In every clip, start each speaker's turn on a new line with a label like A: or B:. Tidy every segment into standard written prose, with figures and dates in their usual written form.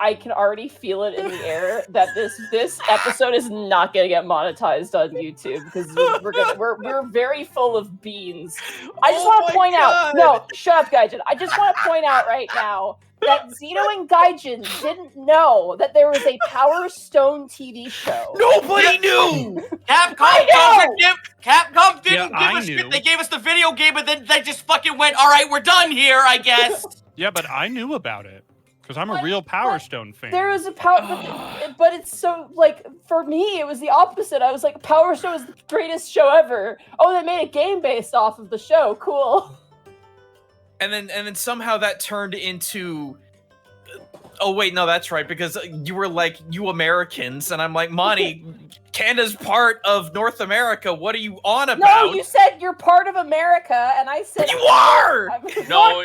A: I can already feel it in the air that this episode is not gonna get monetized on YouTube because we're very full of beans. I just want to point out. No, shut up, Gaijin. I just want to point out right now that Zeno and Gaijin didn't know that there was a Power Stone TV show.
B: Nobody knew. Capcom didn't give us shit. They gave us the video game, and then they just fucking went, "All right, we're done here, I guess."
C: Yeah, but I knew about it. Because I'm a real Power Stone fan.
A: There is a Power... but it's so, like, for me, it was the opposite. I was like, Power Stone is the greatest show ever. Oh, they made a game based off of the show. Cool.
D: And then somehow that turned into... Oh, wait, no, that's right. Because you were like, you Americans. And I'm like, Monty, Canada's part of North America. What are you on about?
A: No, you said you're part of America. And I said...
D: You are!
A: No,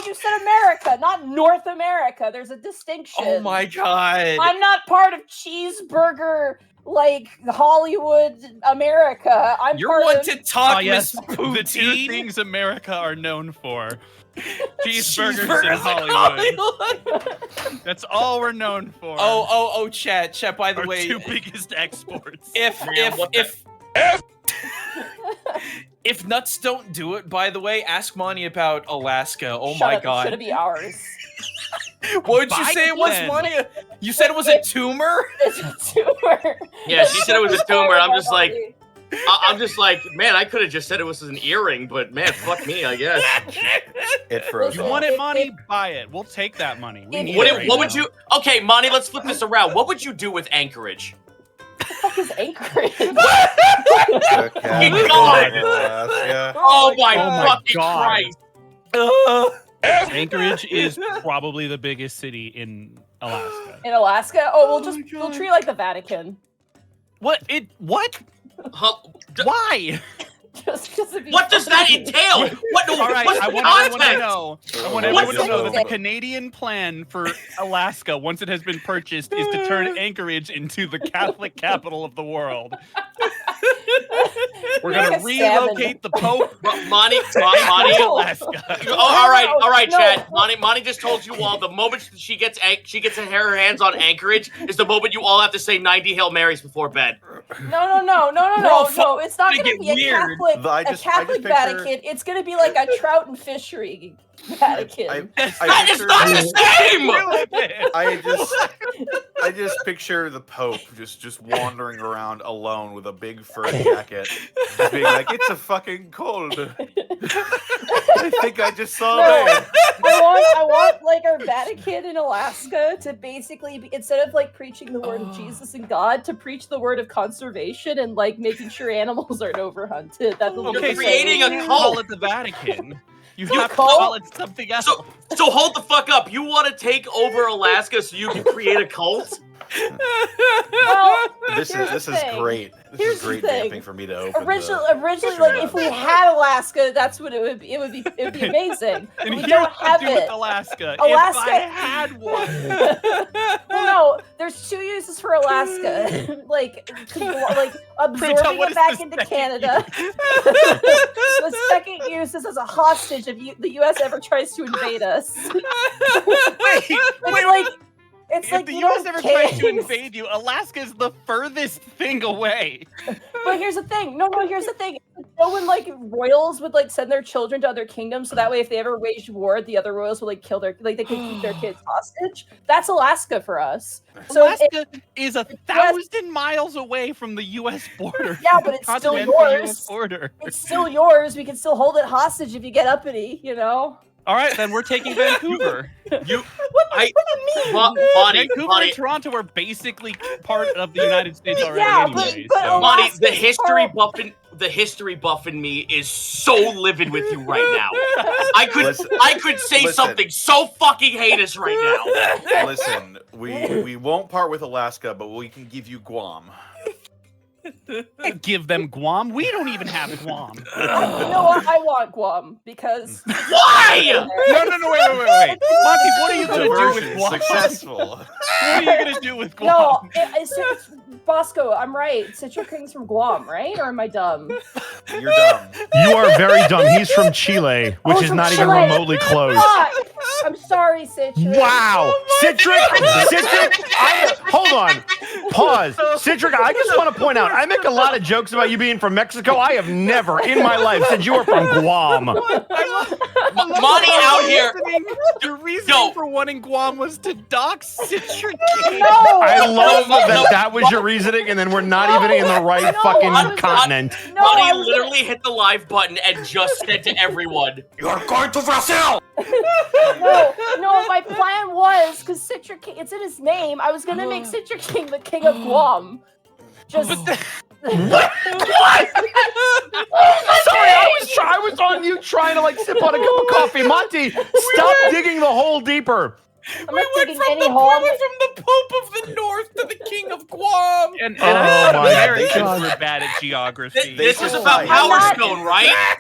A: you said America, not North America. There's a distinction.
D: Oh my god.
A: I'm not part of cheeseburger, like, Hollywood America.
D: You're one to talk, Miss
C: Poutine. The two things America are known for. Cheeseburgers and Hollywood. That's all we're known for.
D: Oh, chat, by the way.
C: Our two biggest exports.
D: If nuts don't do it, by the way, ask Monty about Alaska. Oh
A: Shut
D: my
A: up,
D: god.
A: Should it be ours?
D: What did you say it was, Monty? You said it was a tumor?
A: It's a tumor.
B: Yeah, she said it was a tumor. I'm just like, man, I could have just said it was an earring, but man, fuck me, I guess.
E: It froze.
C: You want it, Monty? Buy it. We'll take that money.
B: What would you... Okay, Monty, let's flip this around. What would you do with Anchorage?
A: What the fuck is Anchorage?
B: Oh my fucking Christ.
C: Anchorage is probably the biggest city in Alaska.
A: In Alaska? Oh, we'll treat it like the Vatican.
C: What? Why?
B: What does that entail?
C: All right, I want everyone to know that the Canadian plan for Alaska, once it has been purchased, is to turn Anchorage into the Catholic capital of the world. We're gonna relocate the Pope.
B: Monty.
C: Alaska.
B: All right, Chad. Monty just told you all the moment she gets her hands on Anchorage is the moment you all have to say 90 Hail Marys before bed.
A: No. It's not gonna be
D: weird.
A: a Catholic Vatican. It's gonna be like a trout and fishery Vatican.
B: That is not the
E: same! I just picture the Pope just wandering around alone with a big fur jacket, just being like, "It's a fucking cold. I think I just saw that."
A: I want like our Vatican in Alaska to basically be, instead of like preaching the word of Jesus and God, to preach the word of conservation and like making sure animals aren't overhunted. That's
B: You're creating a cult.
C: Call it the Vatican. You have to call it something else.
B: So hold the fuck up. You want to take over Alaska so you can create a cult?
A: Well,
E: this is great. This is great camping for me to open.
A: Originally, like if we had Alaska, that's what it would be. It would be amazing.
C: And
A: we don't have it.
C: With Alaska. If I had one.
A: Well, no, there's two uses for Alaska. like absorbing it back into Canada. The second use is as a hostage if the U.S. ever tries to invade us. It's
C: if the U.S. ever tries to invade you, Alaska is the furthest thing away.
A: But here's the thing. Here's the thing. When like royals would like send their children to other kingdoms, so that way if they ever waged war, the other royals would like kill they could keep their kids hostage. That's Alaska for us. So
C: Alaska is 1,000 miles away from the U.S. border.
A: Yeah, but it's still yours.
C: Border.
A: It's still yours. We can still hold it hostage if you get uppity, you know.
C: All right, then we're taking Vancouver.
A: What do you mean?
C: Vancouver and Toronto are basically part of the United States already. Anyway,
A: but
B: Monty, the history buff in me is so livid with you right now. I could say something so fucking heinous right now.
E: Listen, we won't part with Alaska, but we can give you Guam.
C: Give them Guam. We don't even have Guam.
A: You know what? I want Guam because.
B: Why?
C: No, wait. Monty, what are you going to do with
E: Diversion
C: Guam?
E: successful.
C: What are you going to do with Guam?
A: No, it's Bosco, I'm right. Citric King's from Guam, right? Or am I dumb?
E: You're dumb.
F: You are very dumb. He's from Chile, which is
A: from
F: not even
A: Chile.
F: remotely close.
A: Fuck! I'm sorry, Citric.
F: Wow. Citric, hold on. Pause. Citric, I just want to point out, I make a lot of jokes about you being from Mexico. I have never in my life said you were from Guam.
B: Monty out here.
C: Your reasoning for wanting Guam was to dock Citric King.
A: No!
F: I love that was your reasoning, and then we're not even in the right fucking continent.
A: No,
B: Monty literally hit the live button and just said to everyone, "You're going to Brazil."
A: No, my plan was, because Citric King, it's in his name, I was gonna make Citric King the king of Guam. Just...
F: What? Sorry, I was on you trying to like sip on a cup of coffee. Monty, stop digging the hole deeper.
A: I'm
D: We
A: not
D: went
A: digging
D: from
A: any
D: the
A: hole.
D: Pope of the North to the King of Guam.
C: And
F: Oh my
C: Americans
F: God.
C: were bad at geography.
B: This is
E: Oh
B: about
E: my
B: Power
A: God.
B: Stone, right?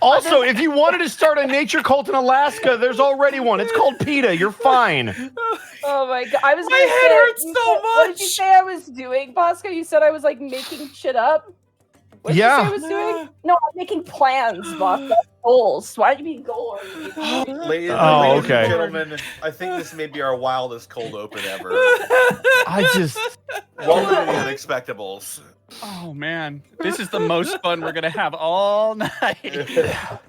F: Also, if you wanted to start a nature cult in Alaska, there's already one. It's called PETA. You're fine.
A: Oh my god, I was
D: My
A: gonna
D: head
A: say,
D: hurts
A: you
D: so
A: said- What did you
D: much.
A: say I was doing, Bosco? You said I was like making shit up? What did you say I was doing? No, I'm making plans, Bosco. Goals. Why did you be goal oriented?
E: Ladies
F: Oh,
E: and
F: okay.
E: gentlemen, I think this may be our wildest cold open ever.
F: I just...
E: Welcome to the Unexpectables.
C: Oh man, this is the most fun we're gonna have all night.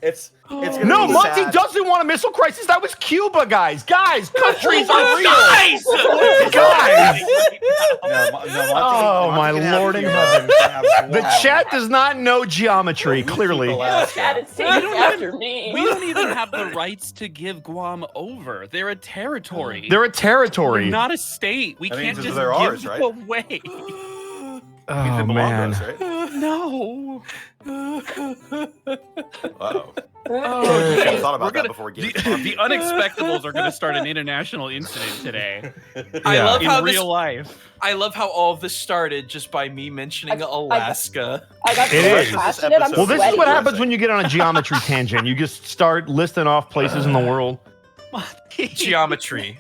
E: It's gonna
F: No,
E: be
F: Monty
E: sad.
F: doesn't want a missile crisis. That was Cuba, guys. Guys, countries are real.
B: Nice!
F: Guys!
E: No,
F: Oh, my
E: Monty can have
F: Lord in
E: Cuba,
F: heaven.
E: can have
F: The
E: Guam.
F: chat does not know geometry, clearly.
E: Alaska.
A: Chat is taking after me.
C: We don't even have the rights to give Guam over. They're a territory.
F: They're a territory.
C: We're not a state. We
E: That
C: can't
E: means
C: just
E: they're
C: give
E: ours,
C: them
E: right?
C: away.
F: Oh,
E: They belong to
F: man.
E: us, right?
C: No.
E: Uh-oh.
C: Oh,
E: I thought
C: we're
E: about that
C: gonna-
E: before
C: the,
E: getting to Monty.
C: the Unexpectables are going to start an international incident today
D: I
F: Yeah.
D: love
C: in
D: how
C: real life.
D: I love how all of this started just by me mentioning Alaska.
A: I got
F: It
A: so
F: is.
A: passionate, I'm
F: Well, this is
A: sweaty.
F: what happens when you get on a geometry tangent. You just start listing off places in the world.
D: Geometry.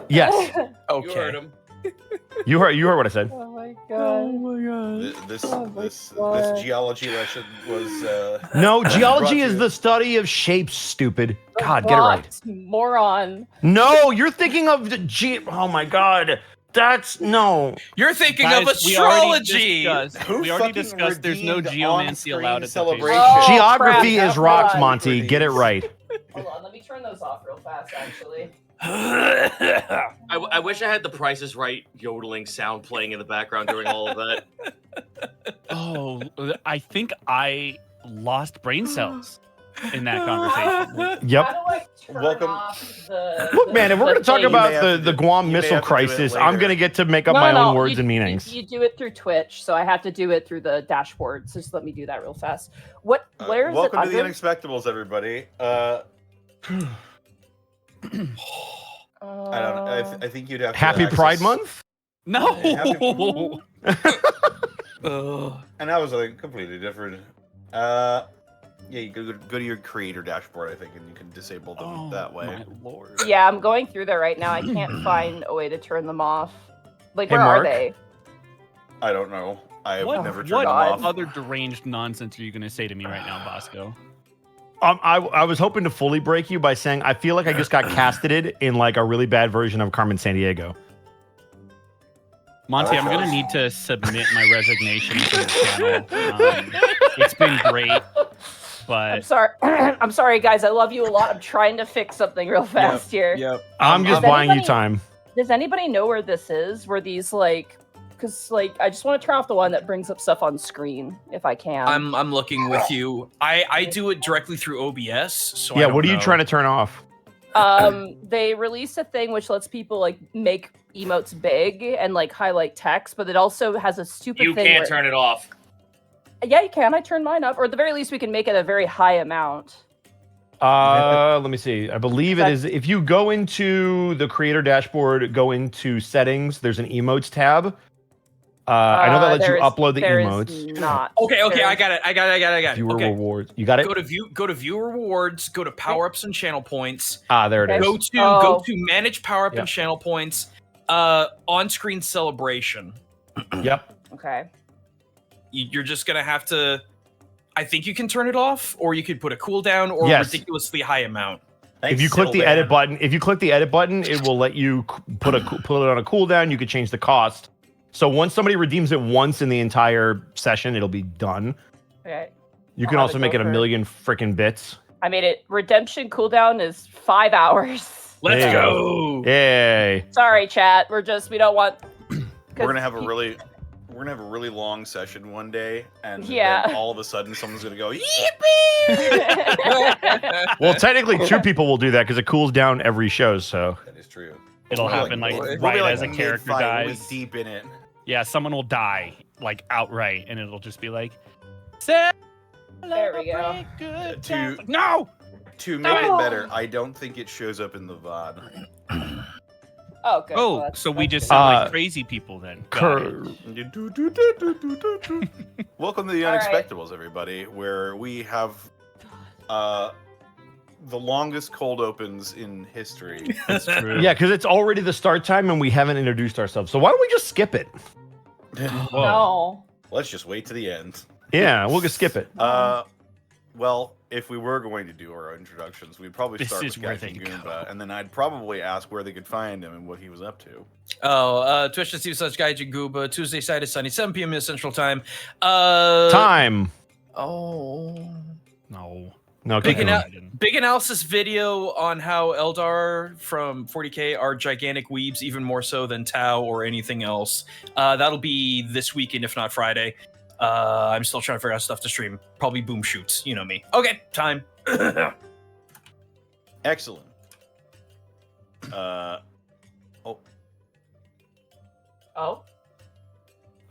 F: Yes,
B: You heard
D: Okay.
B: him.
F: you heard what I said.
A: Oh my god.
C: my god.
E: This
A: Oh my
E: this
A: God.
E: this geology lesson was
F: No, geology
E: brought
F: is
E: to-
F: the study of shapes, stupid. God, get it right.
A: Rot, Moron.
F: No, you're thinking of the Oh my god. That's no.
D: You're thinking
C: Guys,
D: of
C: we already
D: astrology.
E: Who
C: We already
E: fucking
C: discussed there's no
E: redeemed
C: geomancy
E: on-screen
C: allowed at the
E: celebration?
C: table.
A: Oh,
F: Geography
A: crap,
F: is rocks,
A: hold on.
F: Monty. Get it right.
A: Hold on, let me turn those off real fast, actually.
B: I wish I had the Price is Right yodeling sound playing in the background during all of that.
C: Oh, I think I lost brain cells in that conversation.
F: Yep.
A: How do I turn
E: Welcome.
A: off the...
F: Look, man, if we're
A: the
F: going to talk
A: thing?
F: about
E: may have to
F: the
E: do-
F: Guam
E: you may
F: missile
E: have to do it
F: crisis,
E: later.
F: I'm going to get to make up
A: No,
F: my
A: no,
F: own words
A: you-
F: and meanings.
A: You do it through Twitch, so I have to do it through the dashboard. So just let me do that real fast. What? Where is
E: welcome
A: it?
E: to the
A: under?
E: Unexpectables, everybody. I don't know. I think you'd have to
F: Happy Pride
E: access-
F: Month?
C: No.
E: And that was like completely different. Yeah, you go to your creator dashboard, I think, and you can disable them
C: Oh,
E: that way.
C: my lord.
A: Yeah, I'm going through there right now. I can't find a way to turn them off. Like,
F: Hey,
A: where
F: Mark?
A: are they?
E: I don't know. I have
C: What,
E: never turned
C: what
E: them off.
C: other deranged nonsense are you going to say to me right now, Bosco?
F: I was hoping to fully break you by saying I feel like I just got casted in like a really bad version of Carmen Sandiego.
C: Monty, I'm going to need to submit my resignation to the channel. It's been great,
A: I'm
C: but
A: sorry. I'm sorry, guys. I love you a lot. I'm trying to fix something real fast here.
D: Yep.
F: I'm just
A: Does
F: buying you
A: anybody-
F: time.
A: Does anybody know where this is? Where these like, because like I just want to turn off the one that brings up stuff on screen if I can.
D: I'm looking with you. I do it directly through OBS. So
F: Yeah, what are you trying to turn off?
A: They released a thing which lets people like make emotes big and like highlight text, but it also has a stupid
B: You
A: thing.
B: can't
A: where-
B: turn it off.
A: Yeah, you can. I turned mine up, or at the very least, we can make it a very high amount.
F: Let me see. I believe it
A: That-
F: is if you go into the creator dashboard, go into settings, there's an emotes tab. I know that lets you
A: There is-
F: upload the
A: there is
F: emotes.
A: Not.
D: Okay,
A: There
D: I
A: is-
D: got it.
F: Viewer
D: Okay.
F: rewards. You got it?
D: Go to viewer rewards, go to power ups and channel points.
F: There it
A: Okay.
F: is.
D: Go to manage power up
F: Yep.
D: and channel points. On screen celebration.
F: Yep.
A: Okay.
D: You're just gonna have to. I think you can turn it off, or you could put a cooldown or
F: Yes.
D: a ridiculously high amount.
F: If you click the edit button, it will let you put it on a cooldown. You could change the cost. So once somebody redeems it once in the entire session, it'll be done.
A: Okay.
F: You can
A: I'll
F: also
A: have
F: make
A: it
F: it a
A: go for-
F: million freaking bits.
A: I made it. Redemption cooldown is 5 hours.
D: Let's
F: There you
D: go.
F: Yay.
A: Sorry, chat. We don't want.
E: We're gonna have a really long session one day, and
A: Yeah.
E: then all of a sudden someone's gonna go yippee.
F: Well, technically, 2 people will do that because it cools down every show. So
E: That is true.
C: It'll
E: We'll be
C: happen like
E: we'll be
C: right
E: like
C: as a character
E: mid-fight, we'll be
C: dies.
E: deep in it.
C: Yeah, someone will die like outright, and it'll just be like,
A: There we go.
C: "Celebrate good
E: To-
C: times." No.
E: To make
A: Oh.
E: it better, I don't think it shows up in the VOD.
A: Oh, good.
C: Oh,
A: Well, that's-
C: so we
A: that's
C: just
A: good.
C: sound like crazy people then. Got it.
E: Welcome to the
A: All right.
E: Unexpectables, everybody, where we have the longest cold opens in history.
C: That's true.
F: yeah, because it's already the start time and we haven't introduced ourselves. So why don't we just skip it?
C: Whoa.
A: No.
E: Let's just wait to the end.
F: Yeah, we'll just skip it.
E: Well, if we were going to do our introductions, we'd probably
C: This
E: start
C: is
E: with
C: where
E: Captain
C: they go.
E: Goomba, and then I'd probably ask where they could find him and what he was up to.
D: Twitch.tv / Gaijin Gooba. Tuesday, Saturday, Sunday, 7 p.m. Central Time.
F: Time.
D: Oh.
C: No.
F: No,
D: Big
F: keep
D: enough.
F: going.
D: Big analysis video on how Eldar from 40k are gigantic weebs, even more so than Tau or anything else. That'll be this weekend, if not Friday. I'm still trying to figure out stuff to stream. Probably boom shoots. You know me. Okay, time.
E: Excellent. Oh,
A: Oh.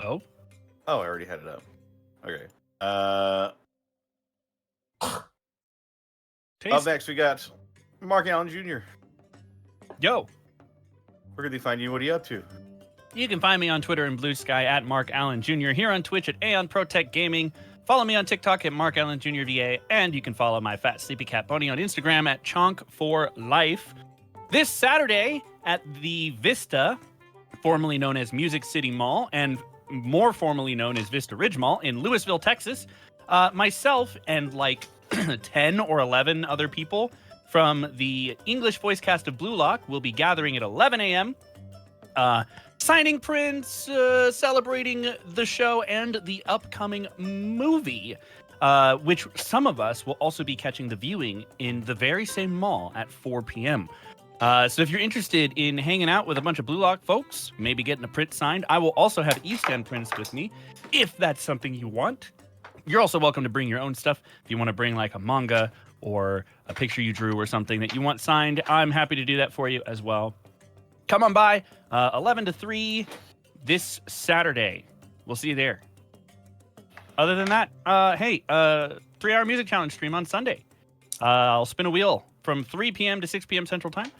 C: Oh.
E: I already had it up. Okay. Up
C: Taste.
E: next, we got Mark Allen Jr.
C: Yo.
E: Where can they find you? What are you up to?
C: You can find me on Twitter and Blue Sky at Mark Allen Jr. Here on Twitch at Aeon Protect Gaming. Follow me on TikTok at Mark Allen Jr. VA, and you can follow my fat sleepy cat bunny on Instagram at Chonk4Life. This Saturday at the Vista, formerly known as Music City Mall, and more formally known as Vista Ridge Mall in Louisville, Texas, myself and like 10 or 11 other people from the English voice cast of Blue Lock will be gathering at 11 a.m. Signing prints, celebrating the show and the upcoming movie, which some of us will also be catching the viewing in the very same mall at 4 p.m. So if you're interested in hanging out with a bunch of Blue Lock folks, maybe getting a print signed, I will also have East End prints with me, if that's something you want. You're also welcome to bring your own stuff. If you want to bring like a manga or a picture you drew or something that you want signed, I'm happy to do that for you as well. Come on by, 11 to 3 this Saturday. We'll see you there. Other than that, hey, 3-hour music challenge stream on Sunday. I'll spin a wheel from 3 p.m. to 6 p.m. Central Time.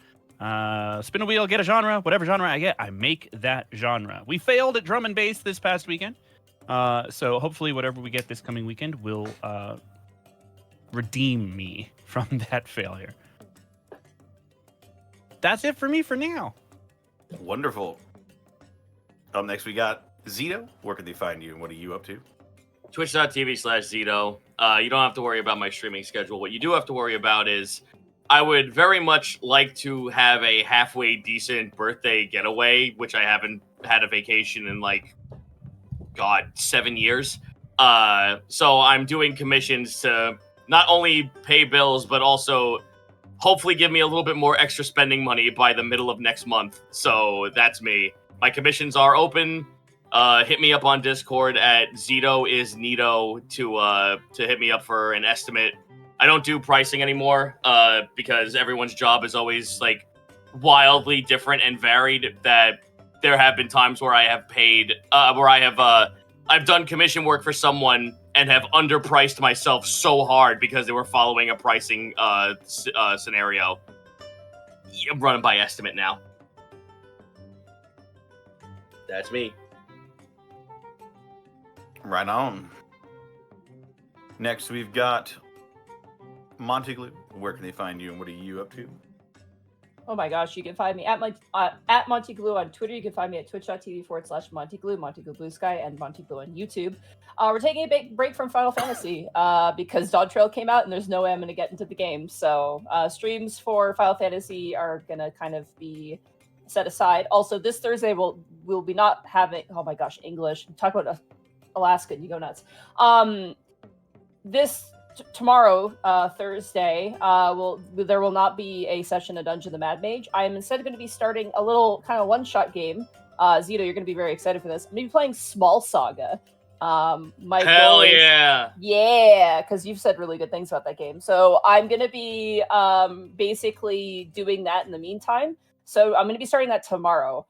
C: Spin a wheel, get a genre. Whatever genre I get, I make that genre. We failed at drum and bass this past weekend. So hopefully whatever we get this coming weekend will redeem me from that failure. That's it for me for now.
E: Wonderful. Up next, we got Zito. Where can they find you and what are you up to?
B: Twitch.tv/Zito. You don't have to worry about my streaming schedule. What you do have to worry about is I would very much like to have a halfway decent birthday getaway, which I haven't had a vacation in like, God, 7 years. So I'm doing commissions to not only pay bills, but also hopefully give me a little bit more extra spending money by the middle of next month. So that's me. My commissions are open. Hit me up on Discord at ZitoIsNito to hit me up for an estimate. I don't do pricing anymore because everyone's job is always like wildly different and varied. That there have been times where I have paid, I've done commission work for someone and have underpriced myself so hard because they were following a pricing scenario. I'm running by estimate now. That's me.
E: Right on. Next, we've got Monteglue. Where can they find you, and what are you up to?
A: Oh my gosh, you can find me at Monteglue on Twitter. You can find me at twitch.tv/Monteglue, Monteglue Blue Sky, and Monteglue on YouTube. We're taking a big break from Final Fantasy because Dawn Trail came out and there's no way I'm going to get into the game. So streams for Final Fantasy are going to kind of be set aside. Also, this Thursday we'll be not having, oh my gosh, English. Talk about Alaska, you go nuts. Tomorrow, Thursday, there will not be a session of Dungeon the Mad Mage. I am instead going to be starting a little kind of one-shot game. Zito, you're going to be very excited for this. I'm going to be playing Small Saga. My
B: Hell
A: goal is,
B: yeah!
A: yeah, because you've said really good things about that game. So I'm going to be basically doing that in the meantime. So I'm going to be starting that tomorrow.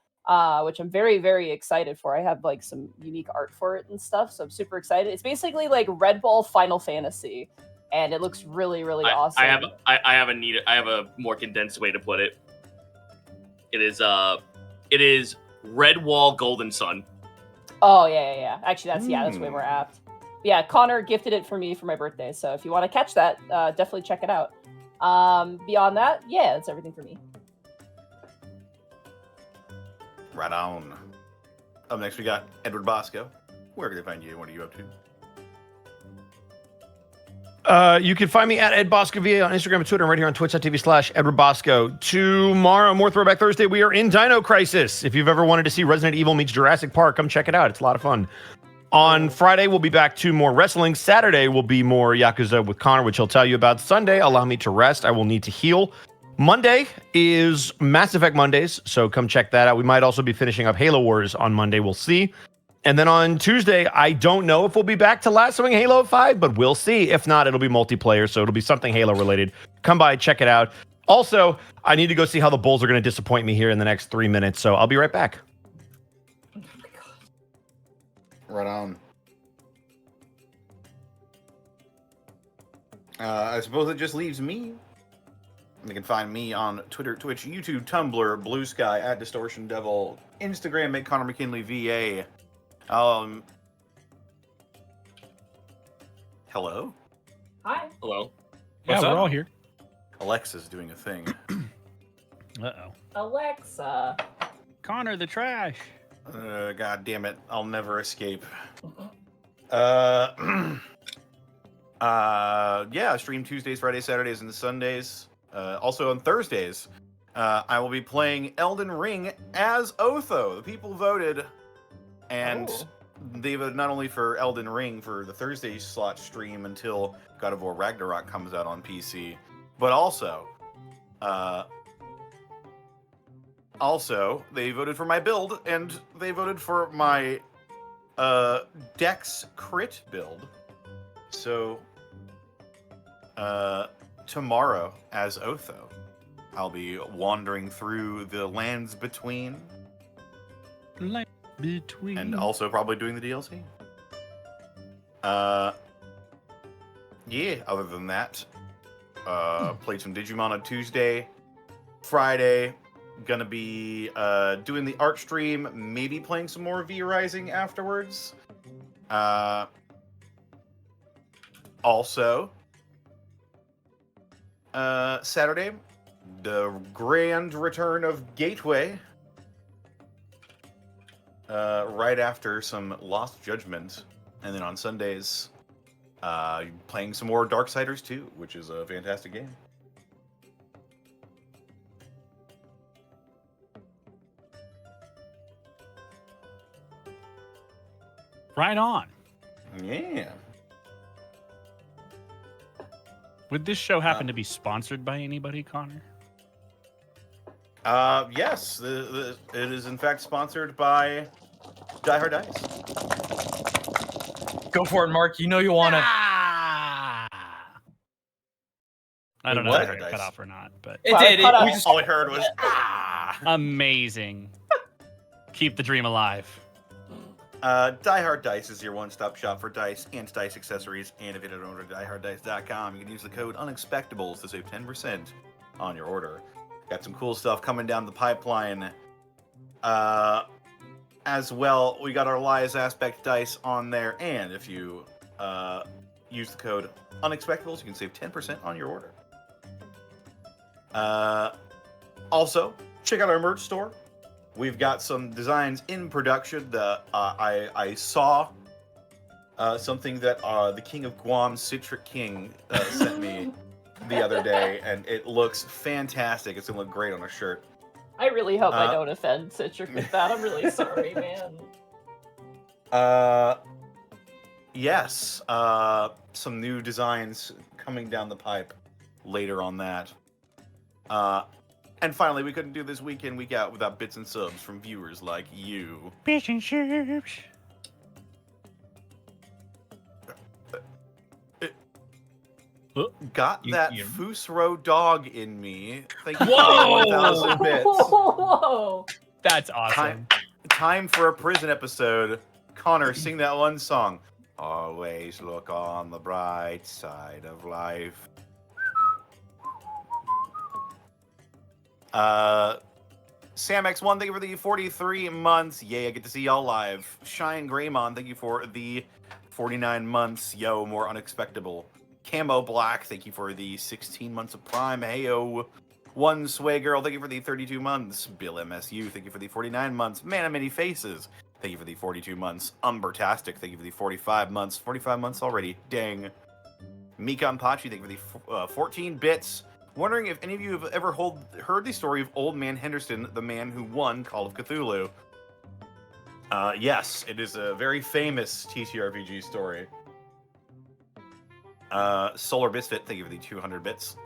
A: Which I'm very, very excited for. I have like some unique art for it and stuff, so I'm super excited. It's basically like Red Bull Final Fantasy, and it looks really, really awesome.
B: I have a more condensed way to put it. It is Red Wall Golden Sun.
A: Oh yeah. Actually, that's way more apt. Yeah, Connor gifted it for me for my birthday, so if you want to catch that, definitely check it out. Beyond that, yeah, that's everything for me.
E: Right on. Up next, we got Edward Bosco. Where can they find you? What are you up to?
F: You can find me at Ed Bosco VA on Instagram and Twitter, and right here on twitch.tv/Edward Bosco. Tomorrow, more Throwback Thursday, we are in Dino Crisis. If you've ever wanted to see Resident Evil meets Jurassic Park, come check it out. It's a lot of fun. On Friday, we'll be back to more wrestling. Saturday will be more Yakuza with Connor, which he'll tell you about. Sunday, allow me to rest. I will need to heal. Monday is Mass Effect Mondays, so come check that out. We might also be finishing up Halo Wars on Monday. We'll see. And then on Tuesday, I don't know if we'll be back to lassoing Halo 5, but we'll see. If not, it'll be multiplayer, so it'll be something Halo related. Come by, check it out. Also, I need to go see how the Bulls are going to disappoint me here in the next 3 minutes, so I'll be right back.
E: Right on. I suppose it just leaves me. You can find me on Twitter, Twitch, YouTube, Tumblr, Blue Sky, at Distortion Devil, Instagram, at Connor McKinley VA. Hello?
A: Hi.
B: Hello.
C: Yeah, we're all here.
E: Alexa's doing a thing.
C: Uh-oh.
A: Alexa.
C: Connor the trash.
E: God damn it. I'll never escape. Yeah, stream Tuesdays, Fridays, Saturdays, and Sundays. Also on Thursdays, I will be playing Elden Ring as Otho. The people voted, and they voted not only for Elden Ring for the Thursday slot stream until God of War Ragnarok comes out on PC, but also they voted for my build, and they voted for my Dex crit build. So tomorrow, as Otho, I'll be wandering through the lands between. And also probably doing the DLC. Yeah, other than that, played some Digimon on Tuesday. Friday, gonna be doing the art stream, maybe playing some more V Rising afterwards. Also, Saturday, the grand return of Gateway. Right after some Lost Judgment. And then on Sundays, playing some more Darksiders 2, which is a fantastic game.
C: Right on.
E: Yeah.
C: Would this show happen to be sponsored by anybody, Connor?
E: Yes. It is in fact sponsored by Die Hard Dice.
D: Go for it, Mark. You know you want to.
C: I don't know
E: what?
C: if I got cut off or not, but
D: It did.
E: All I heard was
C: amazing. Keep the dream alive.
E: Die Hard Dice is your one-stop shop for dice and dice accessories, and if you don't order dieharddice.com, you can use the code Unexpectables to save 10% on your order. Got some cool stuff coming down the pipeline. as well, we got our Lies Aspect dice on there, and if you use the code Unexpectables, you can save 10% on your order. Also, check out our merch store. We've got some designs in production. I saw something that the King of Guam, Citric King, sent me the other day, and it looks fantastic. It's gonna look great on a shirt.
A: I really hope I don't offend Citric with that. I'm really sorry, man.
E: Yes. Some new designs coming down the pipe later on that. And finally, we couldn't do this week in, week out without bits and subs from viewers like you.
C: Bits and subs.
E: Got that Fusro dog in me. Thank you for
C: Whoa!
E: 1,000 bits.
A: Whoa!
C: That's awesome.
E: Time for a prison episode. Connor, sing that one song. Always look on the bright side of life. Sam X1, thank you for the 43 months. Yay, I get to see y'all live. Shine Greymon, thank you for the 49 months. Yo, more unexpectable. Camo Black, thank you for the 16 months of Prime. Heyo. One Sway Girl, thank you for the 32 months. Bill MSU, thank you for the 49 months. Man of Many Faces, thank you for the 42 months. Umbertastic, thank you for the 45 months. 45 months already. Dang. Mikan Pachi, thank you for the 14 bits. Wondering if any of you have ever heard the story of Old Man Henderson, the man who won Call of Cthulhu. Yes, it is a very famous TTRPG story. Solar Bisfit, thank you for the 200 bits.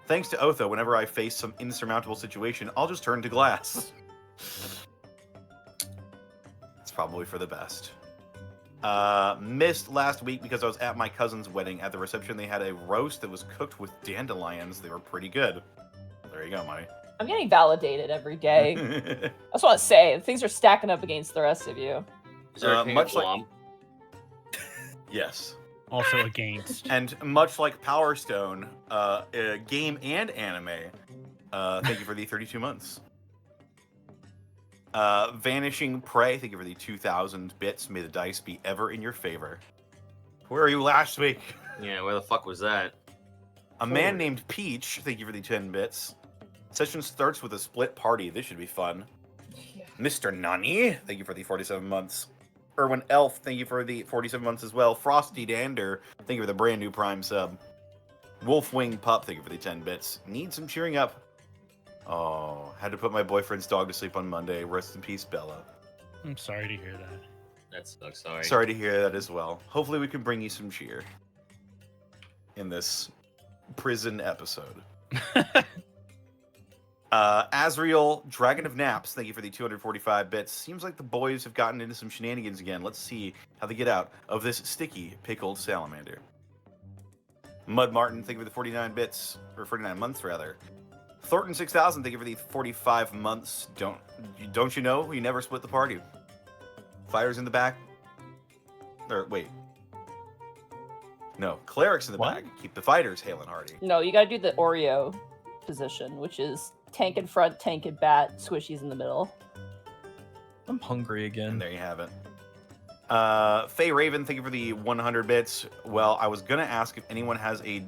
E: Thanks to Otho, whenever I face some insurmountable situation, I'll just turn to glass. It's probably for the best. Missed last week because I was at my cousin's wedding. At the reception, they had a roast that was cooked with dandelions. They were pretty good. There you go, Money.
A: I'm getting validated every day. I just want to say, things are stacking up against the rest of you.
B: Is there a King of
E: much like-
B: Guam?
E: Yes.
C: Also against.
E: And much like Power Stone, game and anime, thank you for the 32 months. Vanishing Prey, thank you for the 2,000 bits. May the dice be ever in your favor. Where are you last week?
B: Yeah, where the fuck was that?
E: A man named Peach, thank you for the 10 bits. Session starts with a split party. This should be fun.
A: Yeah.
E: Mr. Nani, thank you for the 47 months. Erwin Elf, thank you for the 47 months as well. Frosty Dander, thank you for the brand new Prime sub. Wolfwing Pup, thank you for the 10 bits. Need some cheering up. Oh, had to put my boyfriend's dog to sleep on Monday. Rest in peace, Bella.
C: I'm sorry to hear that.
B: That sucks, sorry.
E: Sorry to hear that as well. Hopefully we can bring you some cheer in this prison episode. Azriel, Dragon of Naps, thank you for the 245 bits. Seems like the boys have gotten into some shenanigans again. Let's see how they get out of this sticky, pickled salamander. Mud Martin, thank you for the 49 bits, or 49 months rather. Thornton 6000, thank you for the 45 months. Don't you know? We never split the party. Fighters in the back. Or wait. No, clerics in the back. Keep the fighters hale and hearty.
A: No, you gotta do the Oreo position, which is tank in front, tank in bat, squishies in the middle.
D: I'm hungry
E: And
D: again.
E: there you have it. Faye Raven, thank you for the 100 bits. Well, I was gonna ask if anyone has a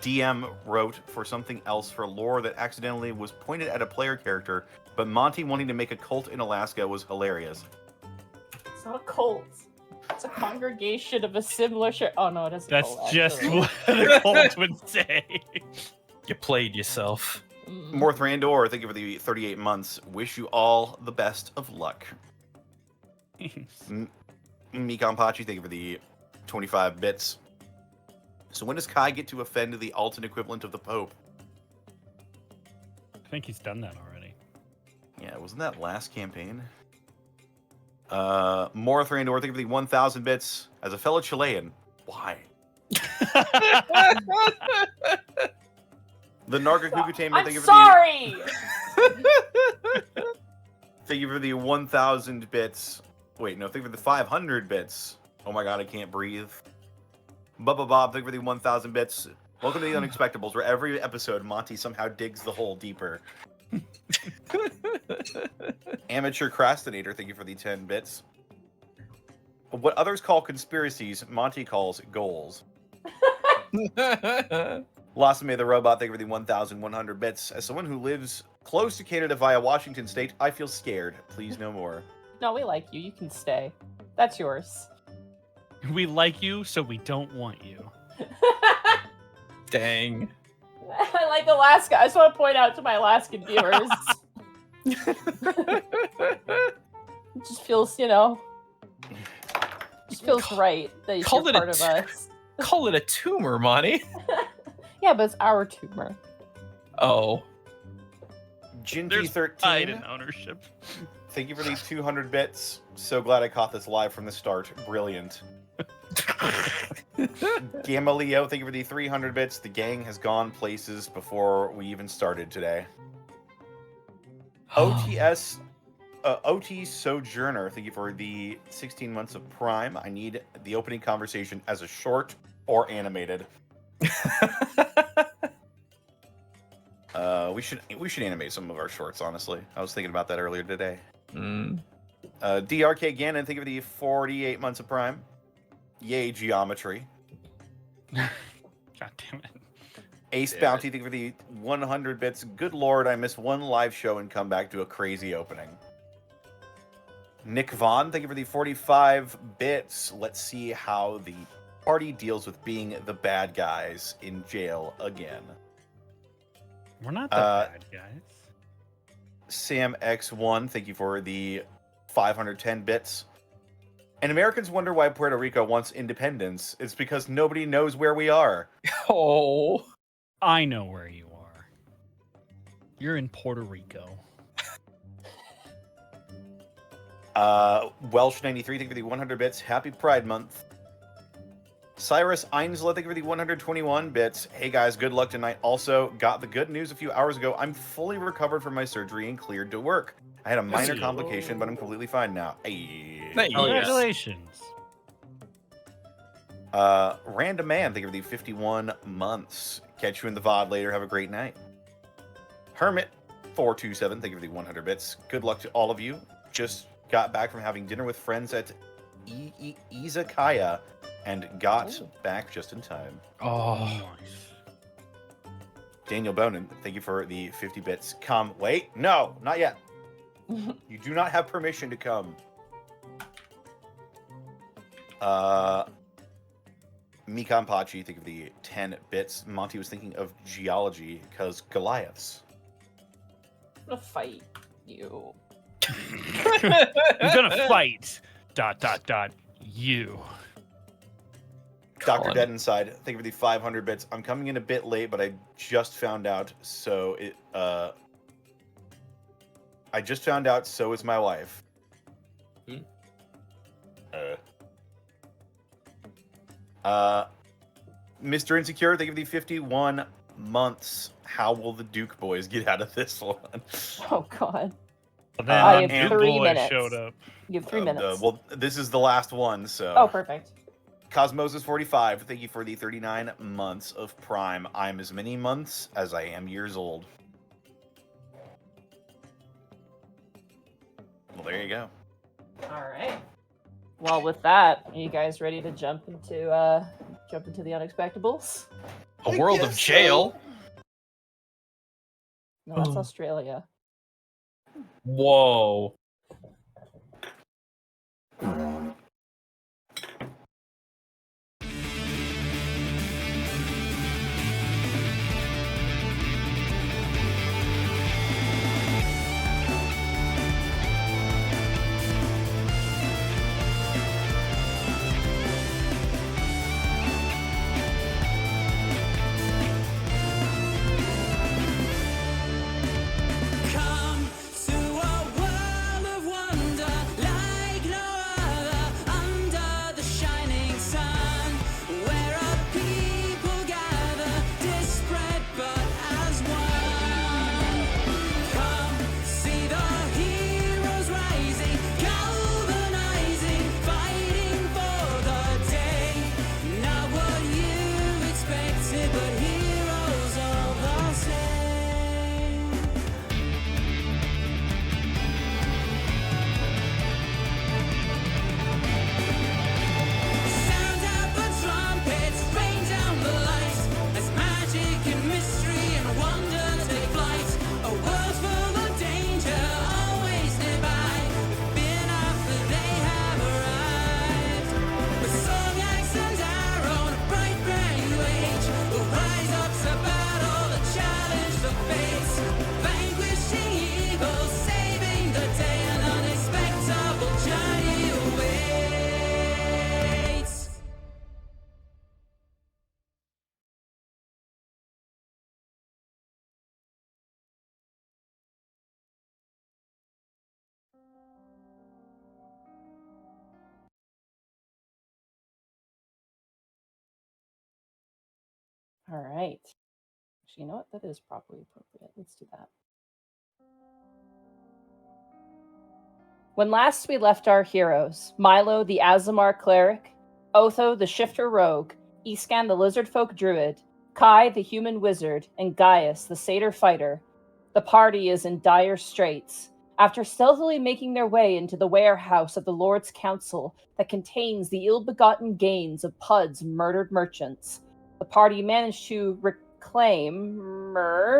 E: DM wrote for something else for lore that accidentally was pointed at a player character, but Monty wanting to make a cult in Alaska was hilarious.
A: It's not a cult. It's a congregation of a similar share. Oh no, it is a
C: That's
A: cult.
C: just
A: actually.
C: what the cult would say.
D: You played yourself.
A: Mm.
E: Morthrandor, thank you for the 38 months. Wish you all the best of luck. Mikan Pachi, thank you for the 25 bits. So when does Kai get to offend the Altan equivalent of the Pope?
C: I think he's done that already.
E: Yeah, wasn't that last campaign? Morthrandor, thank you for the 1,000 bits. As a fellow Chilean, why? The Nargacuga Tamer,
A: I'm
E: thank you for
A: sorry!
E: thank you for the 1,000 bits. Wait, no, thank you for the 500 bits. Oh my god, I can't breathe. Bubba Bob, thank you for the 1,000 bits. Welcome to the Unexpectables, where every episode Monty somehow digs the hole deeper. Amateur Crastinator, thank you for the 10 bits. What others call conspiracies, Monty calls goals. Blossome the Robot, thank you for the 1,100 bits. As someone who lives close to Canada via Washington State, I feel scared. Please no more.
A: No, we like you. You can stay. That's yours.
C: We like you, so we don't want you.
D: Dang.
A: I like Alaska. I just want to point out to my Alaskan viewers. It just feels, just feels right that you're
D: Call it
A: part of us.
D: Call it a tumor, Monty.
A: Yeah, but it's our tumor.
D: Oh.
C: There's pride in
E: Ginty13,
C: ownership.
E: thank you for the 200 bits. So glad I caught this live from the start. Brilliant. Gamma Leo, thank you for the 300 bits. The gang has gone places before we even started today. OT Sojourner, thank you for the 16 months of Prime. I need the opening conversation as a short or animated. We should animate some of our shorts, honestly. I was thinking about that earlier today. DRK Gannon, thank you for the 48 months of Prime. Yay, geometry.
C: God damn it.
E: Ace Bounty, thank you for the 100 bits. Good lord, I missed one live show and come back to a crazy opening. Nick Vaughn, thank you for the 45 bits. Let's see how the party deals with being the bad guys in jail again.
C: We're not the bad guys.
E: Sam X1, thank you for the 510 bits. And Americans wonder why Puerto Rico wants independence. It's because nobody knows where we are.
D: Oh.
C: I know where you are. You're in Puerto Rico.
E: Welsh93, thank you for the 100 bits. Happy Pride Month. Cyrus Einsla, thank you for the 121 bits. Hey guys, good luck tonight. Also, got the good news a few hours ago. I'm fully recovered from my surgery and cleared to work. I had a minor complication, but I'm completely fine now. Hey.
C: Congratulations.
E: Random Man, thank you for the 51 months. Catch you in the VOD later. Have a great night. Hermit427, thank you for the 100 bits. Good luck to all of you. Just got back from having dinner with friends at Izakaya and got back just in time.
D: Oh.
C: Nice.
E: Daniel Bonin, thank you for the 50 bits. Come. Wait. No, not yet. You do not have permission to come. Mikan Pachi, think of the 10 bits. Monty was thinking of geology because Goliaths.
A: I'm gonna fight you.
C: I'm gonna fight. ... You.
E: Dr. Dead Inside, think of the 500 bits. I'm coming in a bit late, but I just found out, so is my wife. Mr. Insecure, think of the 51 months. How will the Duke boys get out of this one?
A: Oh God.
C: Then
A: have
C: Duke
A: 3
C: Boy
A: minutes.
C: showed up.
A: You have 3 minutes.
E: Well, this is the last one, so.
A: Oh, perfect.
E: Cosmosis45, thank you for the 39 months of Prime. I'm as many months as I am years old. Well, there you go.
A: All right. Well, with that, are you guys ready to jump into the Unexpectables?
D: A world of jail?
A: No, that's Australia.
D: Whoa.
G: Come to a world of wonder like no other.
A: All right. Actually, you know what? That is probably appropriate. Let's do that. When last we left our heroes, Milo the Azamar cleric, Otho the shifter rogue, Iscan the lizard folk druid, Kai the human wizard, and Gaius the satyr fighter, the party is in dire straits. After stealthily making their way into the warehouse of the Lord's Council that contains the ill-begotten gains of Pud's murdered merchants, the party managed to reclaim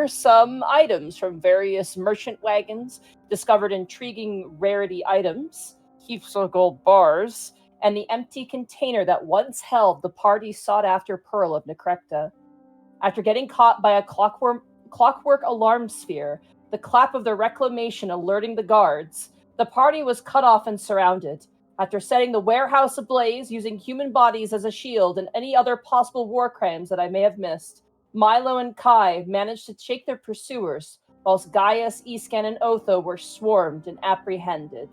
A: some items from various merchant wagons, discovered intriguing rarity items, heaps of gold bars, and the empty container that once held the party's sought-after pearl of Necrecta. After getting caught by a clockwork alarm sphere, the clap of the reclamation alerting the guards, the party was cut off and surrounded. After setting the warehouse ablaze using human bodies as a shield and any other possible war crimes that I may have missed, Milo and Kai managed to shake their pursuers, whilst Gaius, Iscan, and Otho were swarmed and apprehended.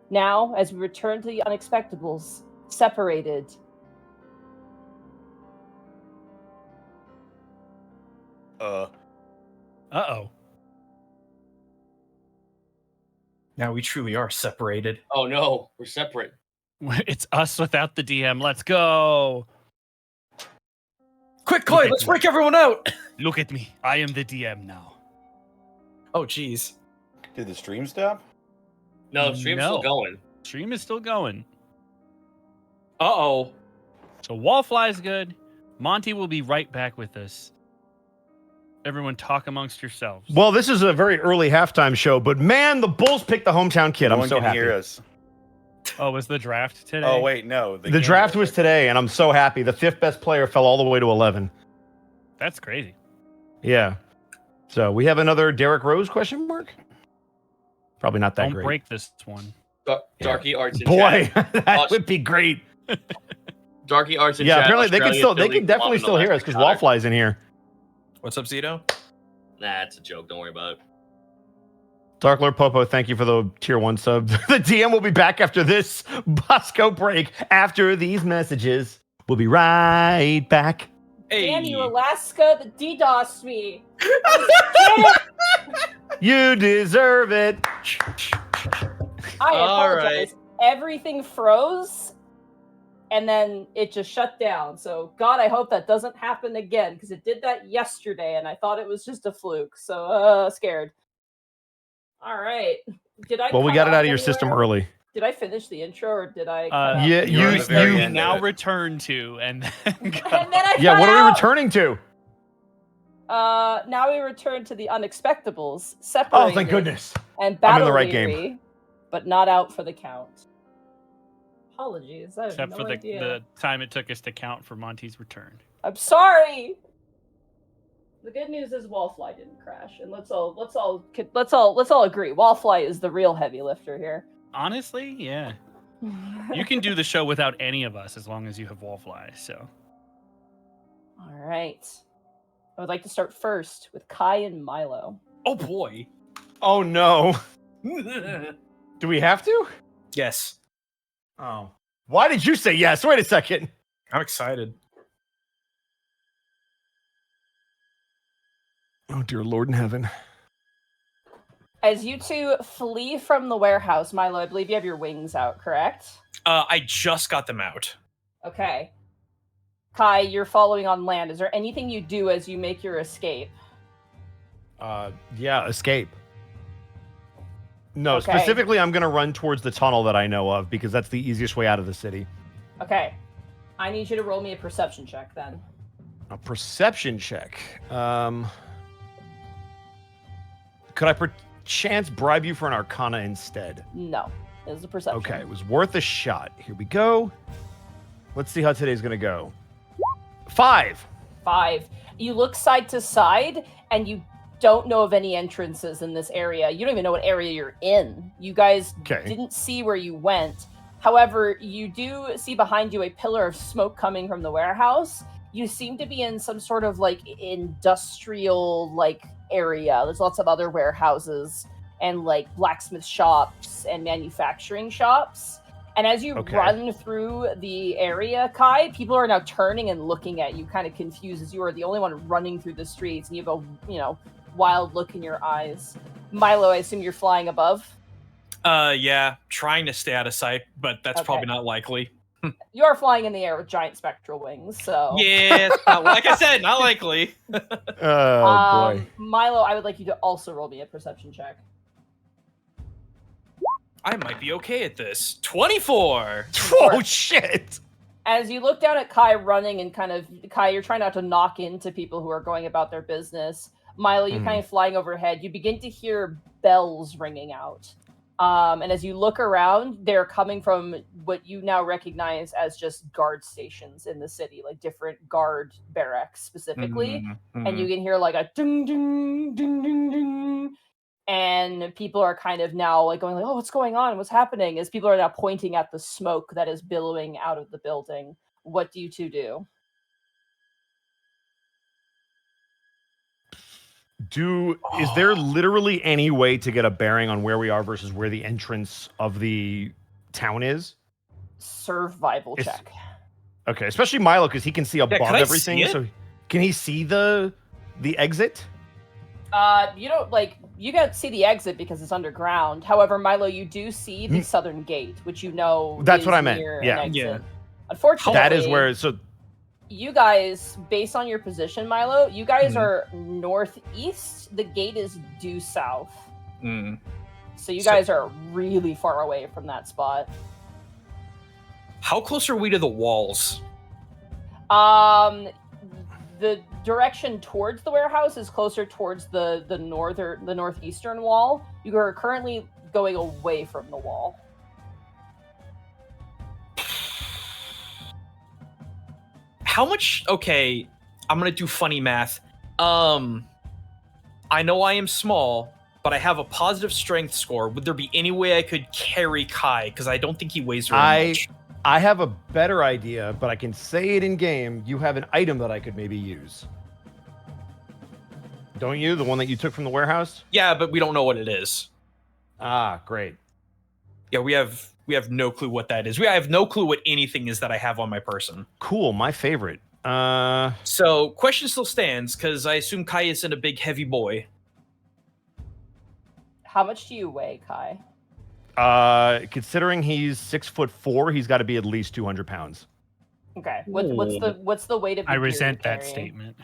A: Now, as we return to the Unexpectables, separated.
C: Uh-oh.
D: Now we truly are separated.
B: Oh no, we're separate.
C: It's us without the DM. Let's go.
D: Quick, Clay, let's break everyone out.
C: Look at me. I am the DM now.
D: Oh, jeez.
E: Did the stream stop?
B: No, stream's still going.
C: Stream is still going.
D: Uh-oh.
C: So Wallfly's good. Monty will be right back with us. Everyone talk amongst yourselves.
F: Well, this is a very early halftime show, but man, the Bulls picked the hometown kid.
E: No
F: I'm
E: one
F: so
E: can
F: happy.
E: hear us.
C: Oh, was the draft today?
E: Oh, wait, no.
F: The draft was today, and I'm so happy. The 5th best player fell all the way to 11.
C: That's crazy.
F: Yeah. So we have another Derek Rose question mark? Probably not that
C: Don't
F: great.
C: break this one.
B: Darky Arts in
F: Boy,
B: chat.
F: that would be great.
B: Darky Arts in
F: Yeah,
B: chat.
F: apparently they
B: Australia,
F: can definitely still hear us because Wallfly's in here.
D: What's up, Zito?
B: Nah, it's a joke. Don't worry about it.
F: Dark Lord Popo, thank you for the tier 1 sub. The DM will be back after this Bosco break. After these messages, we'll be right back.
D: Hey.
A: Damn you, Alaska, the DDoS me.
F: You deserve it.
A: I
D: All
A: apologize. Everything froze, and then it just shut down. So, God, I hope that doesn't happen again, because it did that yesterday, and I thought it was just a fluke. So, scared. All right.
F: Well, we got it out of your system early.
A: Did I finish the intro, or did I?
F: Yeah,
E: You're at the very
C: you
E: end
C: now
E: of it.
C: return to, and then
A: And then I
F: Yeah,
A: cut
F: what are we
A: out.
F: returning to?
A: Now we return to the Unexpectables, separated.
F: Oh, thank goodness.
A: And
F: I'm
A: battle
F: in the right game.
A: but not out for the count. Apologies, I have
C: except
A: no
C: for
A: idea.
C: the time it took us to count for Monty's return.
A: I'm sorry. The good news is Wallfly didn't crash, and let's all agree. Wallfly is the real heavy lifter here.
C: Honestly, yeah. You can do the show without any of us as long as you have Wallfly, so.
A: All right. I would like to start first with Kai and Milo.
D: Oh, boy.
F: Oh, no. Do we have to?
D: Yes.
F: Oh. Why did you say yes? Wait a second.
D: I'm excited.
F: Oh, dear Lord in heaven.
A: As you two flee from the warehouse, Milo, I believe you have your wings out, correct?
D: I just got them out.
A: Okay. Kai, you're following on land. Is there anything you do as you make your escape?
F: Yeah, escape. No,
A: Okay.
F: specifically, I'm going to run towards the tunnel that I know of because that's the easiest way out of the city.
A: Okay. I need you to roll me a perception check then.
F: A perception check. Could I perchance bribe you for an arcana instead?
A: No. It was a perception.
F: Okay, it was worth a shot. Here we go. Let's see how today's going to go. 5.
A: 5. You look side to side, and you don't know of any entrances in this area. You don't even know what area you're in. You guys didn't see where you went. However, you do see behind you a pillar of smoke coming from the warehouse. You seem to be in some sort of like industrial like area. There's lots of other warehouses and like blacksmith shops and manufacturing shops. And as you run through the area, Kai, people are now turning and looking at you, kind of confused, as you are the only one running through the streets, and you have a, wild look in your eyes. Milo, I assume you're flying above?
D: Yeah, trying to stay out of sight, but that's probably not likely.
A: You are flying in the air with giant spectral wings, so...
D: Yeah, like I said, not likely.
F: Oh, boy.
A: Milo, I would like you to also roll me a perception check.
D: I might be okay at this. 24!
F: Oh, shit!
A: As you look down at Kai running and Kai, you're trying not to knock into people who are going about their business. Milo, you kind of flying overhead. You begin to hear bells ringing out. And as you look around, they're coming from what you now recognize as just guard stations in the city, like different guard barracks specifically. And you can hear like a ding, ding, ding, ding, ding. And people are kind of now like going like, oh, what's going on? What's happening? As people are now pointing at the smoke that is billowing out of the building. What do you two do?
F: Is there literally any way to get a bearing on where we are versus where the entrance of the town is?
A: Survival check.
F: Okay, especially Milo, because he can see above everything.
D: See it?
F: So can he see the exit?
A: You don't you can't see the exit because it's underground. However, Milo, you do see the southern gate, which
F: That's what I meant.
A: Yeah. Unfortunately,
F: that is where. So
A: you guys, based on your position, Milo, you guys are northeast. The gate is due south. So you guys are really far away from that spot.
D: How close are we to the walls?
A: The direction towards the warehouse is closer towards the northeastern wall. You are currently going away from the wall.
D: How much? Okay, I'm gonna do funny math. I know I am small, but I have a positive strength score. Would there be any way I could carry Kai? Because I don't think he weighs very much.
F: I have a better idea, but I can say it in game. You have an item that I could maybe use. Don't you? The one that you took from the warehouse?
D: Yeah, but we don't know what it is.
F: Ah, great.
D: Yeah, we have no clue what that is. I have no clue what anything is that I have on my person.
F: Cool, my favorite.
D: So, question still stands, because I assume Kai isn't a big, heavy boy.
A: How much do you weigh, Kai?
F: Considering he's 6'4", he's got to be at least 200 pounds.
A: Okay. What's the weight of the
C: I
A: gear
C: resent
A: you're
C: that
A: carrying?
C: statement.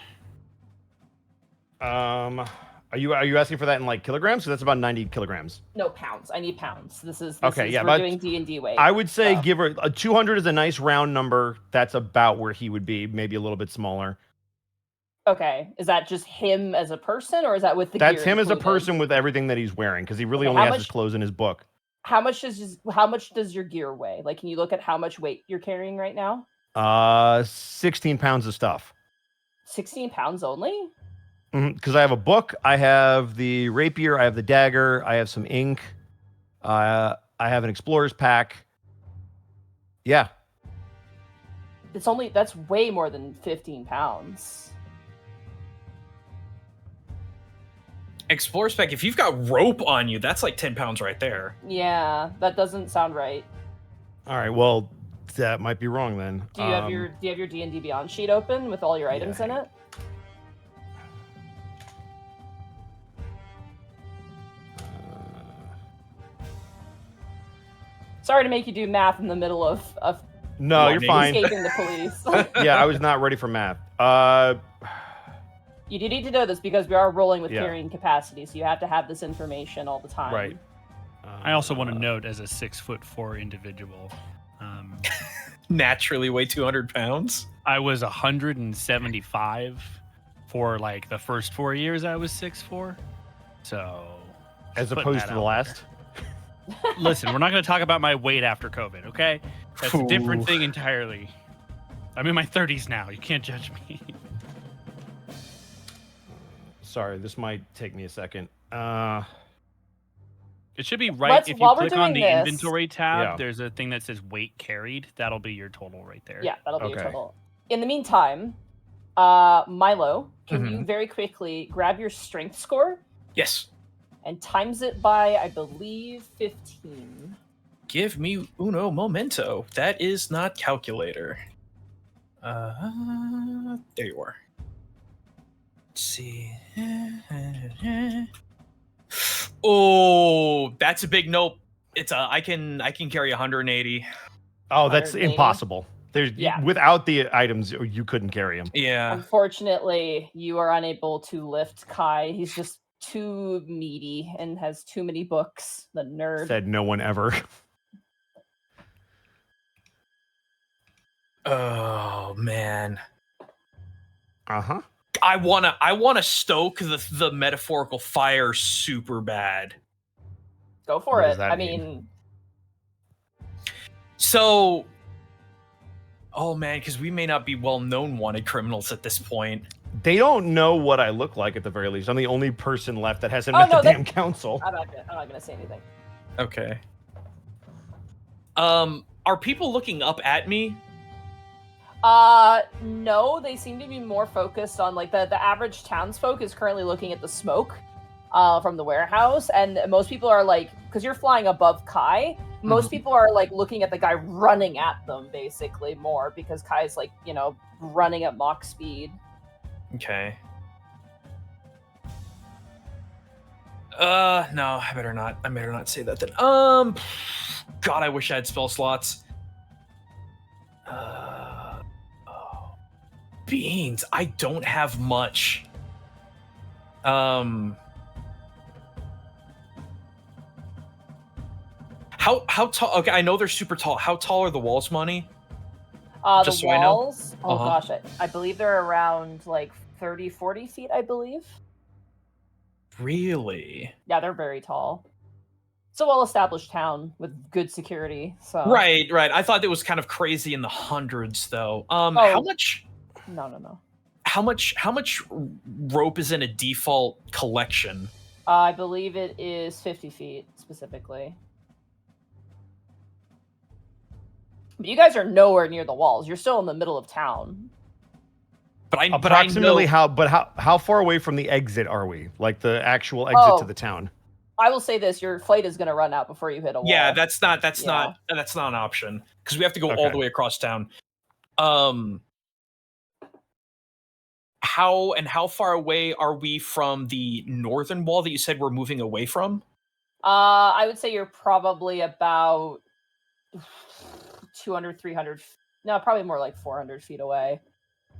F: Are you asking for that in like kilograms? So that's about 90 kilograms.
A: No, pounds. I need pounds. This is
F: we're
A: doing D&D weight.
F: I would say give her a 200 is a nice round number. That's about where he would be, maybe a little bit smaller.
A: Okay. Is that just him as a person, or is that with the
F: That's
A: gear
F: him as a
A: included?
F: person with everything that he's wearing, because he really only has his clothes in his book.
A: How much does your gear weigh? Like, can you look at how much weight you're carrying right now?
F: 16 pounds of stuff.
A: 16 pounds only?
F: Because I have a book, I have the rapier, I have the dagger, I have some ink, I have an explorer's pack. Yeah.
A: That's way more than 15 pounds.
D: Explorer's pack, if you've got rope on you, that's like 10 pounds right there.
A: Yeah, that doesn't sound right.
F: All right, well, that might be wrong then.
A: Do you have your D&D Beyond sheet open with all your items in it? Sorry to make you do math in the middle of
F: no, you're fine.
A: Escaping the police.
F: Yeah, I was not ready for math.
A: You do need to know this because we are rolling with carrying capacity, so you have to have this information all the time.
F: Right.
C: I also want to note, as a 6'4" individual,
D: naturally weigh 200 pounds.
C: I was 175 for like the first 4 years I was 6'4". So,
F: as opposed to the last.
C: Listen, we're not going to talk about my weight after COVID, okay? That's a different thing entirely. I'm in my 30s now. You can't judge me.
F: Sorry, this might take me a second.
C: It should be right. If you click on the inventory tab, there's a thing that says weight carried. That'll be your total right there.
A: Yeah, that'll be your total. In the meantime, Milo, can you very quickly grab your strength score?
D: Yes.
A: And times it by, I believe, 15.
D: Give me uno momento. That is not calculator. There you are. Let's see. Oh, that's a big nope. It's I can carry 180.
F: Oh, that's
A: 180?
F: impossible. There's
A: Yeah.
F: without the items, you couldn't carry him.
D: Yeah.
A: Unfortunately, you are unable to lift Kai. He's just too meaty and has too many books. The nerd.
F: Said no one ever.
D: Oh man.
F: Uh-huh.
D: I wanna stoke the metaphorical fire super bad.
A: Go for
F: What does
A: it.
F: that
A: I
F: mean?
A: mean,
D: So, oh man, because we may not be well-known wanted criminals at this point.
F: They don't know what I look like at the very least. I'm the only person left that hasn't
A: Oh,
F: met
A: no,
F: the damn council.
A: I'm not gonna say anything.
D: Okay. Are people looking up at me?
A: No, they seem to be more focused on like the average townsfolk is currently looking at the smoke from the warehouse, and most people are like, because you're flying above Kai, most people are like looking at the guy running at them basically more because Kai's like, you know, running at Mach speed.
D: Okay. No, I better not say that then. God, I wish I had spell slots. Beans, I don't have much. How tall? Okay, I know they're super tall. How tall are the walls, Money? Just
A: The
D: so I know.
A: walls, oh gosh, I believe they're around like 30, 40 feet, I believe.
D: Really?
A: Yeah, they're very tall. It's a well-established town with good security. So
D: Right. I thought it was kind of crazy in the hundreds, though. How much?
A: No.
D: How much rope is in a default collection?
A: I believe it is 50 feet specifically. But you guys are nowhere near the walls. You're still in the middle of town.
D: But
F: Approximately
D: I know...
F: how far away from the exit are we? Like the actual exit to the town?
A: I will say this: your flight is going to run out before you hit a wall.
D: Yeah, that's not an option because we have to go all the way across town. How far away are we from the northern wall that you said we're moving away from?
A: I would say you're probably about 200, 300. No, probably more like 400 feet away,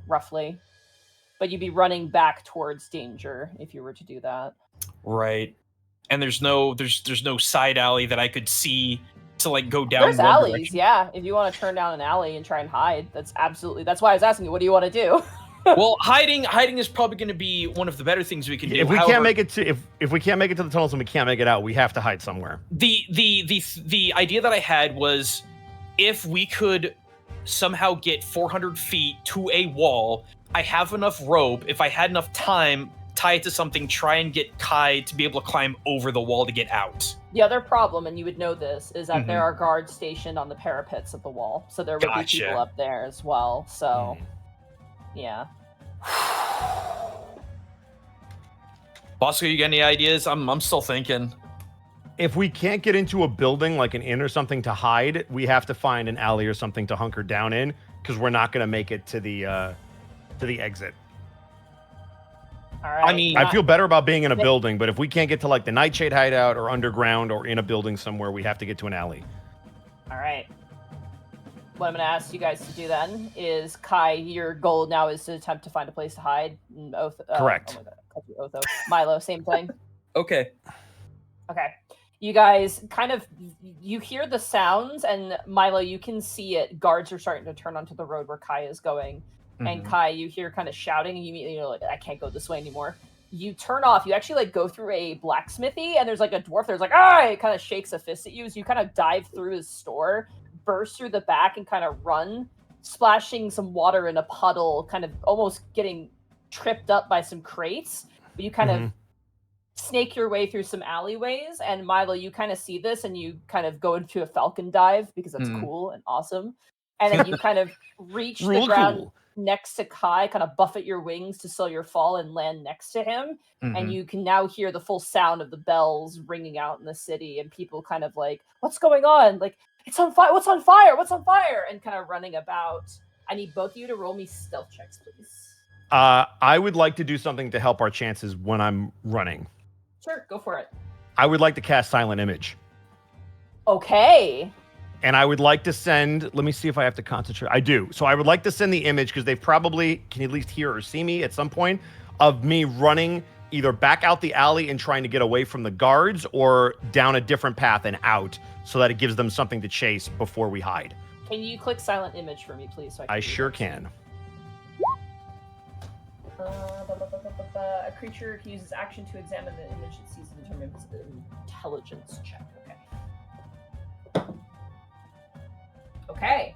A: roughly. But you'd be running back towards danger if you were to do that.
D: Right. And there's no side alley that I could see to like go down.
A: There's alleys, direction. Yeah. If you want to turn down an alley and try and hide, that's why I was asking you, what do you want to do?
D: Well, hiding is probably going to be one of the better things we can do.
F: If we can't make it to if we can't make it to the tunnels and we can't make it out, we have to hide somewhere.
D: The idea that I had was if we could somehow get 400 feet to a wall, I have enough rope. If I had enough time, tie it to something, try and get Kai to be able to climb over the wall to get out.
A: The other problem, and you would know this, is that there are guards stationed on the parapets of the wall. So there would be people up there as well. So, yeah.
D: Bosco, you got any ideas? I'm still thinking.
F: If we can't get into a building like an inn or something to hide, we have to find an alley or something to hunker down in because we're not going to make it to the exit.
A: All right.
F: I mean, I feel better about being in a building, but if we can't get to like the Nightshade hideout or underground or in a building somewhere, we have to get to an alley.
A: All right. What I'm going to ask you guys to do then is, Kai, your goal now is to attempt to find a place to hide.
F: Correct.
A: Oh my God. Milo, same thing.
D: Okay.
A: Okay. You guys you hear the sounds, and Milo, you can see it. Guards are starting to turn onto the road where Kai is going. And Kai, you hear kind of shouting, and you immediately like, I can't go this way anymore. You turn off. You actually like go through a blacksmithy, and there's like a dwarf there's like, it kind of shakes a fist at you. So you kind of dive through his store, burst through the back, and kind of run, splashing some water in a puddle, kind of almost getting tripped up by some crates. But you kind of snake your way through some alleyways, and Milo, you kind of see this, and you kind of go into a falcon dive because that's cool and awesome. And then you kind of reach the ground.
F: Cool.
A: next to Kai, kind of buffet your wings to slow your fall and land next to him. And you can now hear the full sound of the bells ringing out in the city, and people kind of like, what's going on? Like, it's on fire. What's on fire? What's on fire? And kind of running about. I need both of you to roll me stealth checks, please.
F: I would like to do something to help our chances when I'm running.
A: Sure, go for it.
F: I would like to cast Silent Image.
A: Okay.
F: And I would like to send, let me see if I have to concentrate. I do. So I would like to send the image, because they probably can at least hear or see me at some point, of me running either back out the alley and trying to get away from the guards, or down a different path and out, so that it gives them something to chase before we hide.
A: Can you click Silent Image for me, please? So
F: I sure can.
A: A creature can use its action to examine the image it sees and determine its intelligence check. Okay.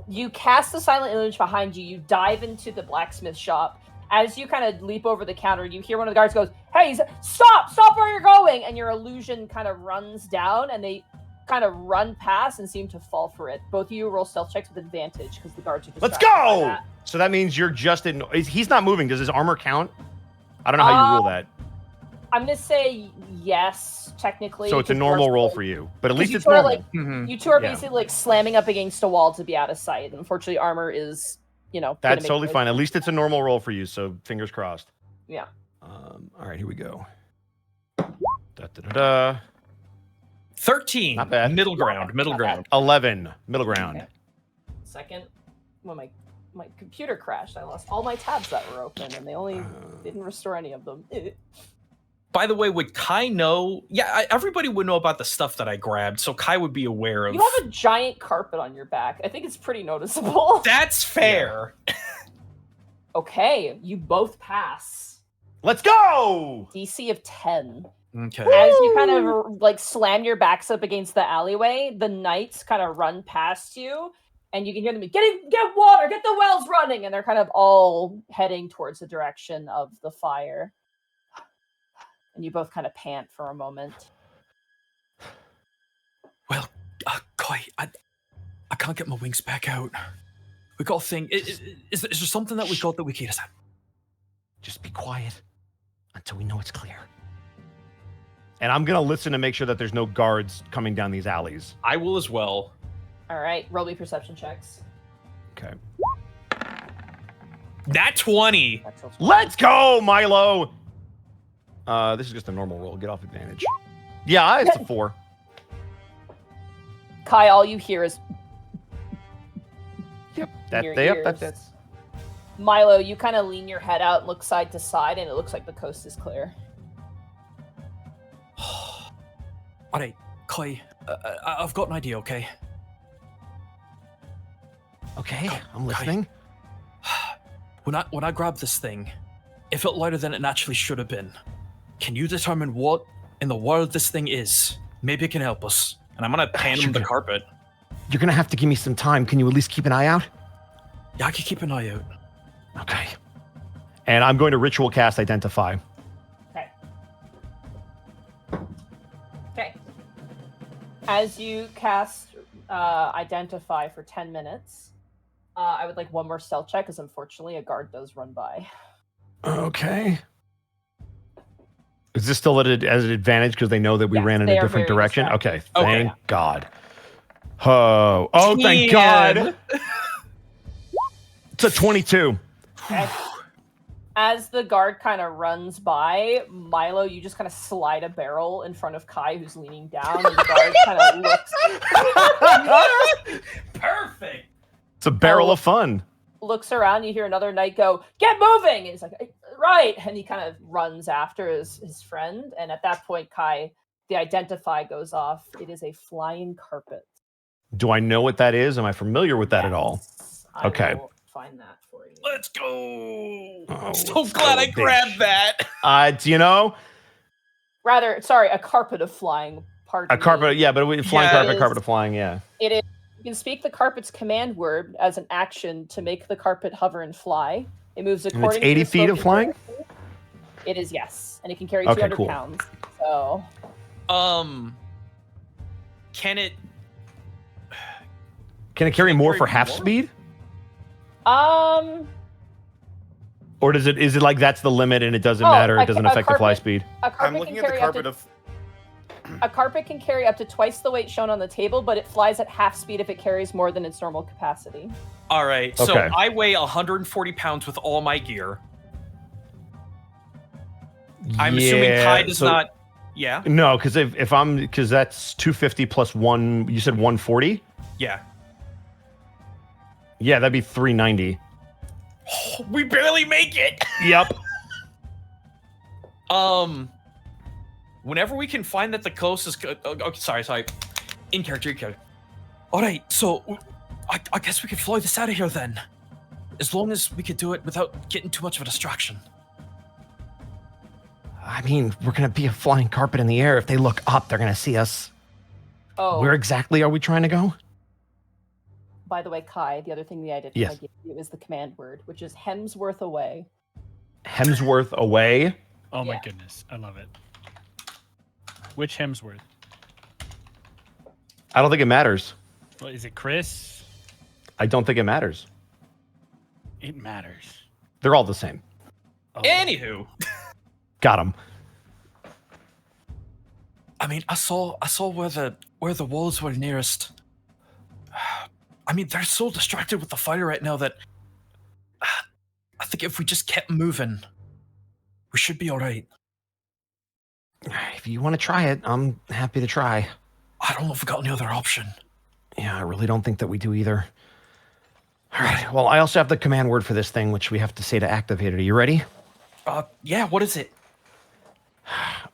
A: You cast the silent image behind you. You dive into the blacksmith shop. As you kind of leap over the counter, you hear one of the guards goes, "Hey, stop where you're going!" And your illusion kind of runs down, and they kind of run past and seem to fall for it. Both of you roll stealth checks with advantage because the guards are
F: Let's
A: distracted by
F: go!
A: that.
F: So that means you're just in. He's not moving. Does his armor count? I don't know how you rule that.
A: I'm gonna say yes, technically.
F: So it's a normal roll for you, but at least it's
A: two are
F: normal.
A: like, you two are basically like slamming up against a wall to be out of sight. Unfortunately, armor is,
F: That's totally fine. At least it's a normal roll for you. So fingers crossed.
A: Yeah.
F: All right, here we go.
D: 13.
F: Not bad.
D: Middle ground.
F: 11. Middle ground.
A: Okay. Second, when my computer crashed, I lost all my tabs that were open, and they didn't restore any of them.
D: By the way, would Kai know? Yeah, everybody would know about the stuff that I grabbed, so Kai would be aware of.
A: You have a giant carpet on your back. I think it's pretty noticeable.
D: That's fair.
A: Yeah. Okay, you both pass.
F: Let's go!
A: DC of 10.
D: Okay.
A: As you kind of like slam your backs up against the alleyway, the knights kind of run past you, and you can hear them get water, get the wells running, and they're kind of all heading towards the direction of the fire. And you both kind of pant for a moment.
G: Well, Kai, I can't get my wings back out. We got a thing. Is there something that we got that we can?
F: Just be quiet until we know it's clear. And I'm going to listen to make sure that there's no guards coming down these alleys.
D: I will as well.
A: All right, roll me perception checks.
F: Okay.
D: Nat 20.
F: Let's go, Milo! This is just a normal roll. Get off advantage. Yeah, it's a 4.
A: Kai, all you hear is...
F: Yep. That's it.
A: Milo, you kind of lean your head out and look side to side, and it looks like the coast is clear.
G: All right, Kai, I've got an idea, okay?
F: Okay, I'm listening.
G: When I grab this thing, it felt lighter than it naturally should have been. Can you determine what in the world this thing is? Maybe it can help us.
D: And I'm going to hand him the carpet.
F: You're going to have to give me some time. Can you at least keep an eye out?
G: Yeah, I can keep an eye out.
F: Okay. And I'm going to ritual cast Identify.
A: Okay. As you cast Identify for 10 minutes, I would like one more stealth check, because unfortunately a guard does run by.
F: Okay. Is this still as an advantage because they know that we ran in a different direction? Okay, thank God. Oh, thank God. It's a 22.
A: Okay. As the guard kind of runs by, Milo, you just kind of slide a barrel in front of Kai, who's leaning down, and the guard kind of looks.
D: Perfect.
F: It's a barrel of fun.
A: Looks around, you hear another knight go, "Get moving!" And he's like, "Right," and he kind of runs after his friend. And at that point, Kai, the Identify goes off. It is a flying carpet.
F: Do I know what that is? Am I familiar with that at all?
A: I will find that for you.
D: Let's go.
F: Oh,
D: So glad I grabbed that.
A: A carpet of flying.
F: A carpet, yeah, but flying carpet of flying, yeah.
A: It is. You can speak the carpet's command word as an action to make the carpet hover and fly. It moves according to
F: 80 feet of flying?
A: It is, yes. And it can carry 200 pounds. So
D: can it
F: carry more for half speed? Or is it like that's the limit and it doesn't matter? It doesn't affect the fly speed.
E: I'm looking at the carpet
A: A carpet can carry up to twice the weight shown on the table, but it flies at half speed if it carries more than its normal capacity.
D: All right, so
F: Okay.
D: I weigh 140 pounds with all my gear. I'm assuming Kai does not. Yeah.
F: No, because because that's 250 plus 1. You said 140.
D: Yeah.
F: Yeah, that'd be 390.
D: We barely make it.
F: Yep.
D: Whenever we can find that the closest. Okay, sorry. In character.
G: All right, so I guess we could fly this out of here then, as long as we could do it without getting too much of a distraction.
F: I mean, we're gonna be a flying carpet in the air. If they look up, they're gonna see us.
A: Oh.
F: Where exactly are we trying to go?
A: By the way, Kai, the other thing that I did
F: Yes.
A: give you is the command word, which is Hemsworth away.
F: Hemsworth away.
C: Oh my
A: Yeah.
C: goodness, I love it. Which Hemsworth?
F: I don't think it matters.
C: Well, is it Chris?
F: I don't think it matters.
C: It matters.
F: They're all the same.
C: Oh.
D: Anywho.
F: Got him.
G: I mean, I saw where the walls were nearest. I mean, they're so distracted with the fire right now that I think if we just kept moving, we should be all right.
F: If you want to try it, I'm happy to try.
G: I don't know if we got any other option.
F: Yeah, I really don't think that we do either. All right. Well, I also have the command word for this thing, which we have to say to activate it. Are you ready?
G: Yeah. What is it?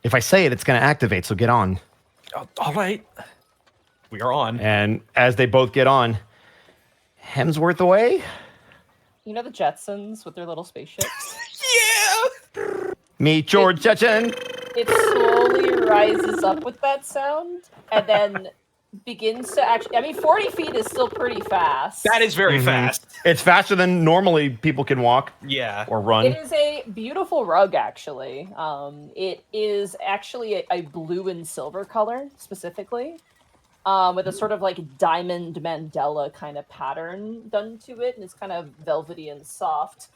F: If I say it, it's going to activate. So get on.
G: All right.
D: We are on.
F: And as they both get on, Hemsworth away.
A: You know the Jetsons with their little spaceships?
D: Yeah.
F: Meet George Jetson.
A: It slowly rises up with that sound and then begins to actually. I mean, 40 feet is still pretty fast.
D: That is very fast.
F: It's faster than normally people can walk
D: Yeah.
F: or run.
A: It is a beautiful rug, actually. It is actually a blue and silver color, specifically, with a sort of like diamond mandala kind of pattern done to it, and it's kind of velvety and soft.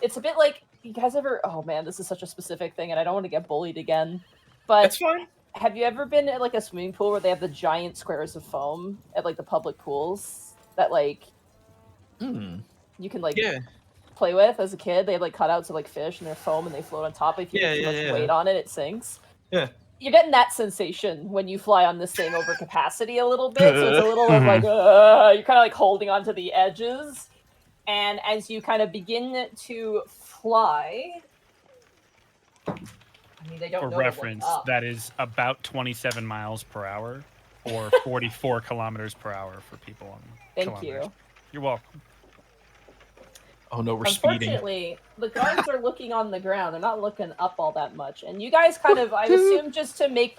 A: It's a bit like, you guys ever? Oh man, this is such a specific thing, and I don't want to get bullied again. But
D: That's fine.
A: have you ever been at like a swimming pool where they have the giant squares of foam at like the public pools that like you can like play with as a kid? They have like cutouts of like fish and they're foam and they float on top. If you put too much weight on it, it sinks.
D: Yeah.
A: You're getting that sensation when you fly on this thing over capacity a little bit. So it's a little of like, you're kind of like holding onto the edges. And as you kind of begin to fly, I mean, they don't
C: For
A: know to look
C: reference,
A: up.
C: that is about 27 miles per hour or 44 kilometers per hour for people on
A: Thank
C: kilometers.
A: you.
C: You're welcome.
D: Oh no, we're speeding.
A: Unfortunately, the guards are looking on the ground. They're not looking up all that much. And you guys kind of, I assume, just to make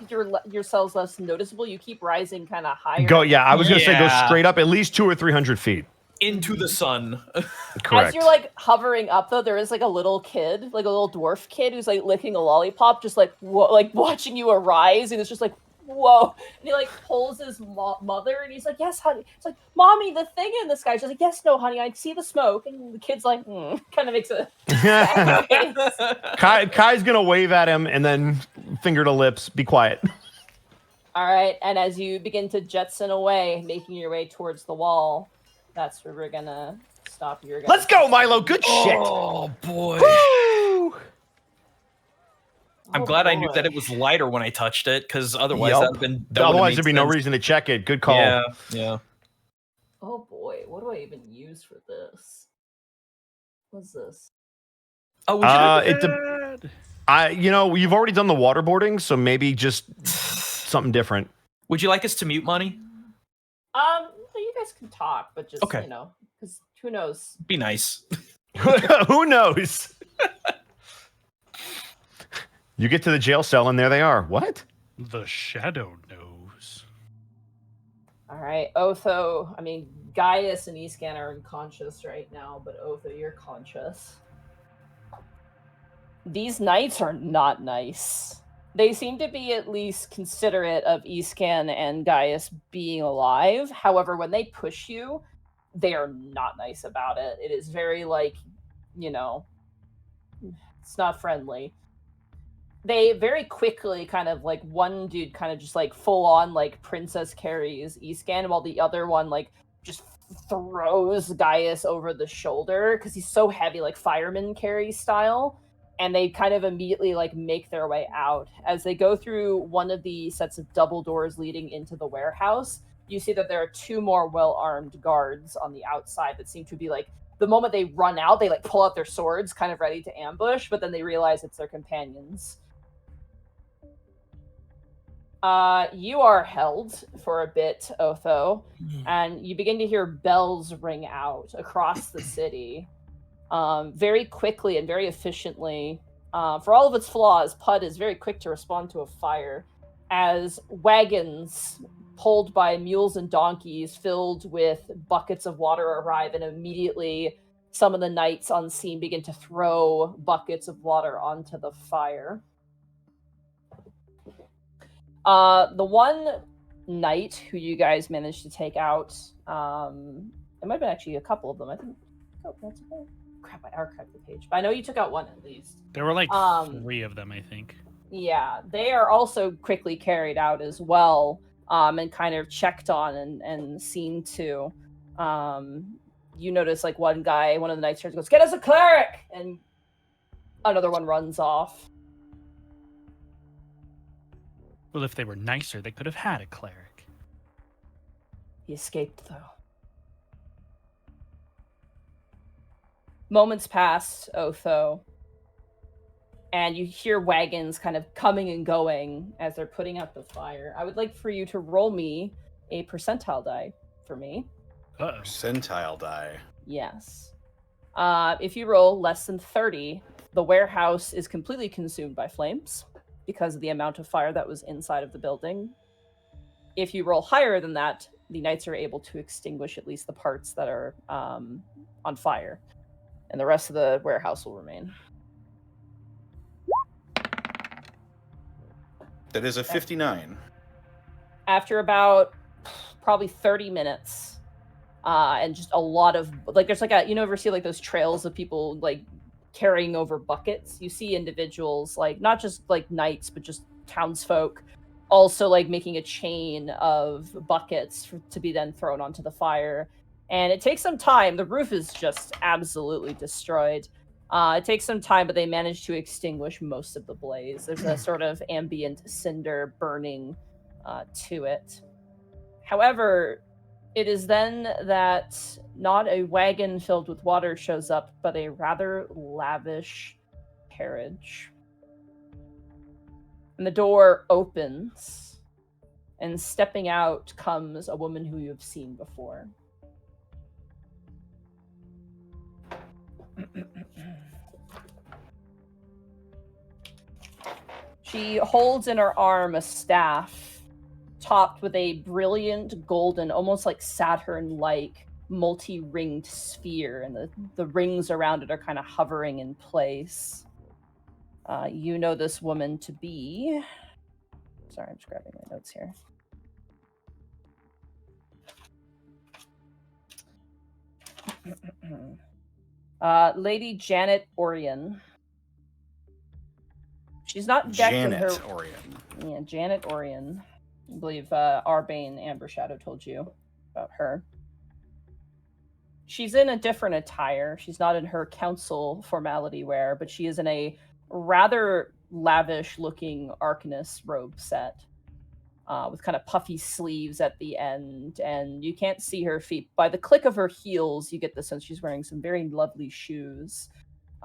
A: yourselves less noticeable, you keep rising kind of higher.
F: Go, yeah. I was gonna say go
D: Yeah.
F: straight up, at least 200 or 300 feet.
D: Into the sun.
F: Correct.
A: As you're like hovering up, though, there is like a little kid, like a little dwarf kid, who's like licking a lollipop, just like like watching you arise, and it's just like, whoa. And he like pulls his mother, and he's like, "Yes, honey." It's like, "Mommy, the thing in the sky." She's like, "Yes, no, honey, I see the smoke." And the kid's like, kind of makes a face.
F: Kai's gonna wave at him and then finger to lips. Be quiet.
A: All right, and as you begin to jetson away, making your way towards the wall, that's where we're gonna stop.
F: Let's go, Milo. Good shit.
G: Oh boy.
F: Woo!
D: I'm glad I knew that it was lighter when I touched it, because otherwise
F: Yup.
D: that would have been.
F: Otherwise, there'd be no reason to check it. Good call.
D: Yeah.
A: Oh boy, what do I even use for this? What's this?
D: Oh, would you
F: You've already done the waterboarding, so maybe just something different.
D: Would you like us to mute money?
A: You guys can talk, but just
D: Okay.
A: because who knows?
D: Be nice.
F: Who knows? You get to the jail cell and there they are. What?
C: The shadow knows.
A: All right, Otho. I mean, Gaius and Escan are unconscious right now, but Otho, you're conscious. These knights are not nice. They seem to be at least considerate of Escan and Gaius being alive. However, when they push you, they are not nice about it. It is very like, it's not friendly. They very quickly kind of like one dude kind of just like full on like Princess Carrie's E-scan, while the other one like just throws Gaius over the shoulder because he's so heavy, like fireman carry style. And they kind of immediately like make their way out. As they go through one of the sets of double doors leading into the warehouse, you see that there are two more well-armed guards on the outside that seem to be like, the moment they run out, they like pull out their swords, kind of ready to ambush, but then they realize it's their companions. You are held for a bit, Otho, and you begin to hear bells ring out across the city. Very quickly and very efficiently. For all of its flaws, Pud is very quick to respond to a fire as wagons pulled by mules and donkeys filled with buckets of water arrive, and immediately some of the knights on scene begin to throw buckets of water onto the fire. The one knight who you guys managed to take out, it might have been actually a couple of them, I think. Oh, that's okay. Crap, I archived the page. But I know you took out one at least.
C: There were like 3 of them, I think.
A: Yeah, they are also quickly carried out as well, and kind of checked on and seen to. You notice like one guy, one of the knights goes, "Get us a cleric!" And another one runs off.
C: Well, if they were nicer, they could have had a cleric.
A: He escaped, though. Moments pass, Otho, and you hear wagons kind of coming and going as they're putting out the fire. I would like for you to roll me a percentile die for me.
C: Uh-oh.
E: Percentile die.
A: Yes. If you roll less than 30, the warehouse is completely consumed by flames because of the amount of fire that was inside of the building. If you roll higher than that, the knights are able to extinguish at least the parts that are on fire, and the rest of the warehouse will remain.
E: That is a 59.
A: After about probably 30 minutes, and just a lot of, like, there's like a, you know, ever see like those trails of people like carrying over buckets? You see individuals, like not just like knights, but just townsfolk, also like making a chain of buckets to be then thrown onto the fire. And it takes some time. The roof is just absolutely destroyed. It takes some time, but they manage to extinguish most of the blaze. There's a sort of ambient cinder burning to it. However, it is then that not a wagon filled with water shows up, but a rather lavish carriage. And the door opens, and stepping out comes a woman who you have seen before. She holds in her arm a staff topped with a brilliant golden, almost like Saturn-like, multi-ringed sphere, and the rings around it are kind of hovering in place. You know this woman to be... Sorry, I'm just grabbing my notes here. Lady Janet Orion. She's not decked in her...
E: Orion.
A: Yeah, Janet Orion. I believe Arbane Amber Shadow told you about her. She's in a different attire. She's not in her council formality wear, but she is in a rather lavish-looking Arcanist robe set, with kind of puffy sleeves at the end, and you can't see her feet. By the click of her heels, you get the sense she's wearing some very lovely shoes.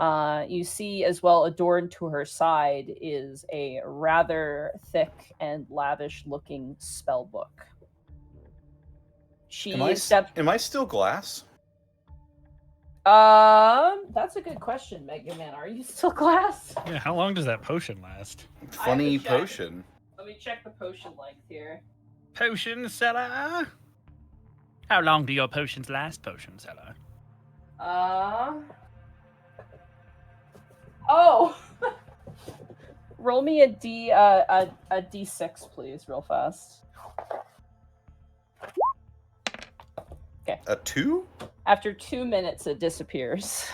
A: You see as well, adorned to her side is a rather thick and lavish-looking spell book.
E: Am I still glass?
A: That's a good question, Mega Man. Are you still glass?
C: Yeah, how long does that potion last?
E: Funny potion.
A: Let me check the potion length here.
C: Potion seller? How long do your potions last, potion seller?
A: Oh! Roll me a D6, please, real fast. Okay.
E: A 2?
A: After 2 minutes, it disappears.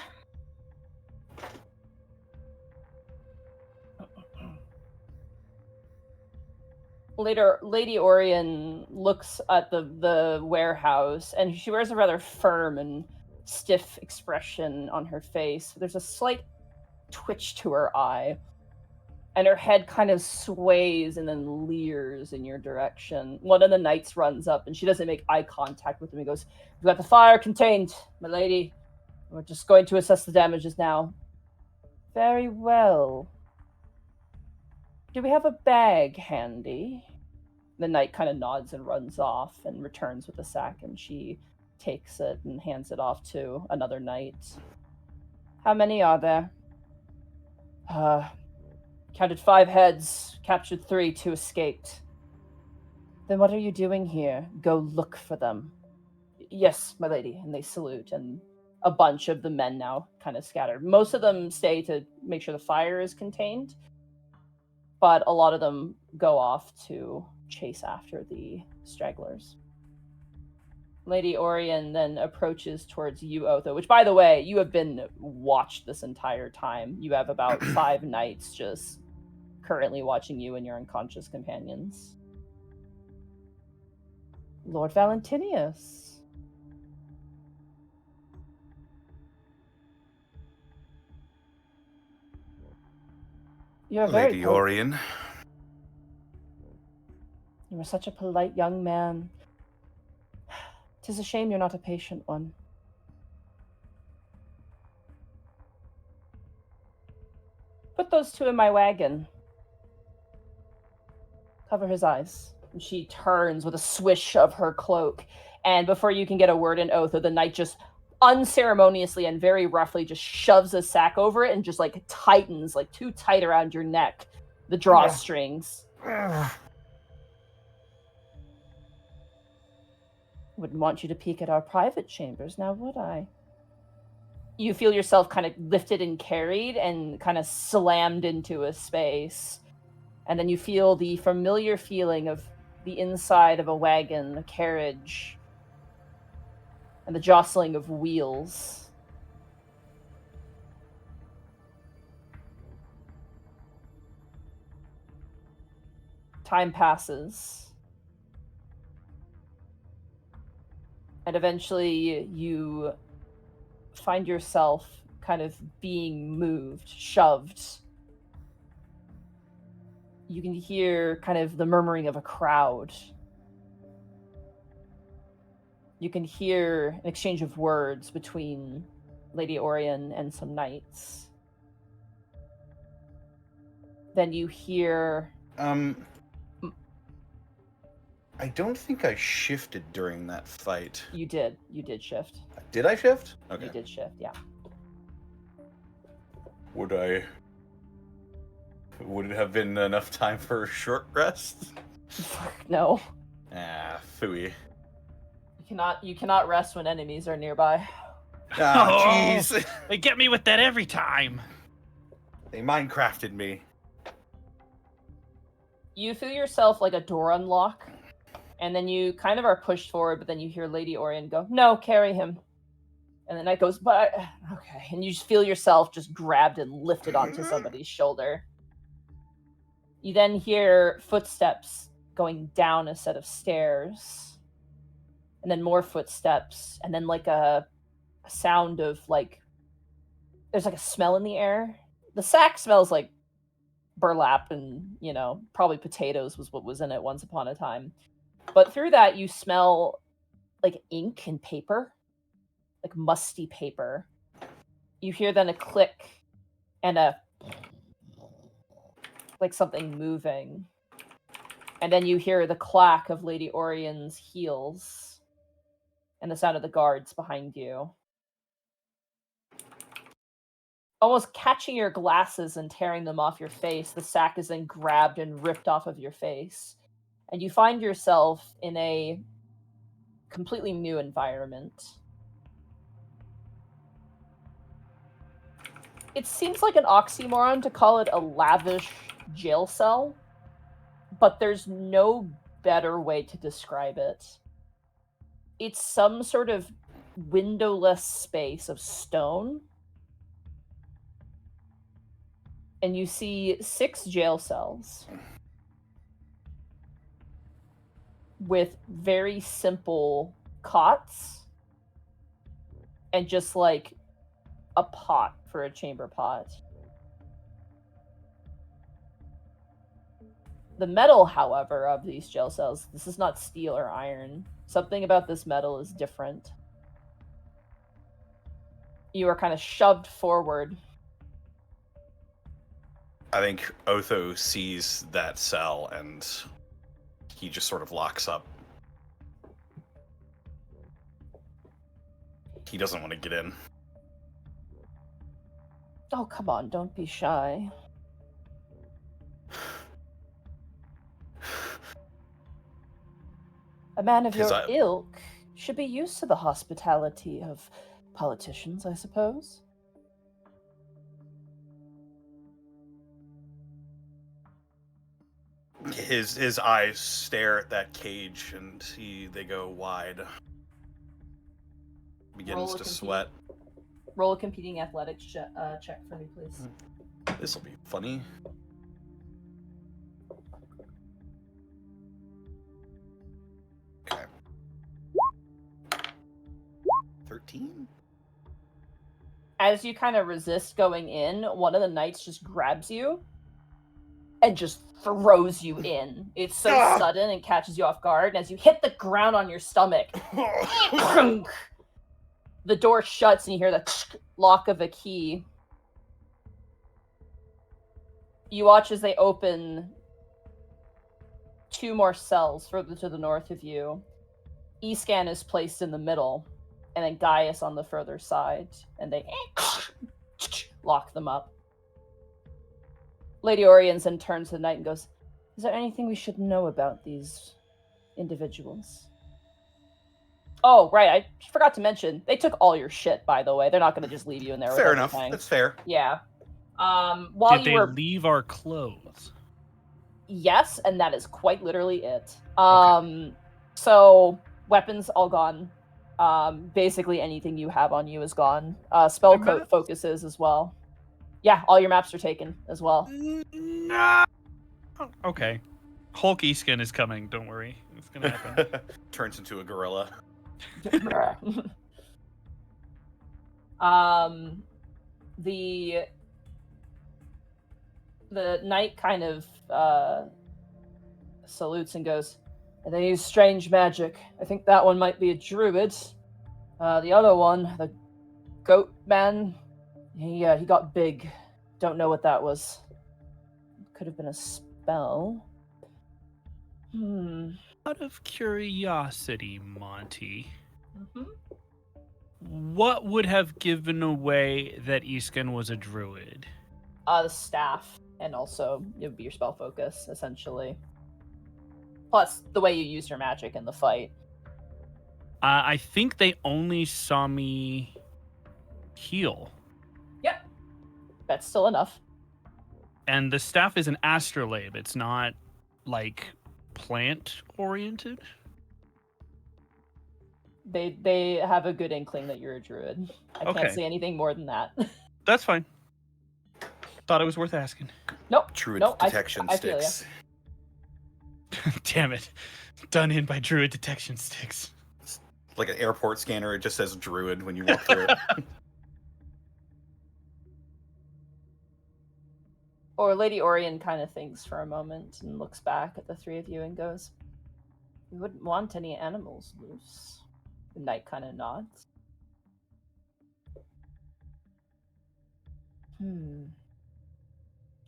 A: Later, Lady Orion looks at the warehouse, and she wears a rather firm and stiff expression on her face. There's a slight twitch to her eye, and her head kind of sways and then leers in your direction. One of the knights runs up, and she doesn't make eye contact with him. He goes, "We've got the fire contained, my lady. We're just going to assess the damages now." "Very well. Do we have a bag handy?" The knight kind of nods and runs off and returns with the sack, and she takes it and hands it off to another knight. "How many are there?" Counted 5 heads, captured 3, 2 escaped." "Then what are you doing here? Go look for them." "Yes, my lady," and they salute, and a bunch of the men now kind of scatter. Most of them stay to make sure the fire is contained, but a lot of them go off to chase after the stragglers. Lady Orion then approaches towards you, Otho, which, by the way, you have been watched this entire time. You have about 5 knights just currently watching you and your unconscious companions. "Lord Valentinius." "You're very
E: Lady Orion.
A: You are such a polite young man. 'Tis a shame you're not a patient one." "Put those 2 in my wagon." "Cover his eyes." And she turns with a swish of her cloak, and before you can get a word in, Otho, the knight just unceremoniously and very roughly just shoves a sack over it and just like tightens, like too tight around your neck, the drawstrings. "Wouldn't want you to peek at our private chambers, now would I?" You feel yourself kind of lifted and carried and kind of slammed into a space. And then you feel the familiar feeling of the inside of a wagon, a carriage, and the jostling of wheels. Time passes. And eventually you find yourself kind of being moved, shoved. You can hear kind of the murmuring of a crowd. You can hear an exchange of words between Lady Orion and some knights. Then you hear...
E: I don't think I shifted during that fight.
A: You did. You did shift.
E: Did I shift? Okay.
A: You did shift, yeah.
E: Would it have been enough time for a short rest?
A: No.
E: Ah, phooey.
A: You cannot rest when enemies are nearby.
E: Ah, jeez.
C: They get me with that every time.
E: They Minecrafted me.
A: You feel yourself like a door unlock, and then you kind of are pushed forward, but then you hear Lady Orion go, "No, carry him." And the knight goes, "But, okay." And you just feel yourself just grabbed and lifted onto somebody's shoulder. You then hear footsteps going down a set of stairs, and then more footsteps, and then like a sound of like, there's like a smell in the air. The sack smells like burlap and, probably potatoes was what was in it once upon a time. But through that, you smell like ink and paper, like musty paper. You hear then a click and like something moving. And then you hear the clack of Lady Orion's heels and the sound of the guards behind you. Almost catching your glasses and tearing them off your face, the sack is then grabbed and ripped off of your face. And you find yourself in a completely new environment. It seems like an oxymoron to call it a lavish jail cell, but there's no better way to describe it. It's some sort of windowless space of stone. And you see 6 jail cells. with very simple cots and just like a pot for a chamber pot. The metal, however, of these jail cells, this is not steel or iron. Something about this metal is different. You are kind of shoved forward.
E: I think Otho sees that cell and he just sort of locks up. He doesn't want to get in.
A: Oh, come on, don't be shy. A man of your ilk should be used to the hospitality of politicians, I suppose.
E: His eyes stare at that cage and they go wide. Begins to sweat.
A: Roll a competing athletics check for me, please.
E: This will be funny. Okay. 13?
A: As you kind of resist going in, one of the knights just grabs you and just throws you in. It's so sudden and catches you off guard. And as you hit the ground on your stomach, the door shuts and you hear the lock of a key. You watch as they open 2 more cells further to the north of you. Escan is placed in the middle, and then Gaius on the further side, and they lock them up. Lady Oriens then turns to the knight and goes, "Is there anything we should know about these individuals?" Oh, right, I forgot to mention, they took all your shit, by the way. They're not going to just leave you in there with
E: Fair enough.
A: everything.
E: That's fair.
A: Yeah. While
C: Did
A: you
C: they
A: were...
C: leave our clothes?
A: Yes, and that is quite literally it. So, weapons all gone. Basically anything you have on you is gone. Spell coat focuses as well. Yeah, all your maps are taken as well.
C: No. Okay. Hulk Eskin is coming, don't worry. It's gonna happen.
E: Turns into a gorilla.
A: The knight kind of salutes and goes, "They use strange magic. I think that one might be a druid. The other one, the goat man, he got big. Don't know what that was. Could have been a spell."
C: Out of curiosity, Monty, what would have given away that Eskin was a druid?
A: The staff, and also it would be your spell focus, essentially. Plus, the way you use your magic in the fight.
C: I think they only saw me heal.
A: Yep. That's still enough.
C: And the staff is an astrolabe. It's not, like, plant-oriented?
A: They have a good inkling that you're a druid. I can't say anything more than that.
C: That's fine. Thought it was worth asking.
A: Nope.
E: Druid
A: nope,
E: detection
A: I feel
E: sticks.
C: Damn it. Done in by druid detection sticks.
E: Like an airport scanner, it just says druid when you walk through it.
A: Or Lady Orien kind of thinks for a moment and looks back at the 3 of you and goes, "We wouldn't want any animals loose." The knight kind of nods.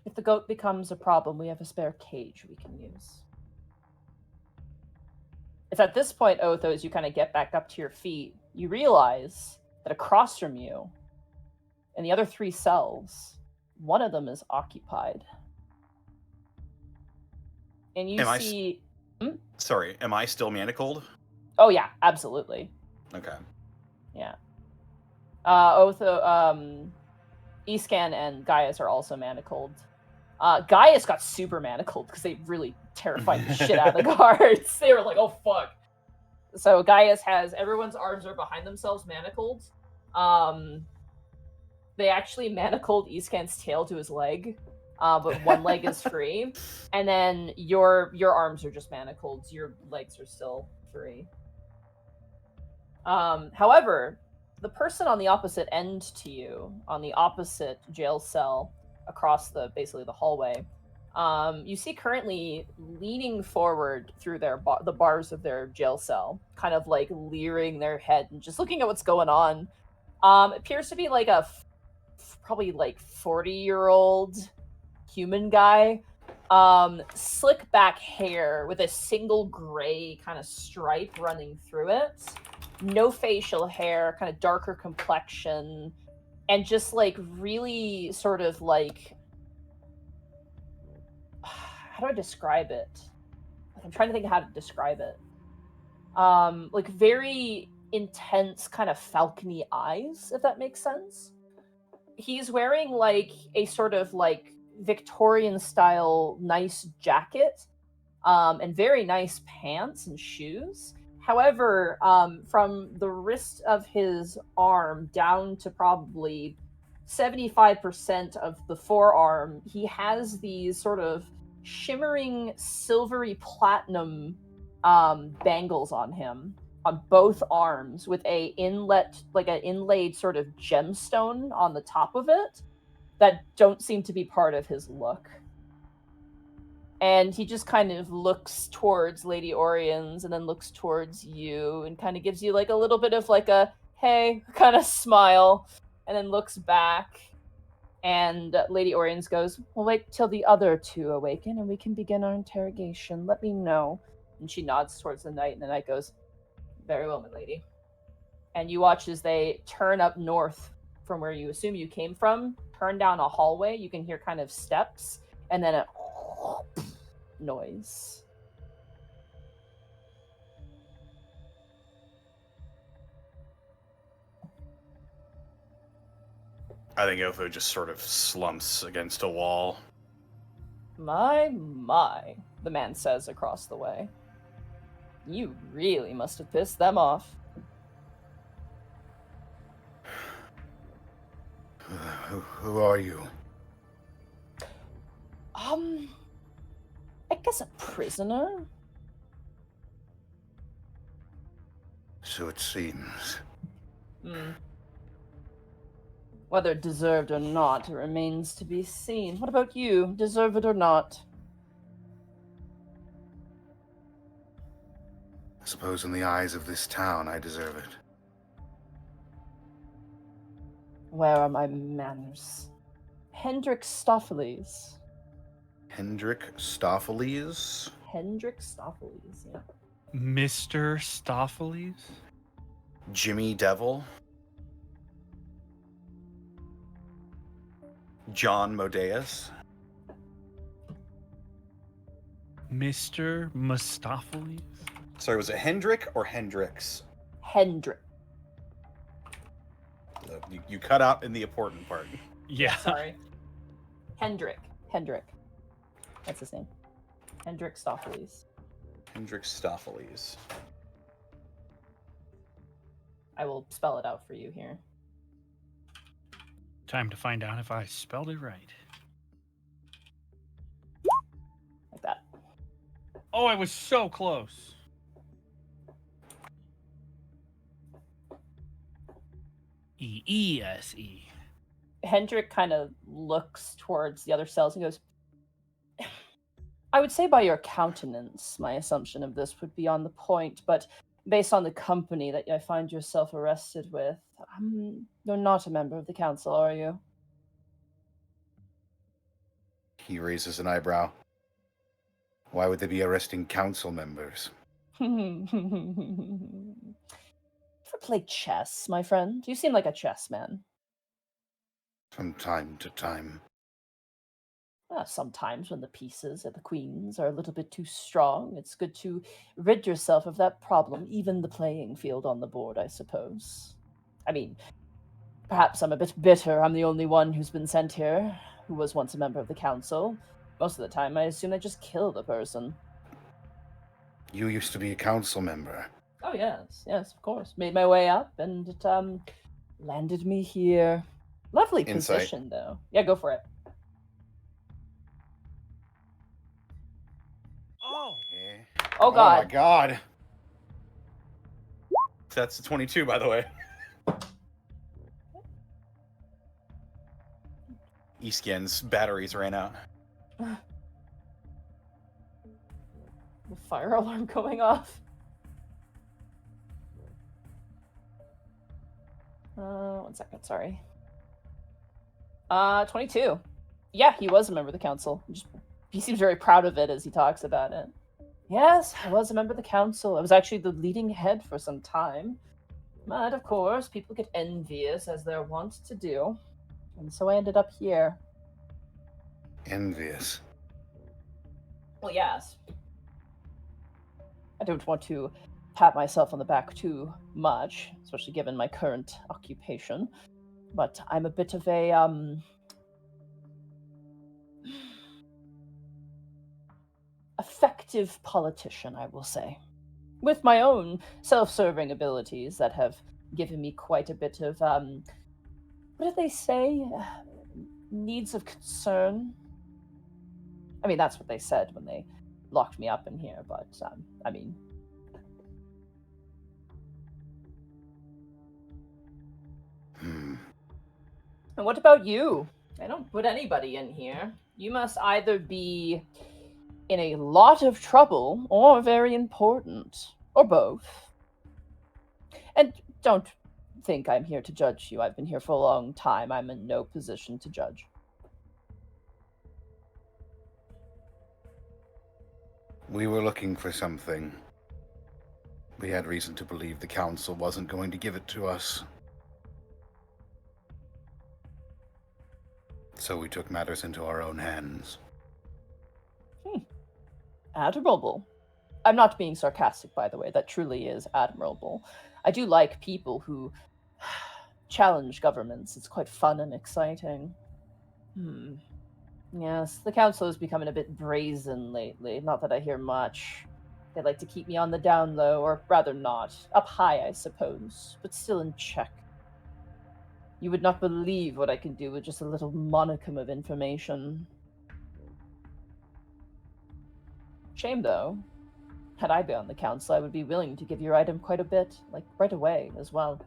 A: If the goat becomes a problem, we have a spare cage we can use. It's at this point, Otho, as you kind of get back up to your feet, you realize that across from you, in the other 3 cells, one of them is occupied. And you see...
E: Sorry, am I still manacled?
A: Oh, yeah, absolutely.
E: Okay.
A: Yeah. Otho, Escan and Gaius are also manacled. Gaius got super manacled because they really terrified the shit out of the guards. They were like, "Oh fuck." So Gaius has everyone's arms are behind themselves manacled. They actually manacled Escan's tail to his leg. but one leg is free, and then your arms are just manacled. Your legs are still free. However, the person on the opposite end to you, on the opposite jail cell across basically the hallway, you see currently leaning forward through the bars of their jail cell, kind of like leering their head and just looking at what's going on. Appears to be like a probably like 40-year-old human guy. Slick back hair with a single gray kind of stripe running through it. No facial hair, kind of darker complexion, and just like really sort of like, how do I describe it? Like, I'm trying to think how to describe it. Like very intense kind of falcony eyes, if that makes sense. He's wearing like a sort of like Victorian style nice jacket, and very nice pants and shoes. However, from the wrist of his arm down to probably 75% of the forearm, he has these sort of shimmering silvery platinum bangles on him on both arms with an inlaid sort of gemstone on the top of it that don't seem to be part of his look. And he just kind of looks towards Lady Orion's and then looks towards you and kind of gives you like a little bit of like a hey kind of smile, and then looks back. And Lady Orion's goes, "We'll wait till the other two awaken and we can begin our interrogation. Let me know." And she nods towards the knight, and the knight goes, "Very well, my lady." And you watch as they turn up north from where you assume you came from, turn down a hallway. You can hear kind of steps, and then a noise.
E: I think Ilfo just sort of slumps against a wall.
A: My, the man says across the way. You really must have pissed them off.
E: Who are you?
A: I guess a prisoner?
E: So it seems.
A: Whether deserved or not remains to be seen. What about you? Deserve it or not?
E: I suppose in the eyes of this town, I deserve it.
A: Where are my manners? Hendrik Stopheles.
E: Hendrik Stopheles?
A: Hendrik Stopheles, yeah.
C: Mr. Stopheles?
E: Jimmy Devil? John Modeus?
C: Mr. Mustopheles?
E: Sorry, was it Hendrik or Hendrix?
A: Hendrik.
E: You cut out in the important part.
C: Yeah.
A: Sorry. Hendrik. That's his name. Hendrik Stopheles.
E: Hendrik Stopheles.
A: I will spell it out for you here.
C: Time to find out if I spelled it right.
A: Like that.
C: Oh, I was so close. E-E-S-E.
A: Hendrik kind of looks towards the other cells and goes, I would say by your countenance, my assumption of this would be on the point, but based on the company that I find yourself arrested with, you're not a member of the council, are you?
E: He raises an eyebrow. Why would they be arresting council members?
A: Ever play chess, my friend? You seem like a chess man.
E: From time to time.
A: Sometimes when the pieces or the queens are a little bit too strong, it's good to rid yourself of that problem, even the playing field on the board, I suppose. I mean, perhaps I'm a bit bitter. I'm the only one who's been sent here, who was once a member of the council. Most of the time, I assume they just kill the person.
E: You used to be a council member.
A: Oh, yes, of course. Made my way up, and it landed me here. Lovely
E: Insight.
A: position, though. Yeah, go for it. Oh
E: Oh my
A: god.
E: god. That's a 22, by the way. Eskin's batteries ran out.
A: The fire alarm going off. 1 second, sorry. 22. Yeah, he was a member of the council. He seems very proud of it as he talks about it. Yes, I was a member of the council. I was actually the leading head for some time. But of course, people get envious as they're wont to do. And so I ended up here.
E: Envious.
A: Well, yes. I don't want to pat myself on the back too much, especially given my current occupation. But I'm a bit of a, effective politician, I will say. With my own self-serving abilities that have given me quite a bit of, what did they say? Needs of concern? I mean, that's what they said when they locked me up in here, but, I mean... And what about you? I don't put anybody in here. You must either be in a lot of trouble or very important, or both. And don't think I'm here to judge you. I've been here for a long time. I'm in no position to judge.
E: We were looking for something. We had reason to believe the council wasn't going to give it to us. So we took matters into our own hands.
A: Admirable. I'm not being sarcastic, by the way. That truly is admirable. I do like people who challenge governments. It's quite fun and exciting. Yes, the council is becoming a bit brazen lately. Not that I hear much. They like to keep me on the down low, or rather not. Up high, I suppose, but still in check. You would not believe what I can do with just a little monicum of information. Shame, though. Had I been on the council, I would be willing to give your item quite a bit, like right away as well.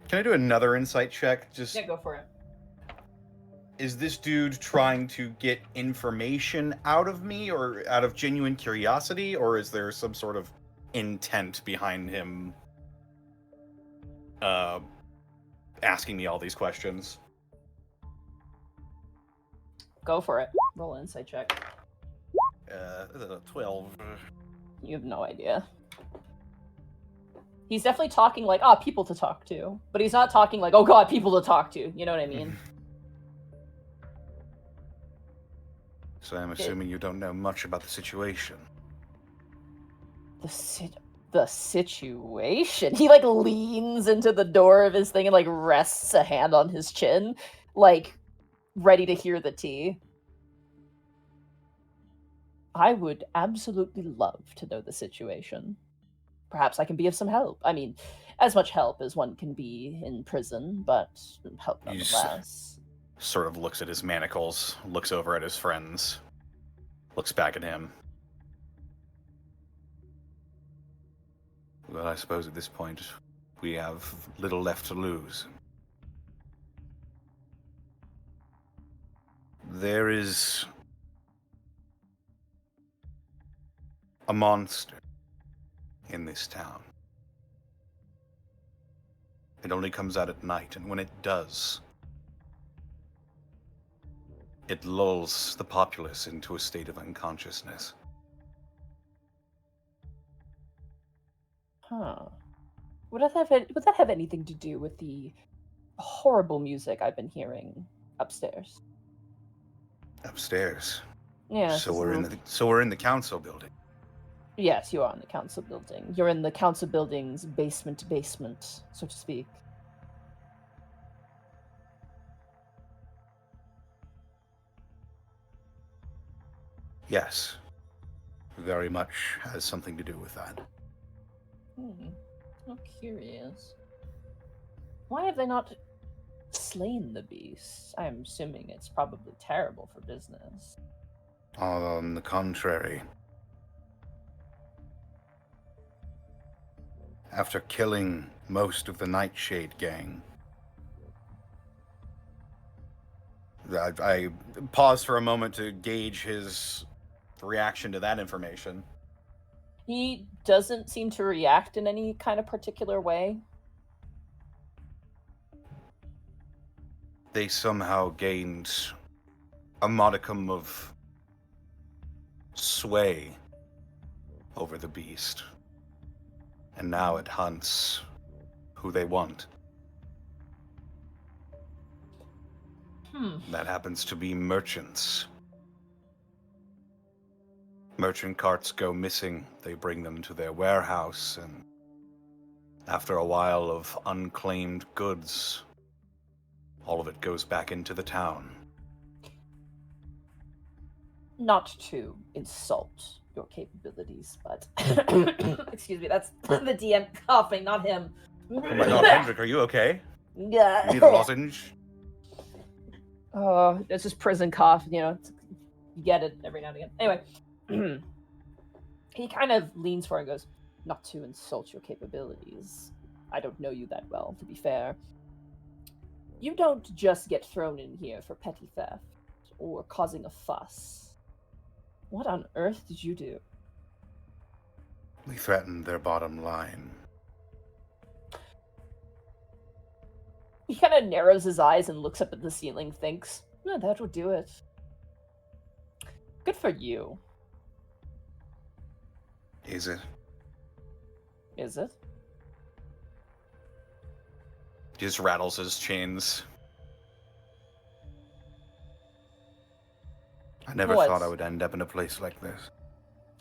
E: Can I do another insight check? Just
A: Yeah, go for it.
E: is this dude trying to get information out of me or out of genuine curiosity, or is there some sort of intent behind him asking me all these questions?
A: Go for it. Roll an insight check.
E: 12.
A: You have no idea. He's definitely talking like, people to talk to. But he's not talking like, oh god, people to talk to. You know what I mean?
E: So I'm assuming you don't know much about the situation.
A: The situation? He, like, leans into the door of his thing and, like, rests a hand on his chin. Like, ready to hear the tea. I would absolutely love to know the situation. Perhaps I can be of some help. I mean, as much help as one can be in prison, but help nonetheless.
E: Sort of looks at his manacles, looks over at his friends, looks back at him. Well, I suppose at this point, we have little left to lose. There is a monster in this town. It only comes out at night, and when it does, it lulls the populace into a state of unconsciousness.
A: Huh. Would that have anything to do with the horrible music I've been hearing upstairs?
E: Upstairs.
A: Yeah.
E: So we're in the council building.
A: Yes, you are in the council building. You're in the council building's basement, so to speak.
E: Yes. Very much has something to do with that.
A: I'm curious. Why have they not slain the beast. I'm assuming it's probably terrible for business.
E: On the contrary. After killing most of the Nightshade gang, I paused for a moment to gauge his reaction to that information.
A: He doesn't seem to react in any kind of particular way.
E: They somehow gained a modicum of sway over the beast. And now it hunts who they want. That happens to be merchants. Merchant carts go missing. They bring them to their warehouse, and after a while of unclaimed goods, all of it goes back into the town.
A: Not to insult your capabilities, but excuse me, that's the DM coughing, not him.
E: Oh my god, Hendrik, are you okay?
A: Yeah.
E: You need a lozenge?
A: Oh, it's just prison cough, you get it every now and again. Anyway, he kind of leans forward and goes, not to insult your capabilities. I don't know you that well, to be fair. You don't just get thrown in here for petty theft or causing a fuss. What on earth did you do?
E: We threatened their bottom line.
A: He kind of narrows his eyes and looks up at the ceiling, thinks, no, that would do it. Good for you.
E: Is it?
A: Is it?
E: He just rattles his chains. I never
A: What?
E: thought I would end up in a place like this.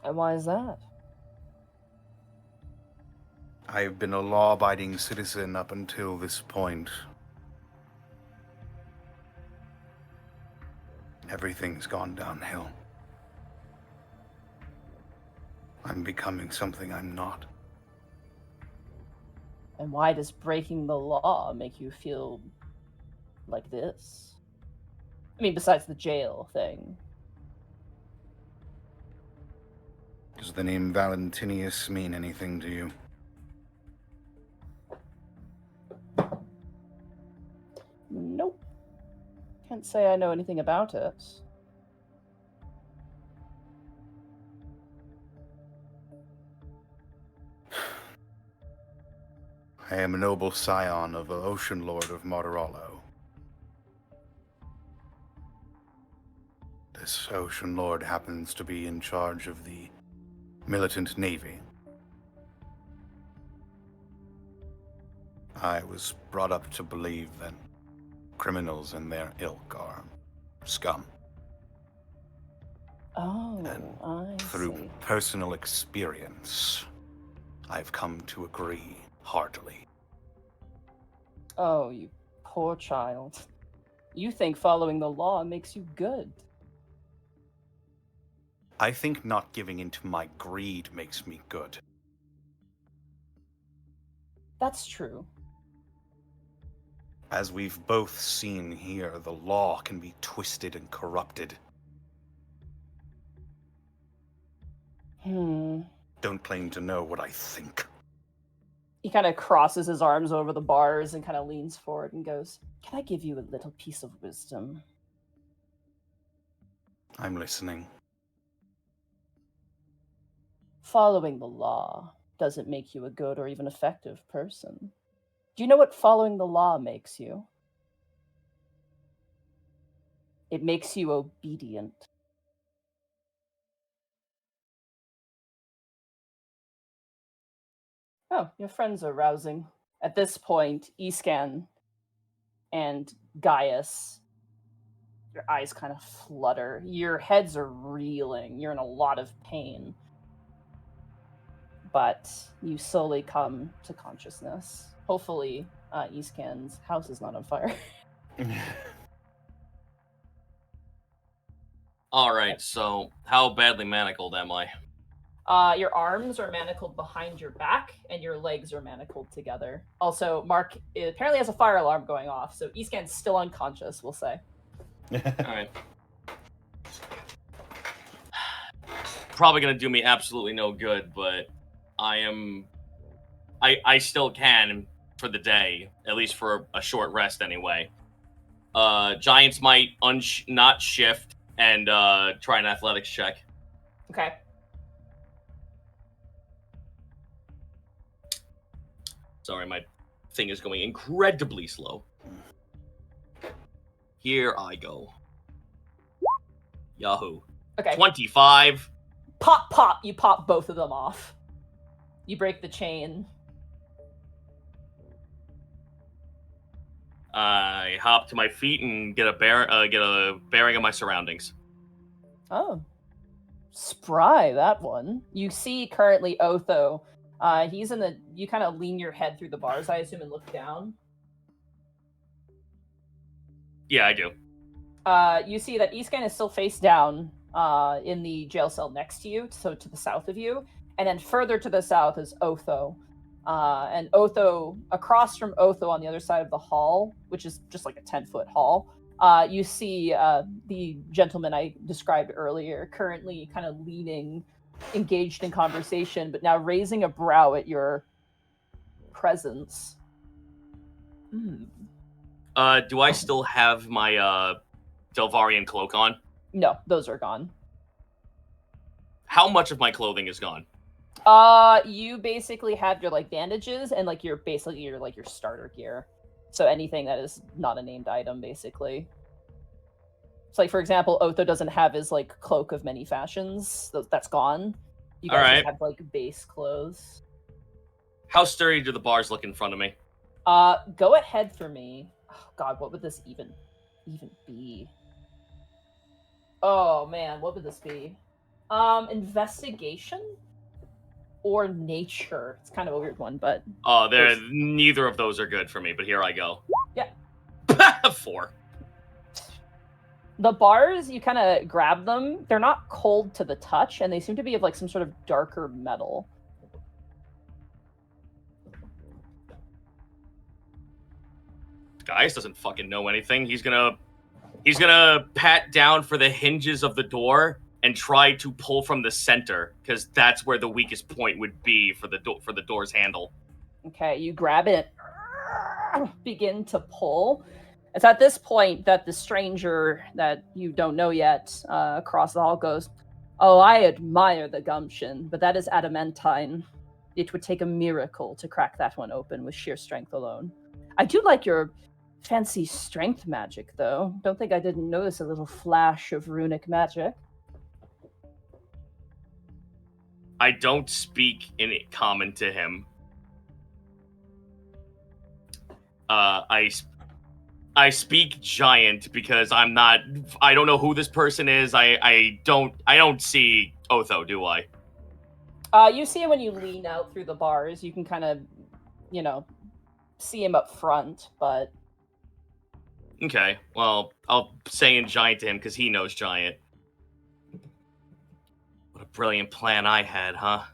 A: And why is that?
E: I've been a law-abiding citizen up until this point. Everything's gone downhill. I'm becoming something I'm not.
A: And why does breaking the law make you feel like this? I mean, besides the jail thing.
E: Does the name Valentinius mean anything to you?
A: Nope. Can't say I know anything about it.
E: I am a noble scion of the Ocean Lord of Martorallo. This Ocean Lord happens to be in charge of the militant navy. I was brought up to believe that criminals and their ilk are scum.
A: Oh,
E: And
A: I
E: through
A: see.
E: personal experience, I've come to agree heartily.
A: Oh, you poor child. You think following the law makes you good.
E: I think not giving in to my greed makes me good.
A: That's true.
E: As we've both seen here, the law can be twisted and corrupted. Don't claim to know what I think.
A: He kind of crosses his arms over the bars and kind of leans forward and goes, can I give you a little piece of wisdom?
E: I'm listening.
A: Following the law doesn't make you a good or even effective person. Do you know what following the law makes you? It makes you obedient. Oh, your friends are rousing. At this point, Escan and Gaius, your eyes kind of flutter. Your heads are reeling. You're in a lot of pain. But you slowly come to consciousness. Hopefully, Escan's house is not on fire.
B: All right, so how badly manacled am I?
A: Your arms are manacled behind your back, and your legs are manacled together. Also, Mark apparently has a fire alarm going off, so Escan's still unconscious, we'll say.
B: All right. Probably gonna do me absolutely no good, but I still can for the day, at least for a short rest anyway. Giants might not shift and try an athletics check.
A: Okay.
B: Sorry, my thing is going incredibly slow. Here I go. Yahoo.
A: Okay.
B: 25.
A: Pop, pop. You pop both of them off. You break the chain.
B: I hop to my feet and get a bearing of my surroundings.
A: Oh. Spry, that one. You see currently Otho. He's in the... You kind of lean your head through the bars, I assume, and look down.
B: Yeah, I do.
A: You see that Escan is still face down in the jail cell next to you, so to the south of you. And then further to the south is Otho. And Otho, across from Otho on the other side of the hall, which is just like a 10-foot hall, you see the gentleman I described earlier, currently kind of leaning, engaged in conversation, but now raising a brow at your presence.
B: Do I still have my Delvarian cloak on?
A: No, those are gone.
B: How much of my clothing is gone?
A: You basically have your like bandages and like your starter gear. So anything that is not a named item, basically. So like for example, Otho doesn't have his like cloak of many fashions. That's gone. You guys just have like base clothes.
B: How sturdy do the bars look in front of me?
A: Go ahead for me. Oh god, what would this even be? Oh man, what would this be? Investigation or nature? It's kind of a weird one, but
B: neither of those are good for me, but here I go.
A: Yeah.
B: 4.
A: The bars, you kind of grab them. They're not cold to the touch, and they seem to be of like some sort of darker metal.
B: Gaius doesn't fucking know anything. He's gonna pat down for the hinges of the door and try to pull from the center, because that's where the weakest point would be for the door's handle.
A: Okay, you grab it, begin to pull. It's at this point that the stranger that you don't know yet across the hall goes, "Oh, I admire the gumption, but that is adamantine. It would take a miracle to crack that one open with sheer strength alone. I do like your fancy strength magic, though. Don't think I didn't notice a little flash of runic magic."
B: I don't speak in common to him. I speak giant because I don't know who this person is. I don't see Otho, do I?
A: You see him when you lean out through the bars. You can kind of, see him up front, but...
B: Okay, well, I'll say in giant to him because he knows giant. What a brilliant plan I had, huh?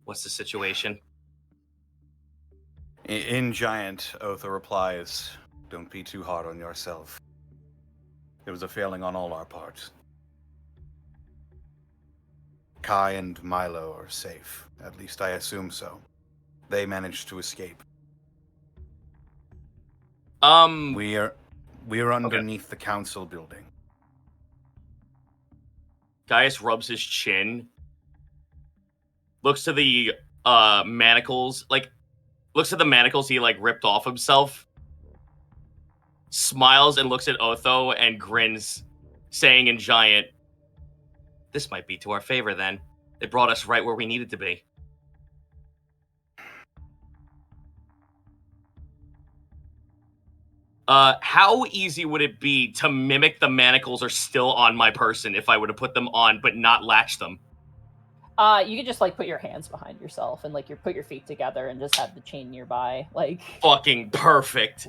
B: What's the situation?
E: In giant, Otho replies, "Don't be too hard on yourself. It was a failing on all our parts. Kai and Milo are safe. At least I assume so. They managed to escape. We are underneath the council building."
B: Gaius rubs his chin, looks to the manacles, looks at the manacles he ripped off himself, smiles and looks at Otho and grins, saying in giant, "This might be to our favor then. They brought us right where we needed to be." How easy would it be to mimic the manacles are still on my person if I were to put them on but not latch them?
A: You could just put your hands behind yourself and you put your feet together and just have the chain nearby.
B: Fucking perfect.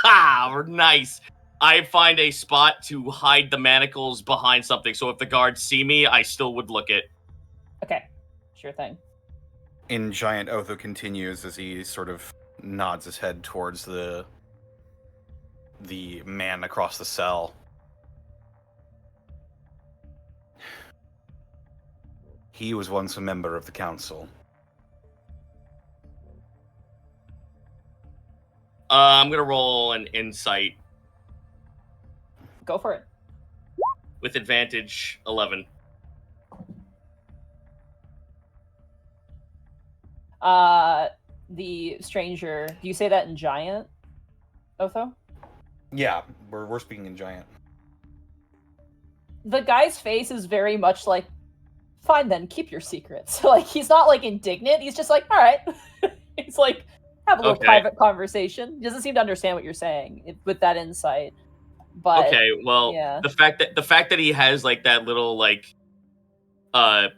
B: Nice. I find a spot to hide the manacles behind something, so if the guards see me, I still would look it.
A: Okay, sure thing.
E: In Giant, Otho continues as he sort of nods his head towards the man across the cell. He was once a member of the council.
B: I'm gonna roll an insight
A: Go for it.
B: with advantage 11.
A: The stranger. Do you say that in Giant, Otho?
E: Yeah, we're speaking in Giant.
A: The guy's face is very much like, fine then, keep your secrets. Like, he's not like indignant. He's just like, all right. He's like, have a little private conversation. He doesn't seem to understand what you're saying with that insight. But
B: okay, well,
A: yeah.
B: the fact that he has like that little like,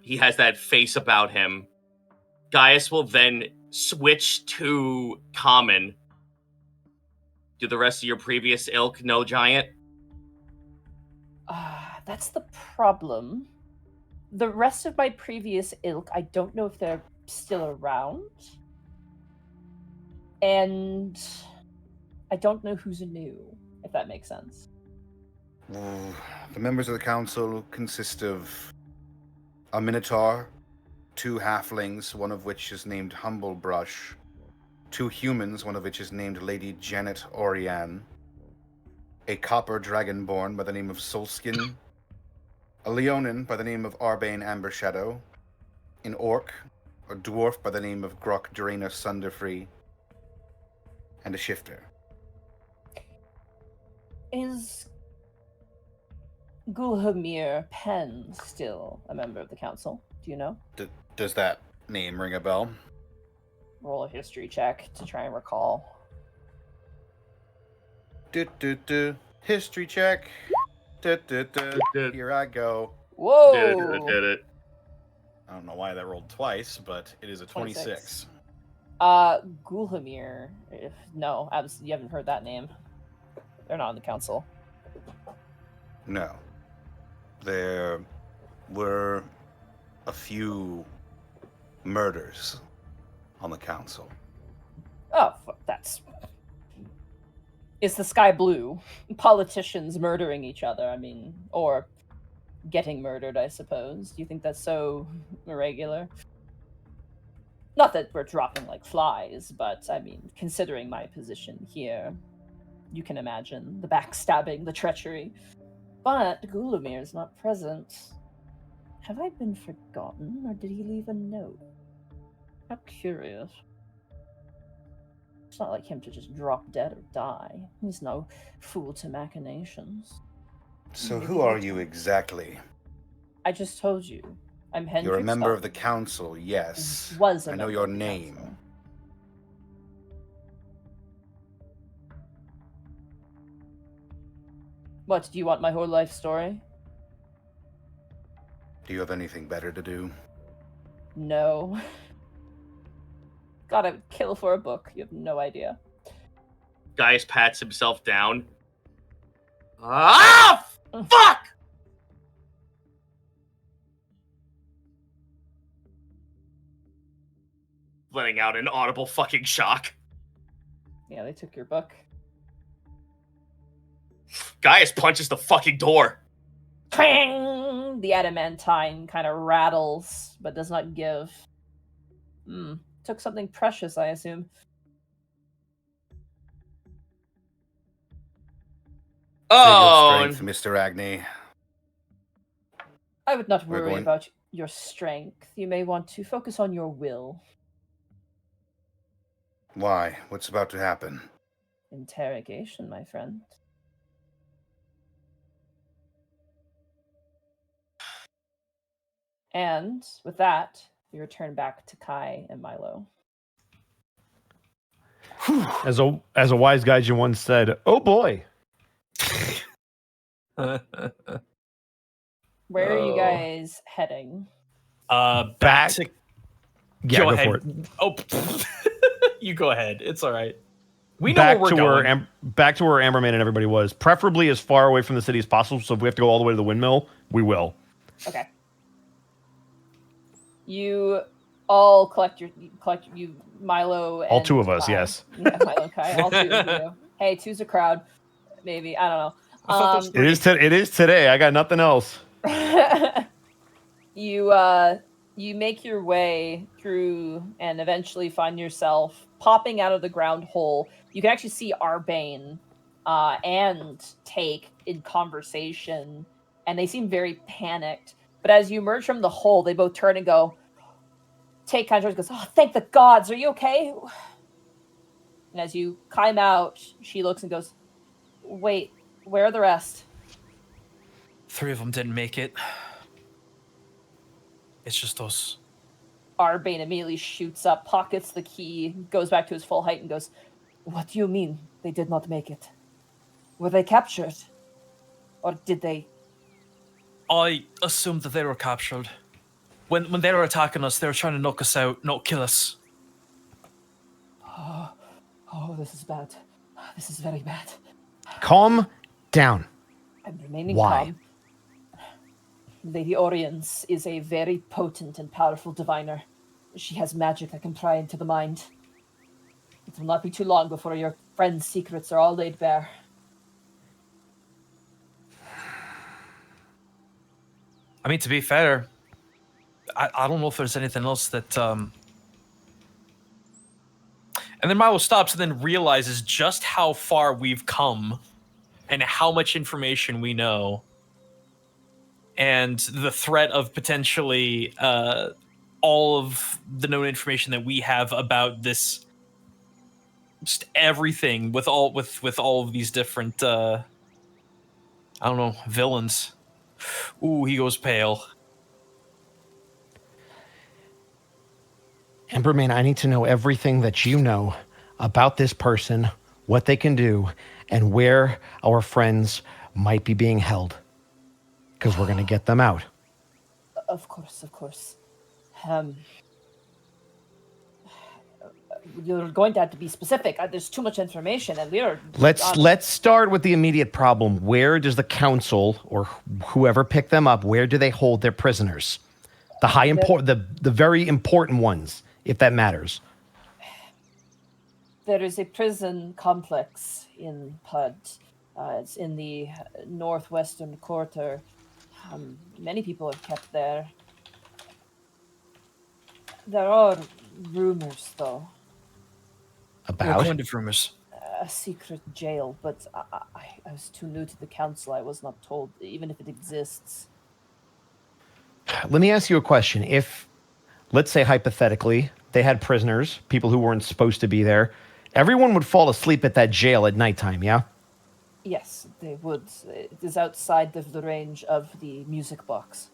B: he has that face about him. Gaius will then switch to common. Do the rest of your previous ilk know Giant?
A: That's the problem. The rest of my previous ilk, I don't know if they're still around. And I don't know who's new, if that makes sense.
E: The members of the council consist of a minotaur, 2 halflings, one of which is named Humblebrush, 2 humans, one of which is named Lady Janet Oriane, a copper dragonborn by the name of Solskin, a Leonin by the name of Arbane Ambershadow, an orc, a dwarf by the name of Grok Draina Sunderfree, and a shifter.
A: Is Gulhamir Penn still a member of the council? Do you know?
E: Does that name ring a bell?
A: Roll a history check to try and recall.
E: History check. Here I go.
A: Whoa!
B: Did it.
E: I don't know why that rolled twice, but it is a 26.
A: Gulhamir. No, you haven't heard that name. They're not on the council.
E: No. There were a few murders on the council.
A: Oh, that's... Is the sky blue? Politicians murdering each other, I mean, or getting murdered, I suppose. Do you think that's so irregular? Not that we're dropping like flies, but I mean, considering my position here, you can imagine the backstabbing, the treachery. But Gulhamir is not present. Have I been forgotten, or did he leave a note? How curious. It's not like him to just drop dead or die. He's no fool to machinations.
E: So
A: Maybe
E: who are you exactly?
A: I just told you. I'm Hendrik.
E: You're a member
A: Stock.
E: of the council, yes.
A: Was a
E: I know
A: member
E: your
A: of the
E: name.
A: council. What, do you want my whole life story?
E: Do you have anything better to do?
A: No. God, I would kill for a book. You have no idea.
B: Gaius pats himself down. Ah! Fuck! Letting out an audible fucking shock.
A: Yeah, they took your book.
B: Gaius punches the fucking door.
A: Twang! The adamantine kind of rattles, but does not give. Took something precious, I assume.
B: Oh,
E: Your strength, Mr. Agni.
A: I would not
E: We're
A: worry
E: going-
A: about your strength. You may want to focus on your will.
E: Why? What's about to happen?
A: Interrogation, my friend. And with that, we return back to Kai and Milo.
F: As a wise Gaijin once said, "Oh boy."
A: Where are you
G: Oh.
A: guys heading?
G: Back to
F: Yeah,
G: go
F: go
G: ahead.
F: for it.
G: Oh, you go ahead. It's all right. We know
F: Back
G: where
F: to
G: we're going.
F: back to where Amberman and everybody was. Preferably as far away from the city as possible. So if we have to go all the way to the windmill, we will.
A: Okay. You all collect you Milo and
F: All two of us,
A: Kai.
F: yes.
A: Yeah, Milo and Kai, all two of you. Hey, two's a crowd. Maybe, I don't
D: I thought
A: know.
D: there was
F: It is today. I got nothing else.
A: You make your way through and eventually find yourself popping out of the ground hole. You can actually see Arbane and Take in conversation, and they seem very panicked. But as you emerge from the hole, they both turn and go. Take kind of goes, "Oh, thank the gods! Are you okay?" And as you climb out, she looks and goes, "Wait, where are the rest?"
G: 3 of them didn't make it. It's just us.
A: Arbane immediately shoots up, pockets the key, goes back to his full height, and goes, "What do you mean they did not make it? Were they captured? Or did they..."
G: I assumed that they were captured. When they were attacking us, they were trying to knock us out, not kill us.
A: Oh, this is bad. This is very bad.
F: Calm down.
A: I'm remaining
F: Why?
A: calm. Lady Oriens is a very potent and powerful diviner. She has magic that can pry into the mind. It will not be too long before your friend's secrets are all laid bare.
G: I mean, to be fair, I don't know if there's anything else that... And then Milo stops and then realizes just how far we've come and how much information we know. And the threat of potentially all of the known information that we have about this, just everything with all of these different, I don't know, villains. Ooh, he goes pale.
F: Emberman, I need to know everything that you know about this person, what they can do, and where our friends might be being held. Because we're going to get them out.
A: Of course. You're going to have to be specific. There's too much information, and we are...
F: Let's start with the immediate problem. Where does the council or whoever picked them up, where do they hold their prisoners? The very important ones, if that matters.
A: There is a prison complex in Pud. It's in the northwestern quarter. Many people are kept there. There are rumors, though.
G: What
F: About?
G: kind of rumors?
A: A secret jail, but I was too new to the council. I was not told, even if it exists.
F: Let me ask you a question. If, let's say hypothetically, they had prisoners, people who weren't supposed to be there, everyone would fall asleep at that jail at nighttime, yeah?
A: Yes, they would. It is outside of the range of the music box.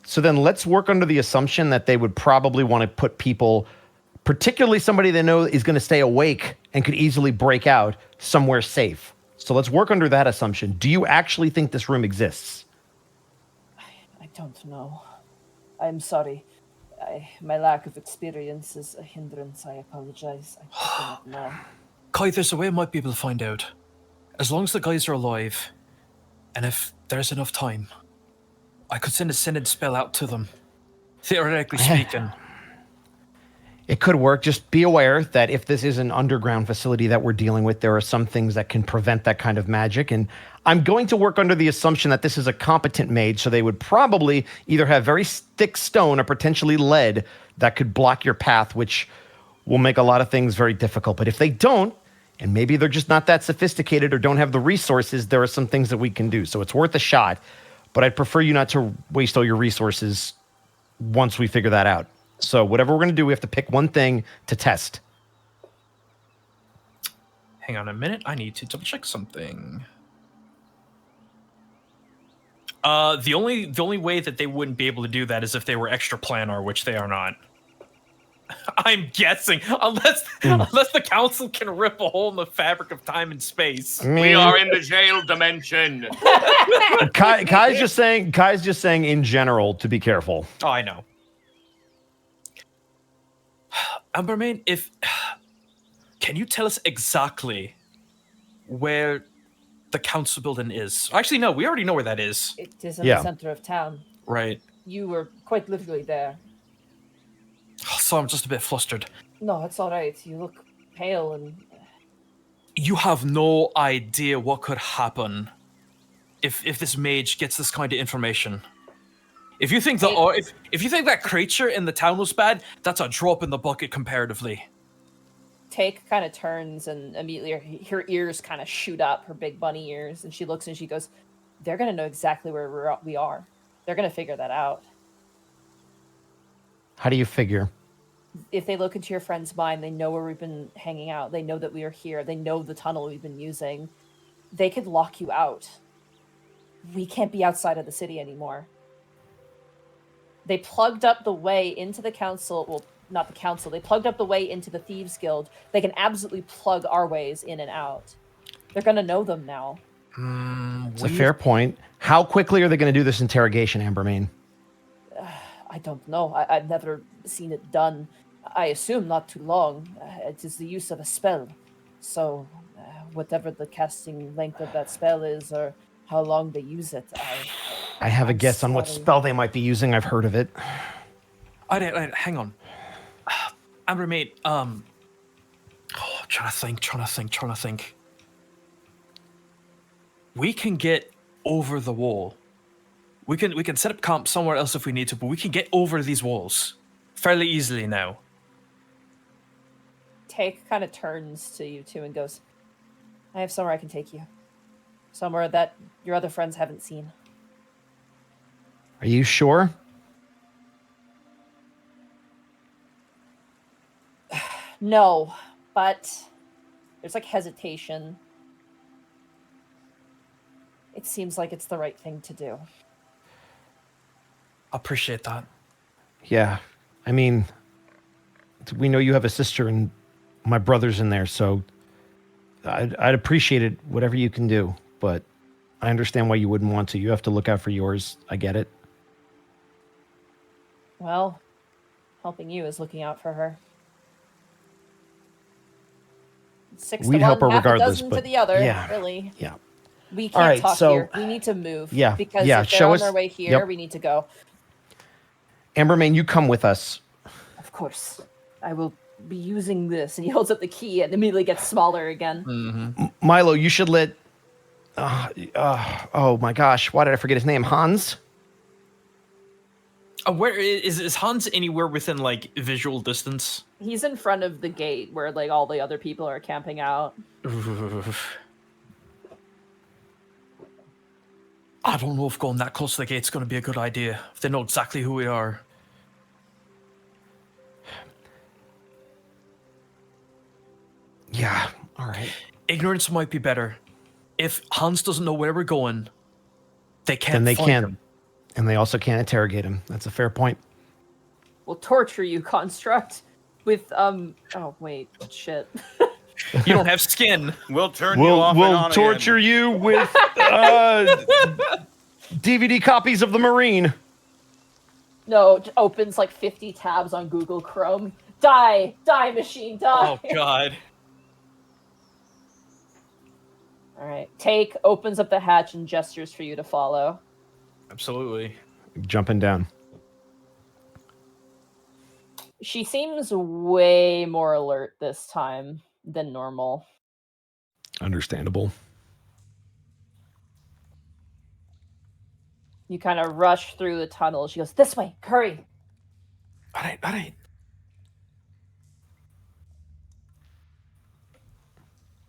F: So then let's work under the assumption that they would probably want to put people, particularly somebody they know is going to stay awake and could easily break out, somewhere safe. So let's work under that assumption. Do you actually think this room exists?
A: I don't know. I'm sorry. My lack of experience is a hindrance. I apologize. I do not know.
G: Kai, there's a way I might be able to find out. As long as the guys are alive, and if there's enough time, I could send a Synod spell out to them. Theoretically speaking.
F: It could work. Just be aware that if this is an underground facility that we're dealing with, there are some things that can prevent that kind of magic. And I'm going to work under the assumption that this is a competent mage, so they would probably either have very thick stone or potentially lead that could block your path, which will make a lot of things very difficult. But if they don't, and maybe they're just not that sophisticated or don't have the resources, there are some things that we can do. So it's worth a shot. But I'd prefer you not to waste all your resources once we figure that out. So whatever we're going to do, we have to pick one thing to test.
G: Hang on a minute. I need to double check something. The only way that they wouldn't be able to do that is if they were extra planar, which they are not. I'm guessing, unless the council can rip a hole in the fabric of time and space.
B: We are in the jail dimension.
F: Kai's just saying in general to be careful.
G: Oh, I know. Ambermain, can you tell us exactly where the council building is? Actually, no, we already know where that is.
A: It is in the center of town.
G: Right.
A: You were quite literally there.
G: so I'm just a bit flustered.
A: No, it's all right. You look pale and...
G: You have no idea what could happen if this mage gets this kind of information. If you think if you think that creature in the town was bad, that's a drop in the bucket comparatively.
A: Take kind of turns and immediately her ears kind of shoot up, her big bunny ears, and she looks and she goes, "They're gonna know exactly where we are. They're gonna figure that out."
F: How do you figure?
A: If they look into your friend's mind, they know where we've been hanging out. They know that we are here. They know the tunnel we've been using. They could lock you out. We can't be outside of the city anymore. They plugged up the way into the council. Well, not the council. They plugged up the way into the Thieves Guild. They can absolutely plug our ways in and out. They're going to know them now.
F: It's a fair point. How quickly are they going to do this interrogation, Ambermain?
A: I don't know. I've never seen it done. I assume not too long. It is the use of a spell. So, whatever the casting length of that spell is, or how long they use it,
F: I have a guess on what spell they might be using. I've heard of it.
G: Hang on. Ambermain, trying to think. We can get over the wall. We can set up camp somewhere else if we need to, but we can get over these walls fairly easily now.
A: Take kind of turns to you two and goes, "I have somewhere I can take you. Somewhere that your other friends haven't seen."
F: Are you sure?
A: No, but there's like hesitation. It seems like it's the right thing to do.
G: Appreciate that.
F: Yeah. I mean, we know you have a sister and my brother's in there, so I'd appreciate it, whatever you can do, but I understand why you wouldn't want to. You have to look out for yours. I get it.
A: Well, helping you is looking out for her. 6
F: We'd
A: to
F: help
A: 1,
F: her
A: half
F: regardless,
A: a dozen
F: but
A: to the other,
F: yeah.
A: really.
F: Yeah.
A: We
F: All
A: can't
F: right,
A: talk
F: so-
A: here. We need to move.
F: Yeah,
A: Because
F: yeah,
A: if they're
F: show
A: on
F: us-
A: their way here,
F: yep.
A: we need to go.
F: Ambermain, you come with us.
A: Of course. I will be using this. And he holds up the key and immediately gets smaller again.
F: Milo, you should let... oh my gosh, why did I forget his name? Hans?
G: Where is Hans anywhere within like visual distance?
A: He's in front of the gate where like all the other people are camping out.
G: I don't know if going that close to the gate's going to be a good idea. If they know exactly who we are.
F: Yeah, all right.
G: Ignorance might be better. If Hans doesn't know where we're going, they can't
F: Then they
G: find
F: can't.
G: him.
F: And they also can't interrogate him. That's a fair point.
A: We'll torture you, construct, with oh wait, shit.
G: You don't have skin.
E: We'll turn you off and
F: We'll
E: on
F: torture
E: again.
F: you with DVD copies of The Marine.
A: No, it opens like 50 tabs on Google Chrome. Die machine, die.
G: Oh god.
A: All right, Take opens up the hatch and gestures for you to follow.
G: Absolutely.
F: Jumping down.
A: She seems way more alert this time than normal.
F: Understandable.
A: You kind of rush through the tunnel. She goes, "This way, hurry."
G: All right.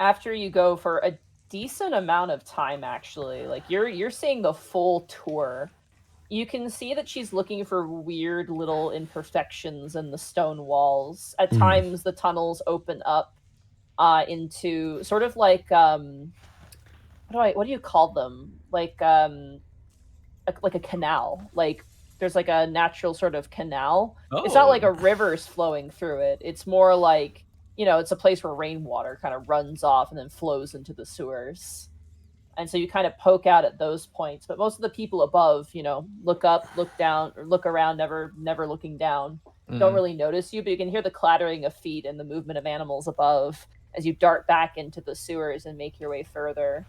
A: After you go for a decent amount of time, actually, like you're seeing the full tour. You can see that she's looking for weird little imperfections in the stone walls. At times, the tunnels open up into sort of like what do you call them? Like a canal. Like there's like a natural sort of canal. It's not like a river's flowing through it. It's more like, it's a place where rainwater kind of runs off and then flows into the sewers. And so you kind of poke out at those points. But most of the people above, look up, look down, or look around, never looking down. Don't really notice you, but you can hear the clattering of feet and the movement of animals above as you dart back into the sewers and make your way further.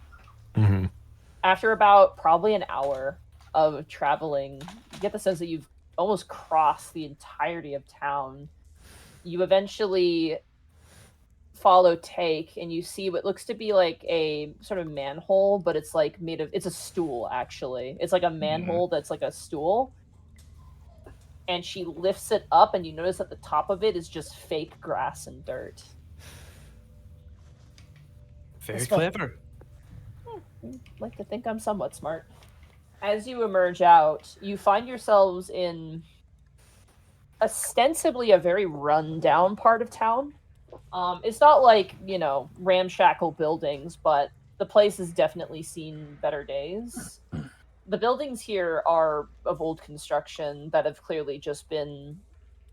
F: Mm-hmm.
A: After about probably an hour of traveling, you get the sense that you've almost crossed the entirety of town. you eventually follow Take, and you see what looks to be like a sort of manhole, but it's like made of, it's a stool actually. It's like a manhole that's like a stool. And she lifts it up, and you notice at the top of it is just fake grass and dirt.
G: Very clever.
A: I'd like to think I'm somewhat smart. As you emerge out, you find yourselves in ostensibly a very run-down part of town. It's not like, ramshackle buildings, but the place has definitely seen better days. The buildings here are of old construction that have clearly just been,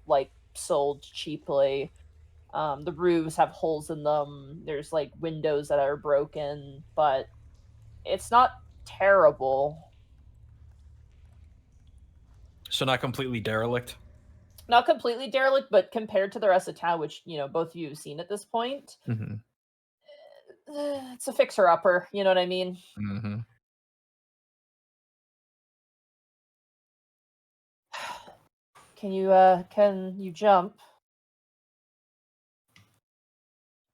A: like, sold cheaply. The roofs have holes in them. There's, like, windows that are broken, but it's not terrible.
G: So not completely derelict?
A: Not completely derelict, but compared to the rest of town, which, both of you have seen at this point, it's a fixer-upper, you know what I mean? Can you jump?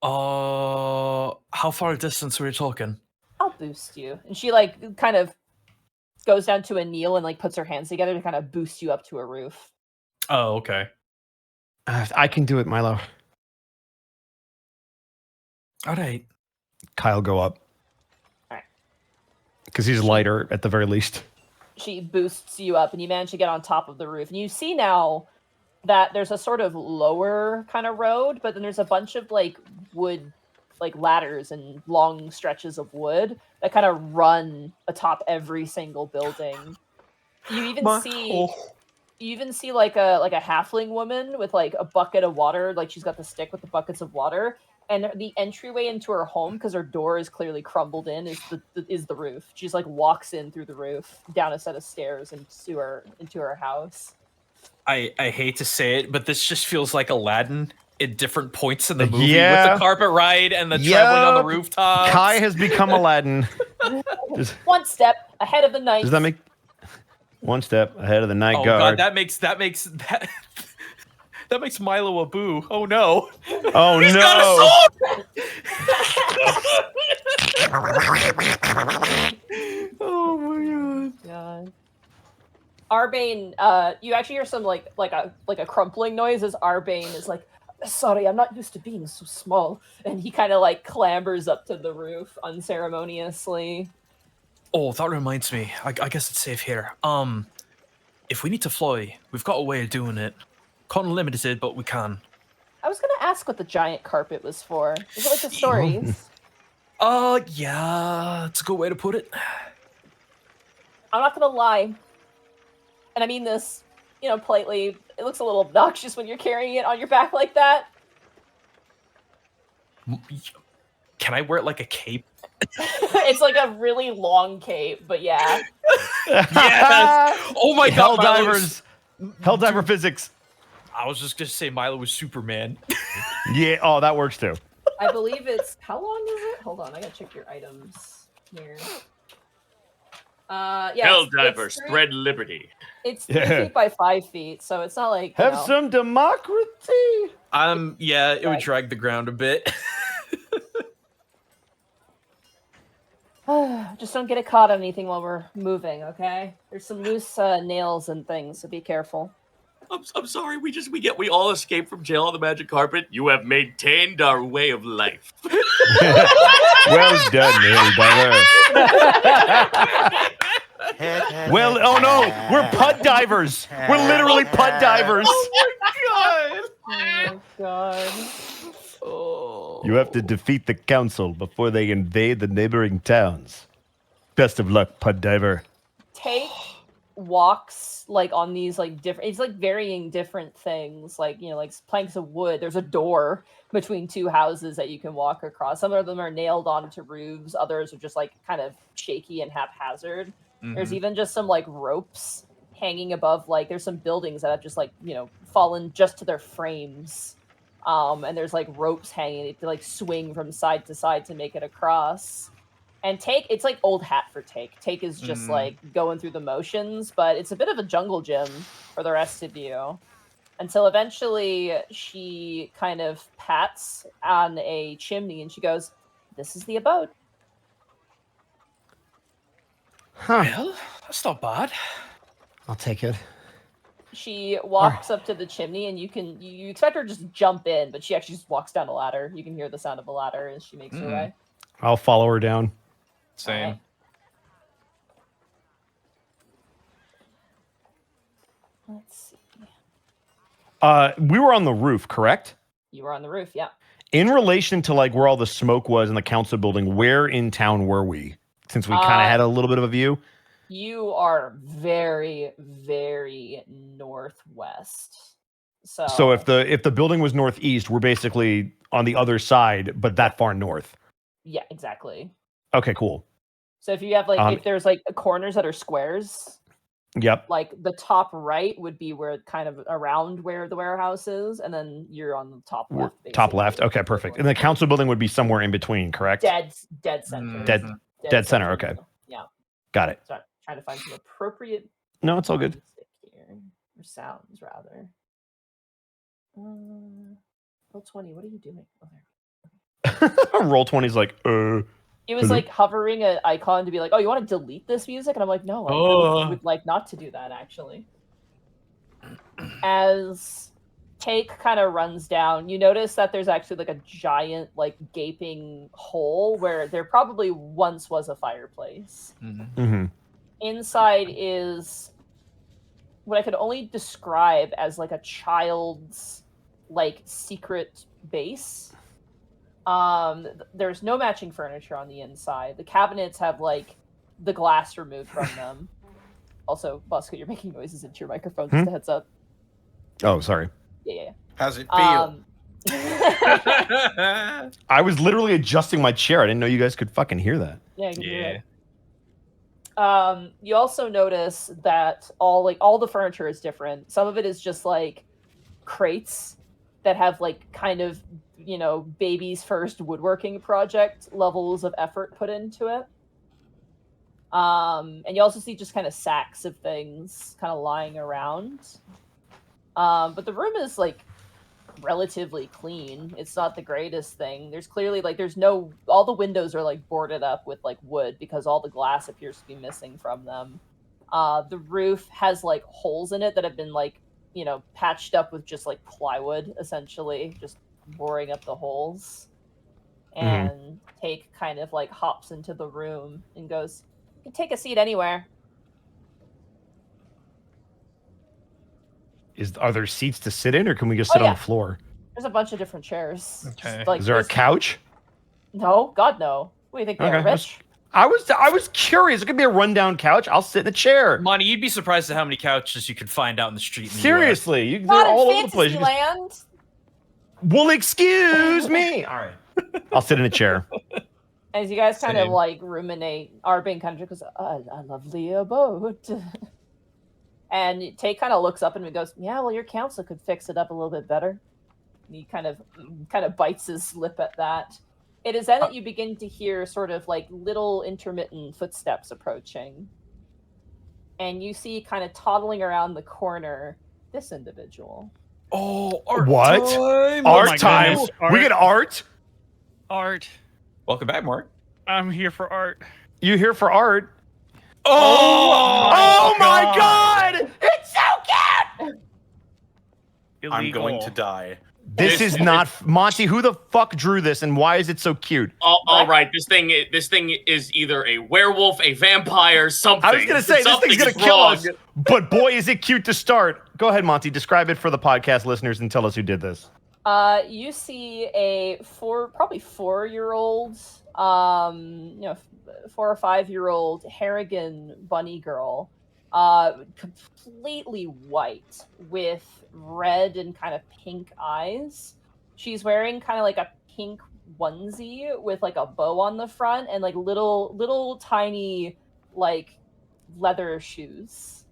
G: How far a distance are we talking?
A: I'll boost you. And she, like, kind of goes down to a kneel and, like, puts her hands together to kind of boost you up to a roof.
G: Oh, okay.
F: I can do it, Milo.
G: All right.
F: Kyle, go up.
A: All right.
F: Because he's lighter at the very least.
A: She boosts you up, and you manage to get on top of the roof. And you see now that there's a sort of lower kind of road, but then there's a bunch of, like, wood, like, ladders and long stretches of wood that kind of run atop every single building. You even see like a halfling woman with, like, a bucket of water, like she's got the stick with the buckets of water, and the entryway into her home, because her door is clearly crumbled in, is the roof. She's, like, walks in through the roof down a set of stairs into her house.
G: I hate to say it, but this just feels like Aladdin at different points in the movie with the carpet ride and the traveling on the rooftop.
F: Kai has become Aladdin.
A: One step ahead of the knight.
F: Does that make one step ahead of the night guard?
G: Oh god, that makes Milo a boo. Oh no.
F: Oh
G: He's
F: no.
G: got a sword! Oh my
A: god. Arbane, you actually hear some like a crumpling noise as Arbane is like, sorry, I'm not used to being so small, and he kind of like clambers up to the roof unceremoniously.
G: Oh, that reminds me. I guess it's safe here. If we need to fly, we've got a way of doing it. Kind of limited, but we can.
A: I was gonna ask what the giant carpet was for. Is it like the stories?
G: Yeah, it's a good way to put it.
A: I'm not gonna lie, and I mean this, politely. It looks a little obnoxious when you're carrying it on your back like that.
G: Can I wear it like a cape?
A: It's like a really long cape, but yeah.
G: Yes! Oh my god,
F: Helldiver physics.
G: I was just gonna say Milo was Superman.
F: Yeah, oh, that works too.
A: I believe it's, how long is it? Hold on, I gotta check your items here. Yeah.
B: Helldiver, spread liberty.
A: It's 3 feet by 5 feet, so it's not like,
F: Have some democracy.
G: Yeah, it would drag the ground a bit.
A: Just don't get it caught on anything while we're moving, okay? There's some loose nails and things, so be careful.
B: I'm sorry, we all escaped from jail on the magic carpet. You have maintained our way of life.
F: Well done, Helldiver. Well, oh no, we're putt divers. We're literally putt divers.
A: Oh my god.
B: Oh.
F: You have to defeat the council before they invade the neighboring towns. Best of luck, putt diver.
A: Take walks like on these like different, it's like varying different things, like like planks of wood. There's a door between two houses that you can walk across. Some of them are nailed onto roofs, others are just like kind of shaky and haphazard. There's even just some like ropes hanging above, like there's some buildings that have just like fallen just to their frames, and there's like ropes hanging to like swing from side to side to make it across. And it's like old hat for Take is just like going through the motions, but it's a bit of a jungle gym for the rest of you. until eventually she kind of pats on a chimney and she goes, "This is the abode."
F: Huh.
G: Well, that's not bad.
F: I'll take it.
A: She walks up to the chimney, and you expect her to just jump in, but she actually just walks down a ladder. You can hear the sound of a ladder as she makes her way.
F: I'll follow her down.
D: Same.
A: Right. Let's see.
F: We were on the roof, correct?
A: You were on the roof, yeah.
F: In relation to like where all the smoke was in the council building, where in town were we? Since we kind of had a little bit of a view.
A: You are very, very northwest.
F: So if the building was northeast, we're basically on the other side, but that far north.
A: Yeah, exactly.
F: Okay, cool.
A: So if you have like if there's like corners that are squares,
F: yep.
A: like the top right would be where kind of around where the warehouse is, and then you're on the top left.
F: Top left. Okay, perfect. And the council building would be somewhere in between, correct?
A: Dead center.
F: Dead center. Okay.
A: Yeah.
F: Got it.
A: Sorry, trying to find some appropriate.
F: No, it's all good.
A: Here, or sounds rather. Roll 20. What are you doing? Oh, there.
F: Roll 20 is like,
A: It was like hovering an icon to be like, "Oh, you want to delete this music?" And I'm like, "No, I really would like not to do that." Actually, as Take kind of runs down, you notice that there's actually like a giant, like gaping hole where there probably once was a fireplace.
F: Mm-hmm.
A: Inside is what I could only describe as like a child's like secret base. There's no matching furniture on the inside. The cabinets have like the glass removed from them. Also, Buska, you're making noises into your microphone. Just a heads up.
F: Oh, sorry.
A: Yeah.
E: How's it feel?
F: I was literally adjusting my chair. I didn't know you guys could fucking hear that.
A: Yeah. You can hear it. You also notice that all the furniture is different. Some of it is just like crates that have like kind of, you know, baby's first woodworking project levels of effort put into it. And you also see just kind of sacks of things kind of lying around. But the room is like relatively clean. It's not the greatest thing. There's clearly like all the windows are like boarded up with like wood because all the glass appears to be missing from them. The roof has like holes in it that have been like, you know, patched up with just like plywood, essentially, just boring up the holes. And Take kind of like hops into the room and goes, "You can take a seat anywhere."
F: Are there seats to sit in, or can we just sit on the floor?
A: There's a bunch of different chairs.
G: Okay.
A: Like,
F: is there a couch?
A: No, God no. What do you think? They're rich?
F: I was curious. It could be a rundown couch. I'll sit in a chair.
G: Monty, you'd be surprised at how many couches you could find out in the street. In the
F: Seriously, they're
A: Not
F: all
A: in
F: over the place.
A: Fantasyland.
F: Well, excuse me. All right, I'll sit in a chair.
A: As you guys kind of
G: Same.
A: like ruminate, Arbin kind of goes, "I love the abode." And Take kind of looks up and goes, "Yeah, well, your council could fix it up a little bit better." And he kind of bites his lip at that. It is then that you begin to hear sort of like little intermittent footsteps approaching. And you see kind of toddling around the corner this individual.
G: Oh, art
F: What?
G: time!
F: Art
C: my
F: time.
C: goodness,
F: We
C: art.
F: get art.
C: Art.
D: Welcome back, Mark.
C: I'm here for art.
F: You here for art?
C: Oh
F: my god! It's so cute.
C: Illegal.
E: I'm going to die.
F: This is not Monty. Who the fuck drew this, and why is it so cute?
B: All right, this thing is either a werewolf, a vampire, something.
F: I was gonna say this
B: Something
F: thing's gonna
B: is
F: kill
B: wrong.
F: us, but boy, is it cute to start. Go ahead, Monty. Describe it for the podcast listeners and tell us who did this.
A: You see a probably 4-year-old, 4 or 5-year-old Harrigan bunny girl, completely white with red and kind of pink eyes. She's wearing kind of like a pink onesie with like a bow on the front and like little tiny like leather shoes.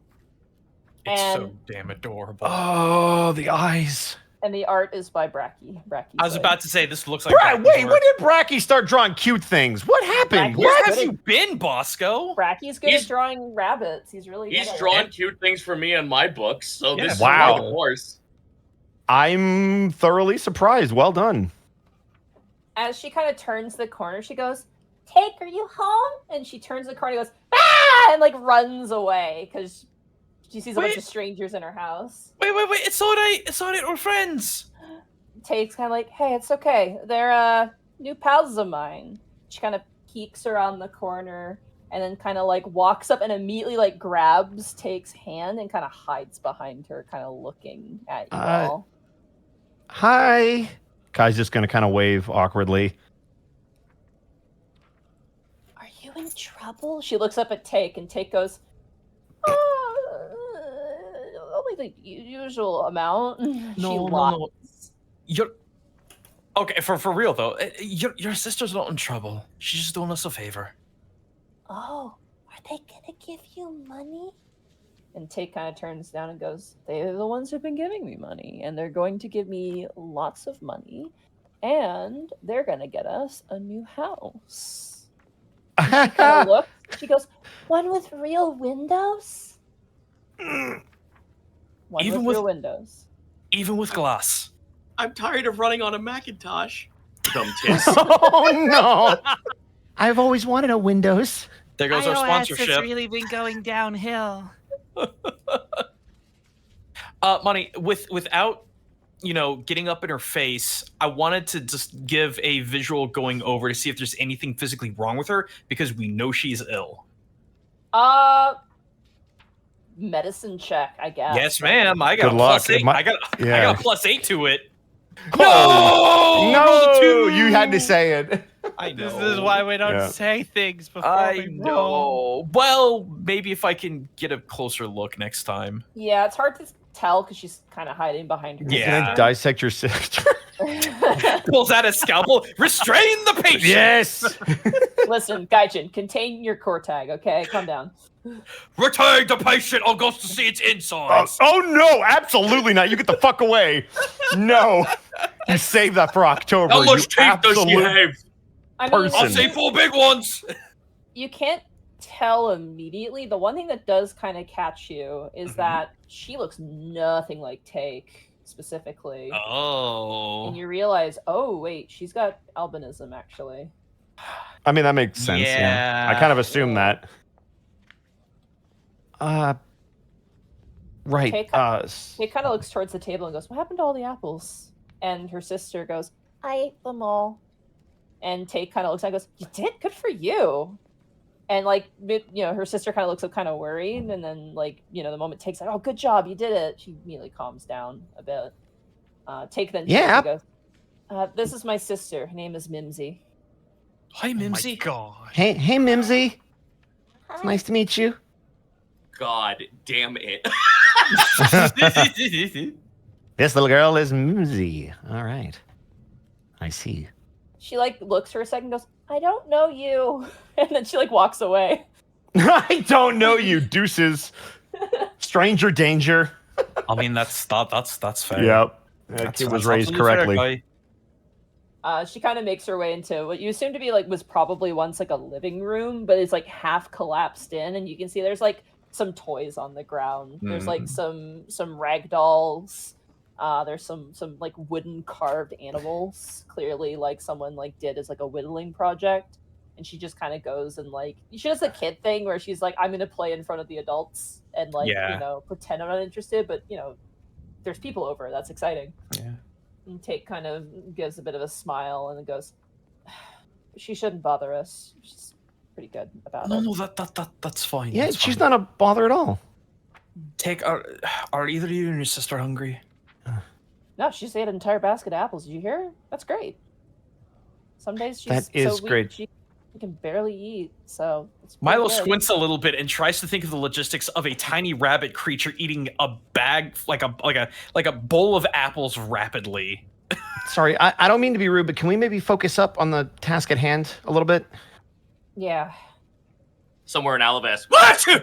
G: It's
A: And-
G: so damn adorable.
F: Oh, the eyes.
A: And the art is by Bracky.
G: I was about to say this looks like.
F: Wait,
G: Bracky's
F: when
G: work.
F: did Bracky start drawing cute things? What happened?
A: Bracky-
G: Where
A: What?
G: have you been, Bosco?
A: Bracky's good
B: He's-
A: at drawing rabbits. He's really good
B: He's
A: at it.
B: drawn cute things for me in my books, so
G: Yeah.
B: this is
F: Wow.
B: of course.
F: I'm thoroughly surprised. Well done.
A: As she kind of turns the corner, she goes, "Take, are you home?" And she turns the corner and goes, "Ah!" and like runs away because she sees a bunch of strangers in her house.
G: Wait! It's alright. We're friends.
A: Take's kind of like, "Hey, it's okay. They're new pals of mine." She kind of peeks around the corner and then kind of like walks up and immediately like grabs Take's hand and kind of hides behind her, kind of looking at you all.
F: Hi. Kai's just going to kind of wave awkwardly.
A: "Are you in trouble?" She looks up at Take, and Take goes, "Only the usual amount."
G: No. You're okay for real though. Your sister's not in trouble. She's just doing us a favor.
A: "Oh, are they gonna give you money?" And Take kind of turns down and goes, "They're the ones who've been giving me money, and they're going to give me lots of money, and they're gonna get us a new house." She kind of looks. She goes, "One with real windows?" One
G: Even
A: with real windows.
G: Even with glass.
B: I'm tired of running on a Macintosh. Dumb tits.
F: Oh, no. I've always wanted a Windows.
G: There goes our sponsorship.
C: has really been going downhill.
G: Money, without, getting up in her face, I wanted to just give a visual going over to see if there's anything physically wrong with her, because we know she's ill.
A: Medicine check, I guess.
G: Yes, ma'am. I got
F: Good
G: a
F: luck.
G: +8. I got a +8 to it.
F: Oh,
G: No! Rolled a 2!
F: You had to say it.
G: I know.
C: This is why we don't say things before
G: I
C: we roll.
G: know. Well, maybe if I can get a closer look next time.
A: Yeah, it's hard to tell because she's kind of hiding behind her.
G: Yeah.
F: Can I dissect your sister?
G: Pulls out a scalpel. Restrain the patient.
F: Yes.
A: Listen, Gaijin, contain your core tag, okay? Calm down.
G: Retain the patient. I'll go to see its insides.
F: Oh, no, absolutely not. You get the fuck away. No. You save that for October.
B: How much
F: you
B: teeth does she
F: absolute
B: have?
A: I mean,
F: person.
G: I'll see 4 big ones.
A: you can't tell immediately. The one thing that does kind of catch you is that she looks nothing like Take, specifically.
G: Oh.
A: And you realize, oh, wait, she's got albinism, actually.
F: I mean, that makes sense. Yeah. I kind of assumed that. Right.
A: Take kind of looks towards the table and goes, "What happened to all the apples?" And her sister goes, "I ate them all." And Take kind of looks at it and goes, "You did? Good for you." And her sister kind of looks kind of worried, and then the moment Take's like, "Oh, good job, you did it," she immediately calms down a bit. Take then goes, "This is my sister. Her name is Mimsy."
G: Hi, Mimsy.
C: Oh my God.
F: Hey, Mimsy. It's nice to meet you.
B: God damn it.
F: This little girl is Mimsy. All right. I see.
A: She looks for a second and goes, "I don't know you." And then she walks away.
F: I don't know you, deuces. Stranger danger.
G: I mean, that's fair.
F: Yep. That kid was raised correctly.
G: Fair,
A: She kind of makes her way into what you assume to be was probably once a living room, but it's half collapsed in, and you can see there's some toys on the ground. There's some rag dolls. There's some wooden carved animals. Clearly someone did as a whittling project. And she just kind of goes and she does the kid thing where she's like, "I'm gonna play in front of the adults and pretend I'm not interested, but there's people over. That's exciting."
G: Yeah.
A: And Take kind of gives a bit of a smile and then goes, "She shouldn't bother us. She's pretty good about it."
G: No, that's fine.
F: Yeah,
G: that's
F: she's
G: fine.
F: not a bother at all.
G: Take are either you and your sister hungry?
A: No, she just ate an entire basket of apples. Did you hear her? That's great. Some days she's
F: That is
A: so weak,
F: great.
A: she can barely eat. So it's
G: Milo
A: pretty good.
G: squints a little bit and tries to think of the logistics of a tiny rabbit creature eating a bag like a bowl of apples rapidly.
F: Sorry, I don't mean to be rude, but can we maybe focus up on the task at hand a little bit?
A: Yeah.
B: Somewhere in Alabama. What?
A: All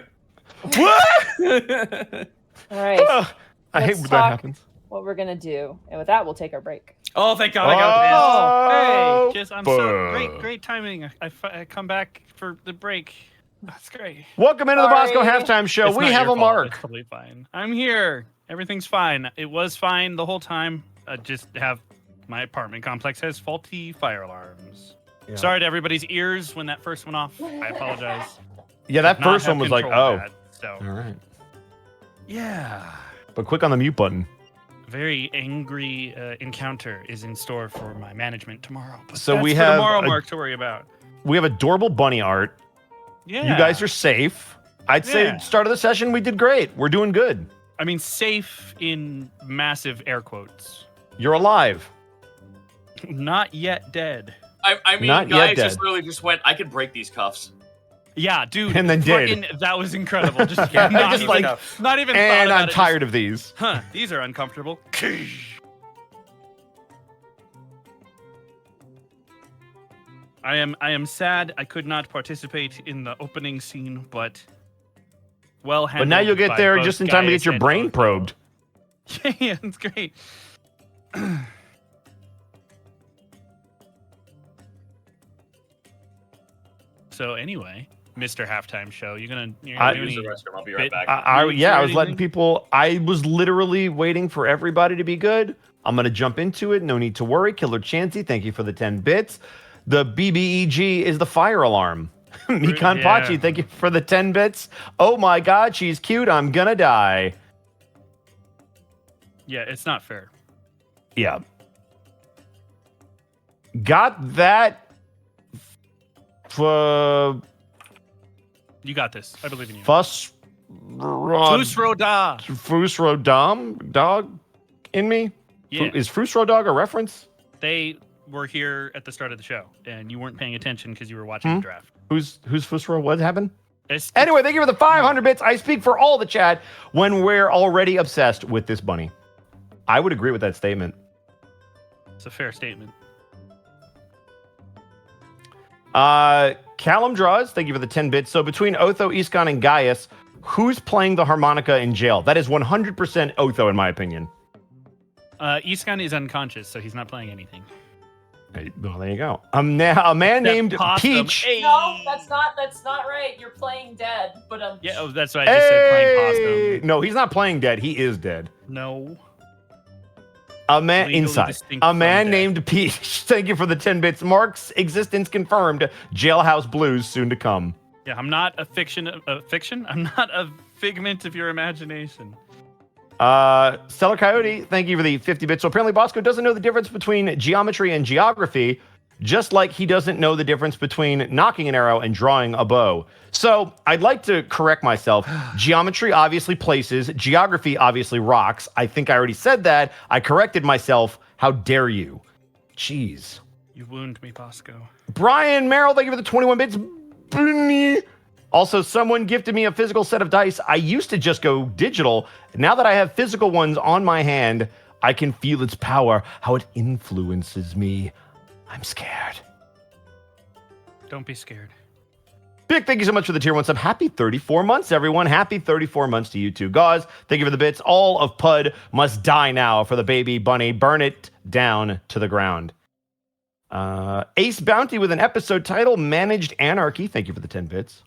A: right.
F: I hate
A: Let's
F: when that
A: talk
F: happens.
A: what we're gonna do, and with that, we'll take our break.
G: Oh, thank God! I got
C: Hey, I'm so great timing. I come back for the break. That's great.
F: Welcome into the
A: Sorry.
F: Bosco halftime show.
C: It's
F: We
C: not
F: have
C: your
F: a
C: fault.
F: mark.
C: It's totally fine. I'm here. Everything's fine. It was fine the whole time. Just have my apartment complex has faulty fire alarms.
F: Yeah.
C: Sorry to everybody's ears when that first went off. I apologize.
F: Yeah, that
C: Did not
F: first
C: have
F: one was like,
C: control
F: oh.
C: of that, so
F: All right.
C: yeah.
F: But click on the mute button.
C: Very angry encounter is in store for my management tomorrow. But
F: So
C: that's
F: we
C: for
F: have
C: tomorrow,
F: a-
C: Mark, to worry about.
F: We have adorable bunny art.
C: Yeah.
F: You guys are safe. I'd say
C: Yeah.
F: start of the session, we did great. We're doing good.
C: I mean, safe in massive air quotes.
F: You're alive.
C: Not yet dead.
B: I mean,
F: Not yet
B: guys
F: dead.
B: just literally just went, I could break these cuffs.
C: Yeah, dude.
F: And then
C: fucking,
F: did.
C: That was incredible. Just,
F: Yeah,
C: not,
F: just
C: even,
F: like,
C: not even thought
F: And
C: about
F: I'm
C: it,
F: tired of these.
C: Huh, these are uncomfortable. I am sad I could not participate in the opening scene, but well handled.
F: But now you'll get
C: by
F: there
C: both
F: just in time to
C: Gaius
F: get your
C: and
F: brain
C: Otho.
F: probed.
C: Yeah, it's great. So anyway, Mr. Halftime Show, you're gonna do
B: Use
C: any
B: the restroom. I'll be right
C: bit-
B: back.
F: I
C: News
F: yeah,
C: or
F: I was letting
C: anything?
F: people. I was literally waiting for everybody to be good. I'm gonna jump into it. No need to worry. Killer Chansey, thank you for the 10 bits. The BBEG is the fire alarm. Mikan
C: Yeah.
F: Pachi, thank you for the 10 bits. Oh my God, she's cute. I'm gonna die.
C: Yeah, it's not fair.
F: Yeah. Got that.
C: You got this. I believe in you.
F: Fuss.
C: Fusroda.
F: Fusrodom dog in me?
C: Yeah,
F: Is Fusro dog a reference?
C: they were here at the start of the show, and you weren't paying attention because you were watching the draft.
F: Who's Fusro? What happened?
C: It's,
F: Anyway, thank you for the 500 bits. I speak for all the chat when we're already obsessed with this bunny. I would agree with that statement.
C: it's a fair statement.
F: Callum Draws, thank you for the 10 bits. So between Otho, Iskon, and Gaius, who's playing the harmonica in jail? That is 100% Otho, in my opinion.
C: Iskon is unconscious, so he's not playing anything.
F: Hey, well, there you go. A man named
C: Possum.
F: Peach.
C: Hey.
A: No, that's not right. You're playing dead, but
C: Yeah, oh, that's what I just said. Playing
F: Hey!
C: possum.
F: No, he's not playing dead. He is dead.
C: No.
F: A man
C: Legally
F: inside.
C: distinct
F: A
C: from
F: man
C: dead.
F: named Peach. Thank you for the 10 bits. Mark's existence confirmed. Jailhouse Blues soon to come.
C: Yeah, I'm not a fiction. I'm not a figment of your imagination.
F: Stellar Coyote, thank you for the 50 bits. So apparently Bosco doesn't know the difference between geometry and geography, just like he doesn't know the difference between knocking an arrow and drawing a bow. So I'd like to correct myself. Geometry obviously places, geography obviously rocks. I think I already said that. I corrected myself. How dare you? Jeez.
C: You wound me, Bosco.
F: Brian Merrill, thank you for the 21 bits. Also, someone gifted me a physical set of dice. I used to just go digital. Now that I have physical ones on my hand, I can feel its power, how it influences me. I'm scared.
C: Don't be scared.
F: Big thank you so much for the tier 1 sub. Happy 34 months, everyone. Happy 34 months to you too. Gauze, thank you for the bits. All of Pud must die now for the baby bunny. Burn it down to the ground. Ace Bounty with an episode title, Managed Anarchy. Thank you for the 10 bits.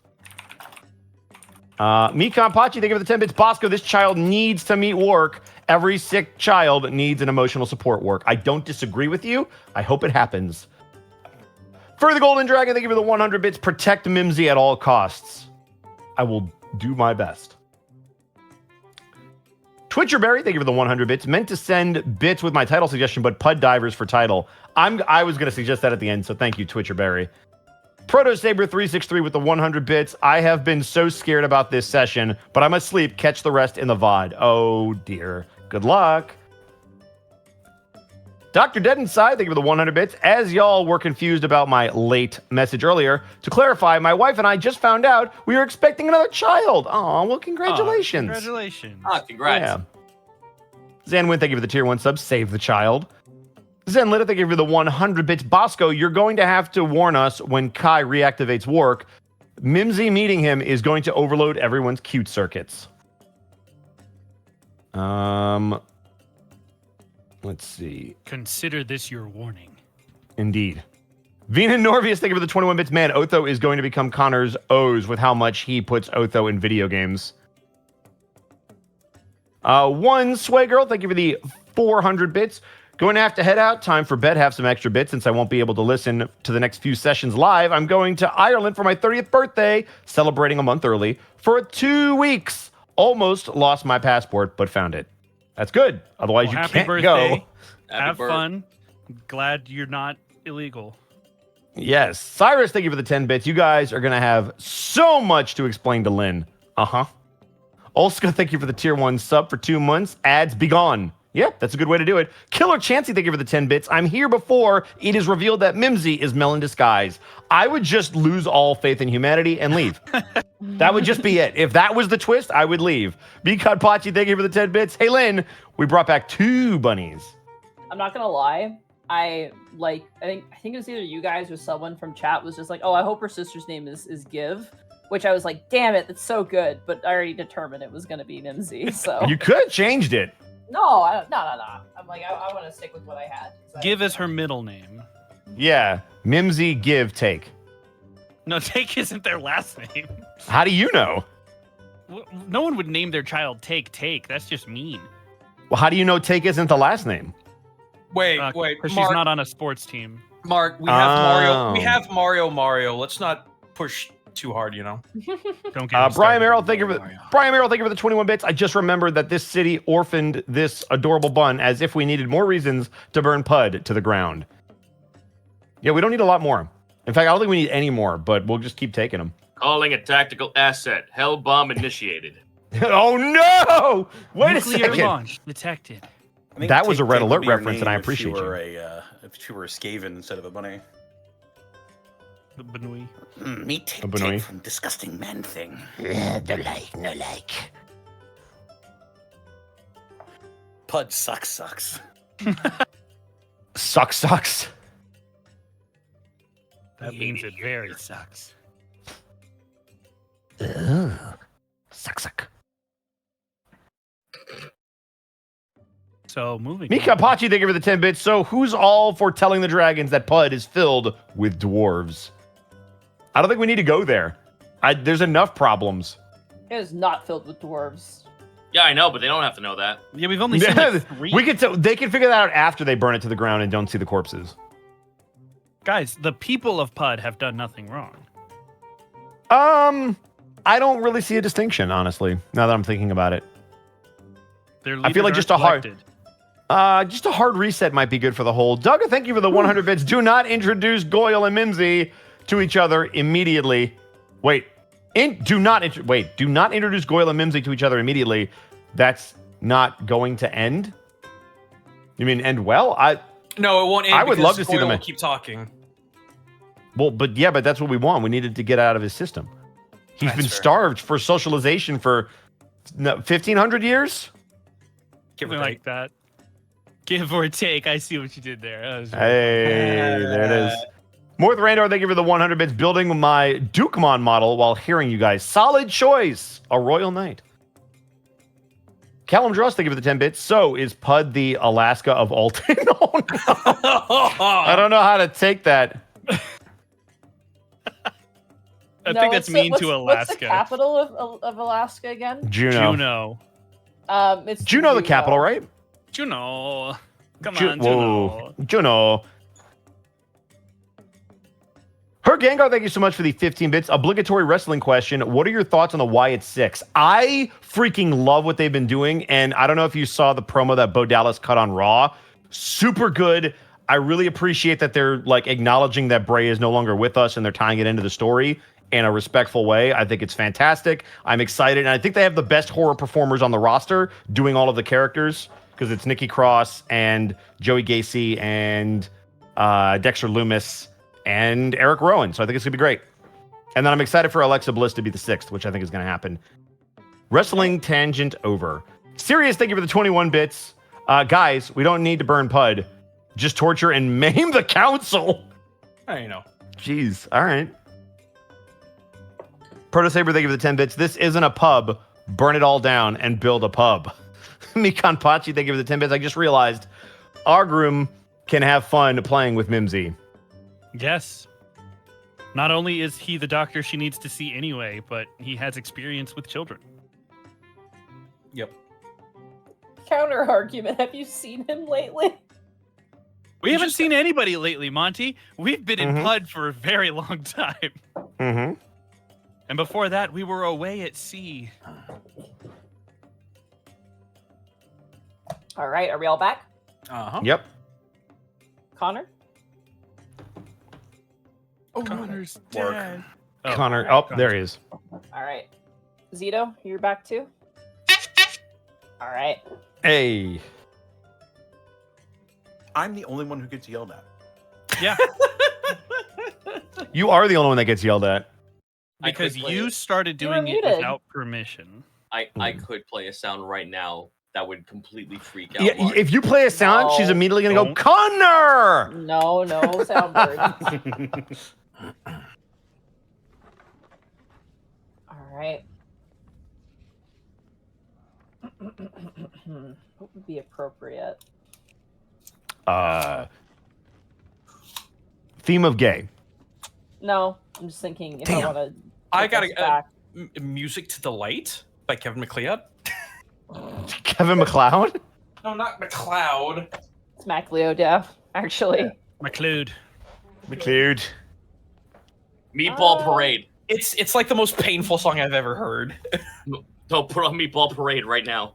F: Mikan Pachi, thank you for the 10 bits. Bosco, this child needs to meet work. Every sick child needs an emotional support work. I don't disagree with you. I hope it happens. For the Golden Dragon, thank you for the 100 bits. Protect Mimsy at all costs. I will do my best. Twitcherberry, thank you for the 100 bits. Meant to send bits with my title suggestion, but Pud Divers for title. I was going to suggest that at the end, so thank you, Twitcherberry. Proto Saber 363 with the 100 bits. I have been so scared about this session, but I'm asleep. Catch the rest in the VOD. Oh dear. Good luck. Dr. Dead Inside, thank you for the 100 bits. As y'all were confused about my late message earlier, to clarify, my wife and I just found out we are expecting another child. Oh, well, congratulations.
C: Congratulations.
B: Congrats.
F: Yeah. Zanwin, thank you for the tier 1 sub. Save the child. Zenlita, thank you for the 100 bits. Bosco, you're going to have to warn us when Kai reactivates work. Mimsy meeting him is going to overload everyone's cute circuits. Let's see.
C: Consider this your warning.
F: Indeed. Vina Norvius, thank you for the 21 bits. Man, Otho is going to become Connor's O's with how much he puts Otho in video games. One Sway Girl, thank you for the 400 bits. Going to have to head out. Time for bed. Have some extra bits since I won't be able to listen to the next few sessions live. I'm going to Ireland for my 30th birthday, celebrating a month early for 2 weeks. Almost lost my passport, but found it. That's good. Otherwise,
C: Well,
F: you
C: happy
F: can't
C: birthday.
F: go.
C: Have fun. Glad you're not illegal.
F: Yes. Cyrus, thank you for the 10 bits. You guys are going to have so much to explain to Lynn. Uh-huh. Olska, thank you for the tier 1 sub for 2 months. Ads be gone. Yep, that's a good way to do it. Killer Chansey, thank you for the 10 bits. I'm here before it is revealed that Mimsy is Mel in disguise. I would just lose all faith in humanity and leave. That would just be it. If that was the twist, I would leave. B-Cut Pachi, thank you for the 10 bits. Hey, Lynn, we brought back 2 bunnies.
A: I'm not gonna lie. I think it was either you guys or someone from chat was just like, "Oh, I hope her sister's name is Give," which I was like, "Damn it, that's so good." But I already determined it was gonna be Mimsy. So
F: You could have changed it.
A: no. I'm like, I want to stick with what I had.
C: Give is her middle name.
F: Yeah, Mimsy, Give, Take.
C: No, Take isn't their last name.
F: How do you know?
C: No one would name their child Take. That's just mean.
F: Well, how do you know Take isn't the last name?
D: Wait,
C: Because she's
D: Mark,
C: not on a sports team.
D: Mark, we have Mario. We
F: Oh.
D: have Mario. Let's not push too hard, you know.
C: Don't get me
F: Brian
C: started.
F: Merrill, thank you for the 21 bits. I just remembered that this city orphaned this adorable bun as if we needed more reasons to burn Pud to the ground. Yeah, we don't need a lot more. In fact, I don't think we need any more, but we'll just keep taking them.
B: Calling a tactical asset. Hell bomb initiated.
F: Oh no! Wait a
C: Nuclear
F: second.
C: launch detected.
E: I think
F: That was a
E: Take
F: Red
E: Take would
F: Alert
E: be your
F: reference, and
E: name
F: I
E: if
F: appreciate
E: you. Were if you were a Skaven instead of a bunny.
C: The Benui.
E: Me Take
F: bunny.
E: Take from Disgusting Man Thing.
F: No like.
E: Pud sucks.
F: Sucks.
C: That means it very sucks.
F: Ugh. Suck.
C: So moving.
F: Mika Pachi, thank you for the 10 bits. So who's all for telling the dragons that Pud is filled with dwarves? I don't think we need to go there. There's enough problems.
A: It is not filled with dwarves.
B: Yeah, I know, but they don't have to know that.
C: Yeah, we've only seen like 3.
F: We could they can figure that out after they burn it to the ground and don't see the corpses.
C: Guys, the people of Pud have done nothing wrong.
F: I don't really see a distinction, honestly, now that I'm thinking about it.
C: Their
F: I feel like
C: leaders
F: just
C: aren't
F: just a hard reset might be good for the whole. Doug, thank you for the 100 bits. Do not introduce Goyle and Mimsy to each other immediately. Do not introduce Goyle and Mimsy to each other immediately. That's not going to end. You mean end well?
D: No, it won't end.
F: I would
D: because
F: love to see
D: Goyle
F: them
D: will
F: in-
D: keep talking.
F: But that's what we want. We needed to get out of his system. He's
E: That's
F: been
E: fair.
F: starved for socialization for 1,500 years.
C: Something like that. Give or take. I see what you did there. That was
F: Hey, there it is. Morth Randor, thank you for the 100 bits. Building my Dukemon model while hearing you guys. Solid choice. A Royal Knight. Callum Dross, thank you for the 10 bits. So, is Pud the Alaska of Alton? Oh, no. I don't know how to take that.
C: I think that's mean to Alaska.
A: What's the capital of Alaska again?
F: Juno.
A: It's
F: Juno the capital, right?
C: Juno. Come
F: Ju-
C: on, Juno.
F: Juno. Her Gengar, thank you so much for the 15 bits. Obligatory wrestling question. What are your thoughts on the Wyatt 6? I freaking love what they've been doing, and I don't know if you saw the promo that Bo Dallas cut on Raw. Super good. I really appreciate that they're like acknowledging that Bray is no longer with us and they're tying it into the story in a respectful way. I think it's fantastic. I'm excited, and I think they have the best horror performers on the roster doing all of the characters because it's Nikki Cross and Joey Gacy and Dexter Loomis and Eric Rowan. So I think it's going to be great. And then I'm excited for Alexa Bliss to be the 6th, which I think is going to happen. Wrestling tangent over. Sirius, thank you for the 21 bits. Guys, we don't need to burn Pud. Just torture and maim the council.
D: I know.
F: Jeez. All right. Protosaber, thank you for the 10 bits. This isn't a pub. Burn it all down and build a pub. Mikan Pachi, thank you for the 10 bits. I just realized Argrim can have fun playing with Mimsy.
C: Yes. Not only is he the doctor she needs to see anyway, but he has experience with children.
D: Yep.
A: counter argument. Have you seen him lately?
C: We haven't seen anybody lately, Monty. We've been in
F: Mhm.
C: PUD for a very long time.
F: Mm-hmm.
C: And before that, we were away at sea.
A: All right, are we all back?
F: Yep.
A: Connor?
C: Connor's
E: Work.
C: dead.
F: Connor.
C: right,
F: Oh, there he is.
A: All right. Zito, you're back too? All right.
F: Hey.
E: I'm the only one who gets yelled at.
C: Yeah,
F: You are the only one that gets yelled at.
B: I
C: because
B: could play
C: you
B: it.
C: started
A: You were
C: doing it
A: muted.
C: without permission.
B: I could play a sound right now that would completely freak out.
F: Yeah,
B: Mark.
F: if you play a sound, she's
A: No,
F: immediately going to go,
C: don't.
F: Connor!
A: No, no sound birds. All right. What would be appropriate?
F: Theme of gay.
A: No, I'm just thinking if
F: Damn.
A: I want to.
D: I gotta Music to the Light by Kevin MacLeod.
F: Kevin MacLeod?
D: No, not MacLeod.
A: It's MacLeod, yeah, actually.
C: McLeod.
F: MacLeod.
B: Meatball Parade.
D: It's like the most painful song I've ever heard.
B: Don't put on Meatball Parade right now.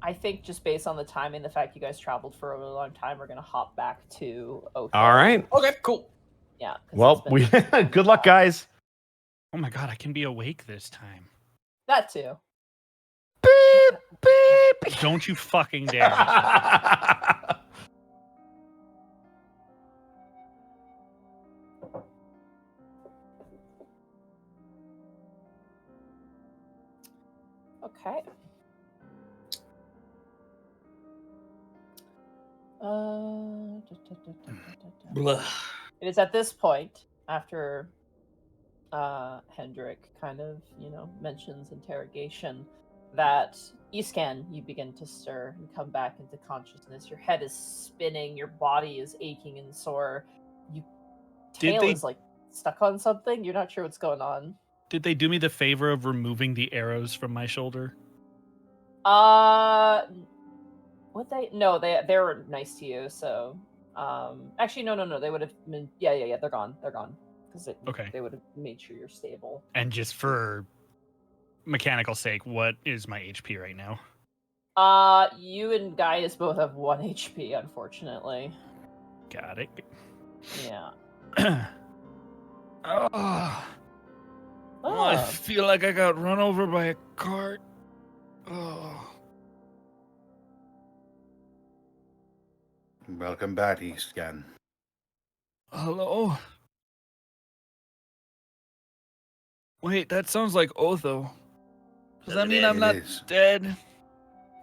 A: I think just based on the timing, the fact you guys traveled for a really long time, we're gonna hop back to Oath.
F: All right.
D: Okay, cool.
A: Yeah. 'cause
F: Well,
A: it's been-
F: we good luck, guys.
C: Oh my god, I can be awake this time.
A: that too.
F: Beep, beep.
C: Don't you fucking dare.
A: Okay. It is at this point, after Hendrik kind of, mentions interrogation, that Escan, you begin to stir and come back into consciousness. Your head is spinning, your body is aching and sore. Your
C: Did
A: tail
C: they-
A: is like stuck on something. You're not sure what's going on.
C: Did they do me the favor of removing the arrows from my shoulder?
A: What they? No, they were nice to you. So, actually, no. They would have been. Yeah. They're gone. Because
C: Okay.
A: they would have made sure you're stable.
C: And just for mechanical sake, what is my HP right now?
A: You and Gaius both have 1 HP, unfortunately.
C: Got it.
A: Yeah.
C: Oh, I
A: Oh,
C: feel like I got run over by a cart. Oh.
E: Welcome back, Escan.
C: Hello? Wait, that sounds like Otho. Does that mean I'm not
E: It is.
C: dead?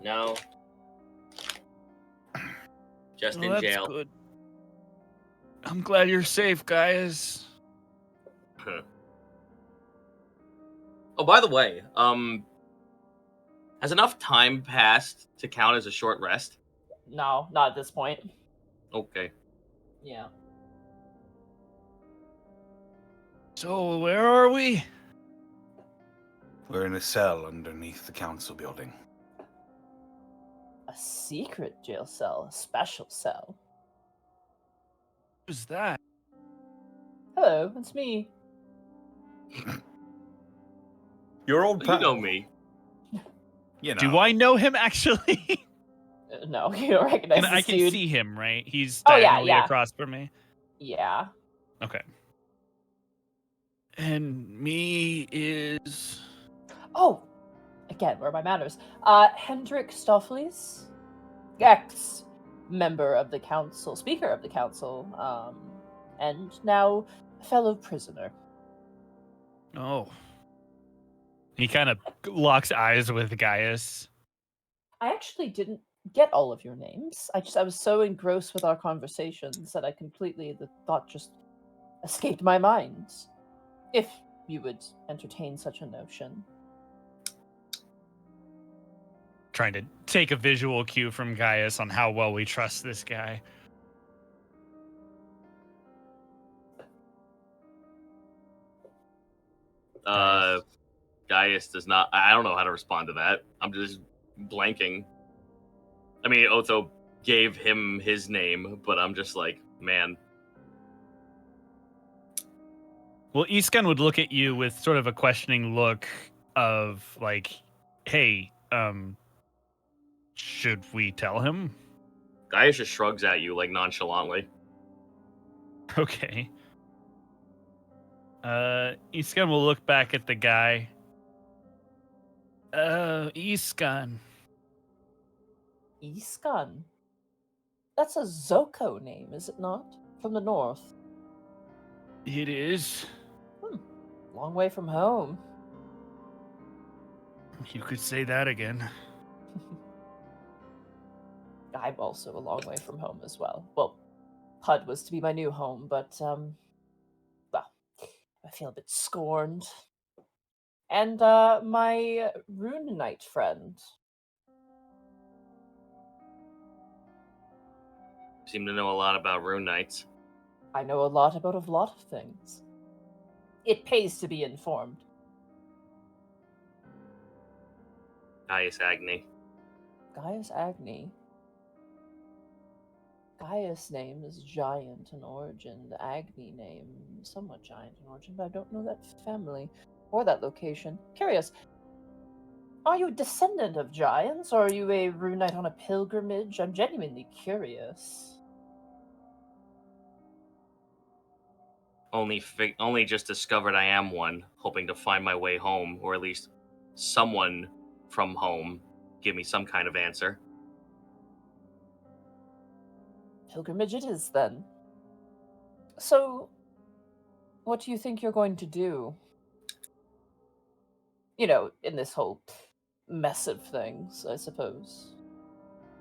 B: No. Just
C: Well,
B: in
C: that's
B: jail.
C: good. I'm glad you're safe, guys.
B: Oh, by the way, has enough time passed to count as a short rest?
A: no, not at this point.
B: Okay.
A: Yeah.
C: So, where are we?
E: We're in a cell underneath the council building.
A: A secret jail cell, a special cell.
C: Who's that?
A: Hello, it's me.
E: Your old
B: You
E: pal.
B: know me.
E: You know.
C: Do I know him actually?
A: No, you don't recognize
C: And
A: this
C: I can
A: dude.
C: see him, right? He's
A: Oh, yeah,
C: diagonally
A: yeah.
C: across from me.
A: Yeah.
C: Okay. And me is
A: Oh, again, where my manners. Hendrik Stoffels, ex-member of the council, speaker of the council, and now fellow prisoner.
C: oh. He kind of locks eyes with Gaius.
A: I actually didn't get all of your names. I was so engrossed with our conversations that the thought just escaped my mind. If you would entertain such a notion.
C: Trying to take a visual cue from Gaius on how well we trust this guy.
B: Gaius does not. I don't know how to respond to that. I'm just blanking. I mean, Otho gave him his name, but I'm just like, man.
C: Well, Iskan would look at you with sort of a questioning look of like, hey, should we tell him?
B: Gaius just shrugs at you, like, nonchalantly.
C: Okay. Iskan will look back at the guy. Iskan.
A: Iskan? That's a Zoko name, is it not? From the north.
C: It is.
A: Long way from home.
C: You could say that again.
A: I'm also a long way from home as well. Well, Pud was to be my new home, but, well, I feel a bit scorned. And, my Rune Knight friend.
B: Seem to know a lot about Rune Knights.
A: I know a lot about a lot of things. It pays to be informed.
B: Gaius Agni.
A: Gaius Agni. Gaius name is giant in origin. The Agni name, somewhat giant in origin, but I don't know that family or that location. Curious, are you a descendant of giants, or are you a Rune Knight on a pilgrimage? I'm genuinely curious.
B: Only just discovered I am one, hoping to find my way home, or at least someone from home give me some kind of answer.
A: Pilgrimage it is, then. So, what do you think you're going to do? You know, in this whole mess of things, I suppose.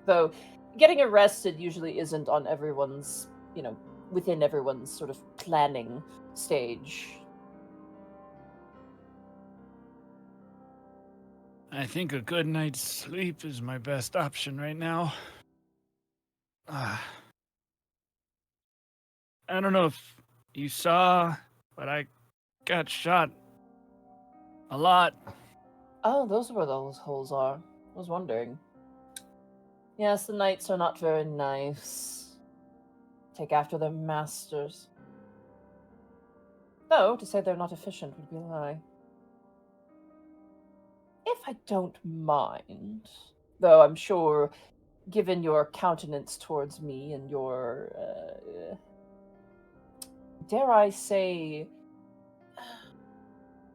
A: Though, getting arrested usually isn't on everyone's, within everyone's sort of planning stage.
C: I think a good night's sleep is my best option right now. I don't know if you saw, but I got shot a lot.
A: Oh, those are where those holes are. I was wondering. Yes, the knights are not very nice. Take after their masters. Though, to say they're not efficient would be a lie. If I don't mind, though I'm sure, given your countenance towards me and your, dare I say,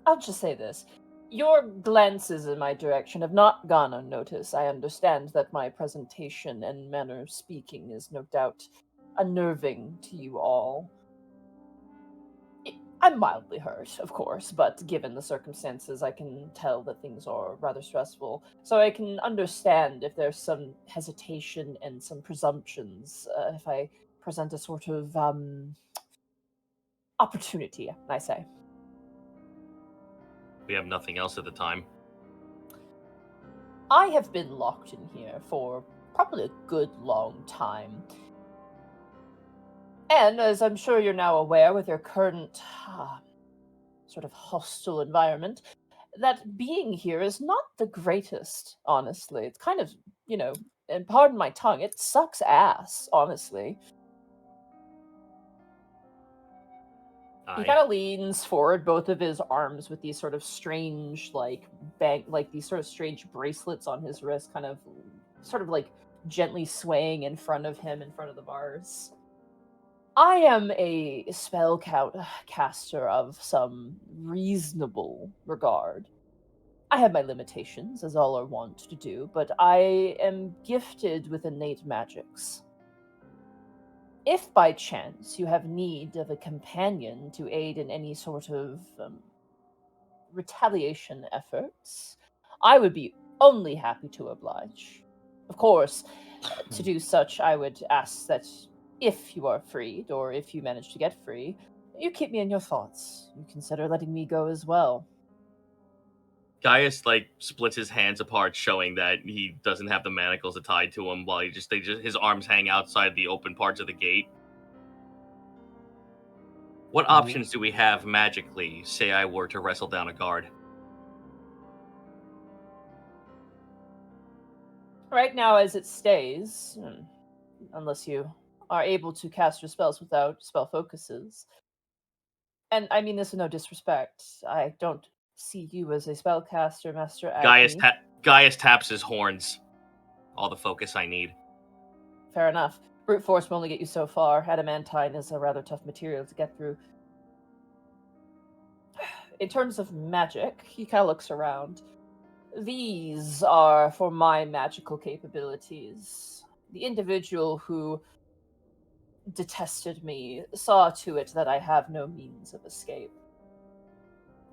A: I'll just say this. Your glances in my direction have not gone unnoticed. I understand that my presentation and manner of speaking is no doubt unnerving to you all. I'm mildly hurt, of course, but given the circumstances, I can tell that things are rather stressful. So I can understand if there's some hesitation and some presumptions if I present a sort of opportunity, I say.
B: We have nothing else at the time.
A: I have been locked in here for probably a good long time. And as I'm sure you're now aware with your current sort of hostile environment, that being here is not the greatest, honestly. It's kind of, and pardon my tongue, it sucks ass, honestly. He kind of leans forward, both of his arms with these sort of strange, these sort of strange bracelets on his wrist, sort of gently swaying in front of him, in front of the bars. I am a spell caster of some reasonable regard. I have my limitations, as all are wont to do, but I am gifted with innate magics. If by chance you have need of a companion to aid in any sort of retaliation efforts, I would be only happy to oblige. Of course, to do such, I would ask that if you are freed, or if you manage to get free, you keep me in your thoughts. You consider letting me go as well.
B: Gaius splits his hands apart, showing that he doesn't have the manacles tied to him, while his arms hang outside the open parts of the gate. What options do we have magically, say I were to wrestle down a guard?
A: Right now, as it stays, unless you are able to cast your spells without spell focuses, and I mean this with no disrespect, I don't see you as a spellcaster, Master Agni.
B: Gaius taps his horns. All the focus I need.
A: Fair enough. Brute force will only get you so far. Adamantine is a rather tough material to get through. In terms of magic, he kind of looks around. These are for my magical capabilities. The individual who detested me saw to it that I have no means of escape.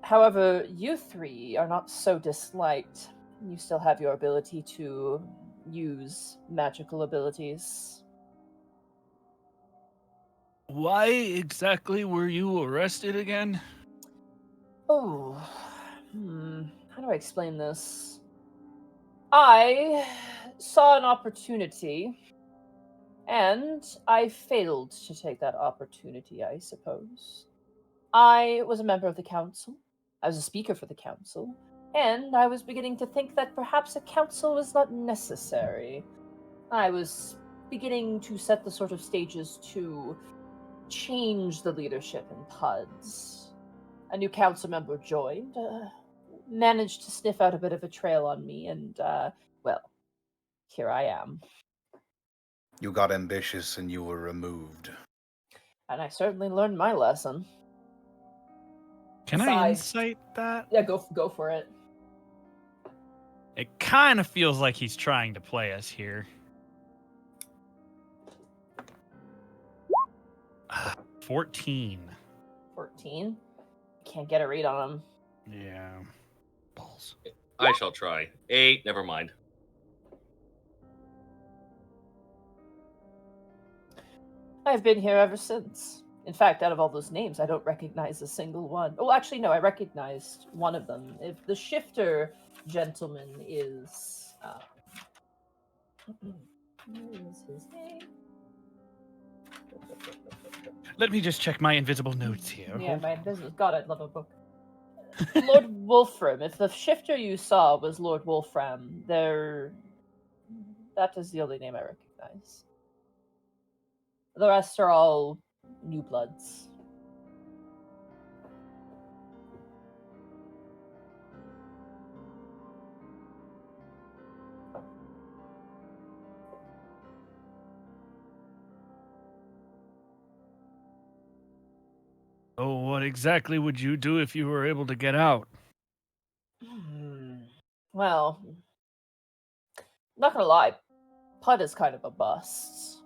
A: However, you three are not so disliked. You still have your ability to use magical abilities.
C: Why exactly were you arrested again?
A: Oh, how do I explain this? I saw an opportunity, and I failed to take that opportunity, I suppose. I was a member of the council. I was a speaker for the council, and I was beginning to think that perhaps a council was not necessary. I was beginning to set the sort of stages to change the leadership in PUDs. A new council member joined, managed to sniff out a bit of a trail on me, and, well, here I am.
E: You got ambitious and you were removed.
A: And I certainly learned my lesson.
C: Can I insight that?
A: Yeah, go for it.
C: It kind of feels like he's trying to play us here. 14.
A: 14? Can't get a read on him.
C: Yeah. Balls.
B: I shall try. 8, never mind.
A: I've been here ever since. In fact, out of all those names, I don't recognize a single one. Oh, actually, no, I recognized one of them. If the shifter gentleman is... what is his name?
C: Let me just check my invisible notes here.
A: Yeah, my invisible... God, I'd love a book. Lord Wolfram. If the shifter you saw was Lord Wolfram, that is the only name I recognize. The rest are all new bloods.
C: Oh, what exactly would you do if you were able to get out?
A: Well, not gonna lie, Pud is kind of a bust.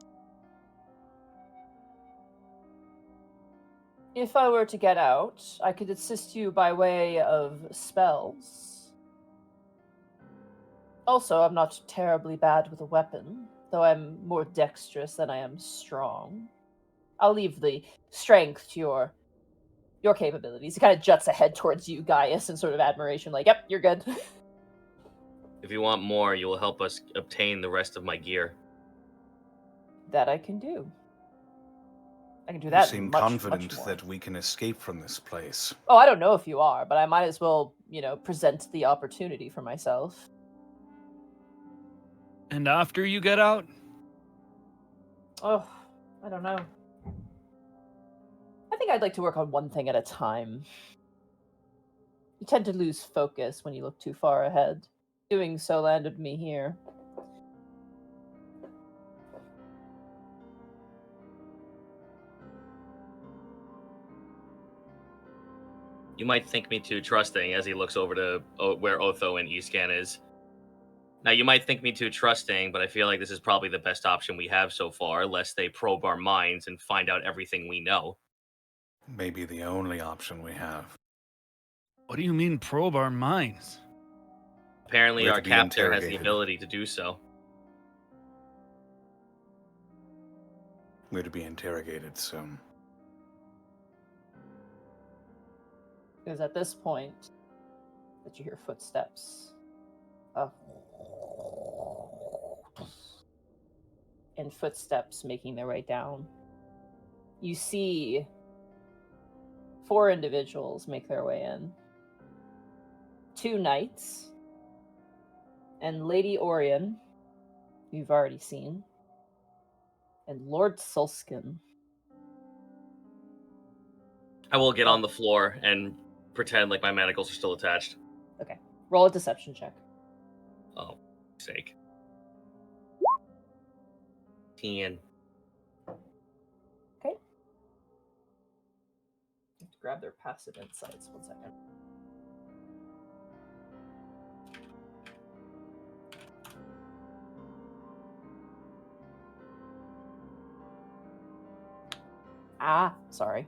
A: If I were to get out, I could assist you by way of spells. Also, I'm not terribly bad with a weapon, though I'm more dexterous than I am strong. I'll leave the strength to your capabilities. He kind of juts ahead towards you, Gaius, in sort of admiration, like, yep, you're good.
B: If you want more, you will help us obtain the rest of my gear.
A: That I can do. I can do that.
E: You seem
A: much
E: confident
A: more.
E: that we can escape from this place.
A: Oh, I don't know if you are, but I might as well, present the opportunity for myself.
C: And after you get out?
A: Oh, I don't know. I think I'd like to work on one thing at a time. You tend to lose focus when you look too far ahead. Doing so landed me here.
B: You might think me too trusting as he looks over to where Otho and Escan is. Now, you might think me too trusting, but I feel like this is probably the best option we have so far, lest they probe our minds and find out everything we know.
E: Maybe the only option we have.
C: What do you mean probe our minds?
B: Apparently,
E: We're
B: our
E: to be
B: captor has the
E: interrogated.
B: ability to do so.
E: We're to be interrogated soon.
A: Because at this point, that you hear footsteps. And footsteps making their way down. You see 4 individuals make their way in. 2 knights and Lady Orion you've already seen. And Lord Sulskin.
B: I will get on the floor and pretend like my manacles are still attached.
A: Okay. Roll a deception check.
B: Oh, sake. 10.
A: Okay. Let's grab their passive insights. 1 second. Sorry.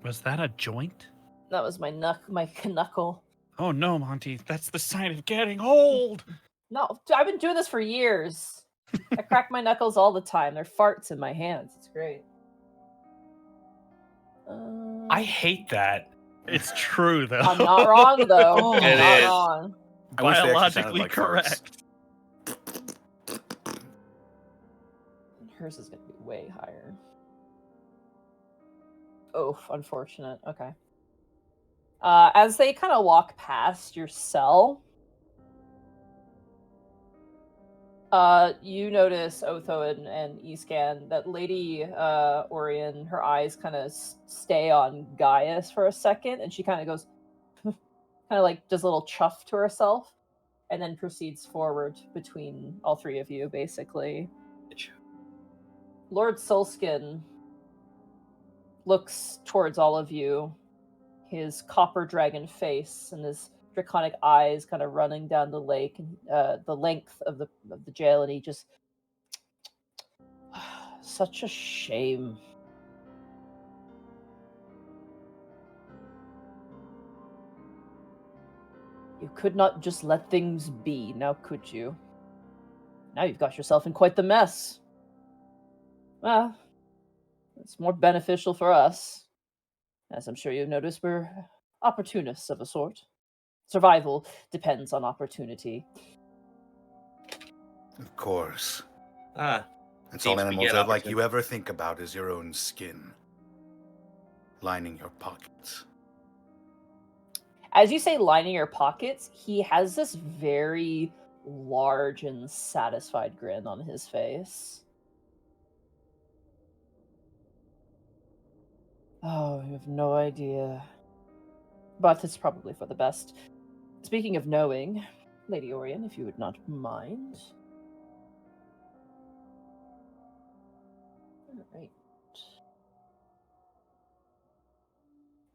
C: Was that a joint?
A: That was my knuckle.
C: Oh no, Monty, that's the sign of getting old.
A: No, I've been doing this for years. I crack my knuckles all the time. They're farts in my hands. It's great.
D: I hate that.
C: It's true though.
A: I'm not wrong though.
B: It
A: I'm not
B: is.
A: wrong.
E: I wish they actually sounded
C: Biologically
E: like farts.
C: correct.
A: Hers is gonna be way higher. Oh, unfortunate. Okay. As they kind of walk past your cell, you notice Otho and Escan that Lady Orion, her eyes kind of stay on Gaius for a second, and she kind of goes, kind of like does a little chuff to herself, and then proceeds forward between all three of you, basically. Lord Sulskin looks towards all of you, his copper dragon face and his draconic eyes kind of running down the lake and the length of the jail, and he just such a shame. You could not just let things be, now could you? Now you've got yourself in quite the mess. Well, it's more beneficial for us. As I'm sure you've noticed, we're opportunists of a sort. Survival depends on opportunity.
E: Of course.
B: Ah,
E: That's all
B: Seems we
E: animals
B: get
E: that like you
B: opportunity.
E: ever think about is your own skin. Lining your pockets.
A: As you say lining your pockets, he has this very large and satisfied grin on his face. Oh, you have no idea. But it's probably for the best. Speaking of knowing, Lady Orion, if you would not mind. Alright.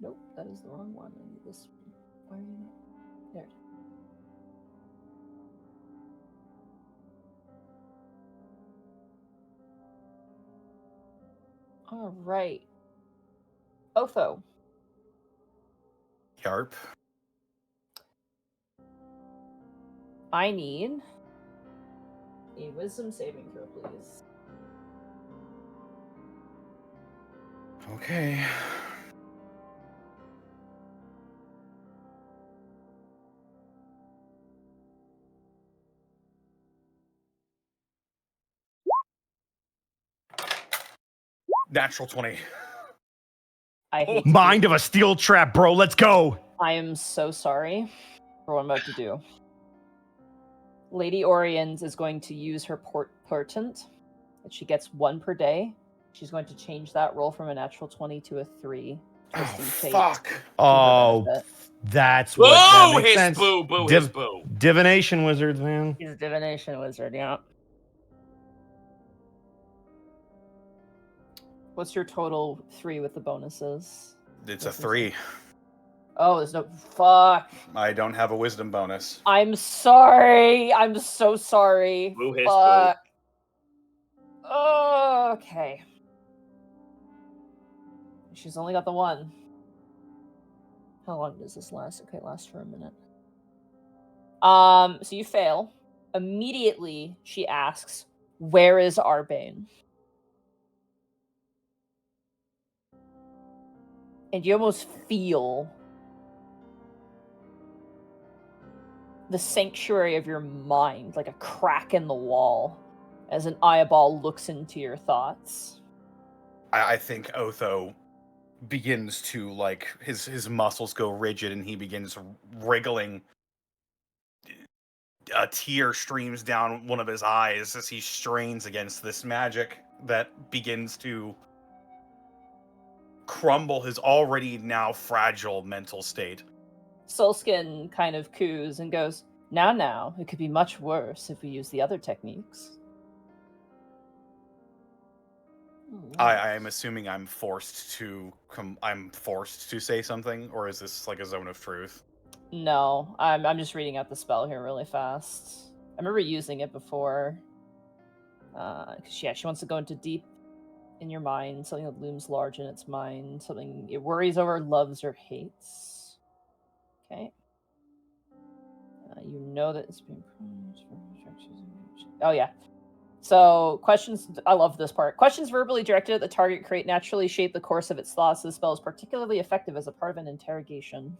A: Nope, that is the wrong one. I need this one. Why are you not? There it is. Alright. Otho.
E: Yarp.
A: I need a wisdom saving throw, please.
E: Okay. Natural 20.
A: I hate to
F: Mind of a steel trap, bro. Let's go.
A: I am so sorry for what I'm about to do. Lady Orions is going to use her portent. She gets 1 per day. She's going to change that roll from a natural 20 to a 3.
E: Oh,
A: Twisting fate
E: fuck.
A: to her
F: Oh,
A: benefit.
F: that's what that
B: Boo!
F: makes
B: His
F: sense.
B: boo! Boo!
F: Div-
B: His boo!
F: Divination wizards, man.
A: He's a divination wizard, yeah. What's your total 3 with the bonuses?
E: It's a 3.
A: Oh, there's no... Fuck.
E: I don't have a wisdom bonus.
A: I'm sorry. I'm so sorry.
B: Boo his
A: Fuck. Oh, okay. She's only got the 1. How long does this last? Okay, it lasts for a minute. So you fail. Immediately, she asks, "Where is Arbane?" And you almost feel the sanctuary of your mind, like a crack in the wall, as an eyeball looks into your thoughts.
E: I think Otho begins to, like, his muscles go rigid and he begins wriggling. a tear streams down one of his eyes as he strains against this magic that begins to crumble his already now fragile mental state.
A: Soulskin kind of coos and goes, now, it could be much worse if we use the other techniques.
E: I am assuming I'm forced to say something, or is this like a zone of truth?
A: No, I'm just reading out the spell here really fast. I remember using it before. Because she wants to go into deep in your mind, something that looms large in its mind, something it worries over, loves, or hates. Okay. You know that it's been... Oh, yeah. So, questions... I love this part. Questions verbally directed at the target create naturally shape the course of its thoughts. This spell is particularly effective as a part of an interrogation.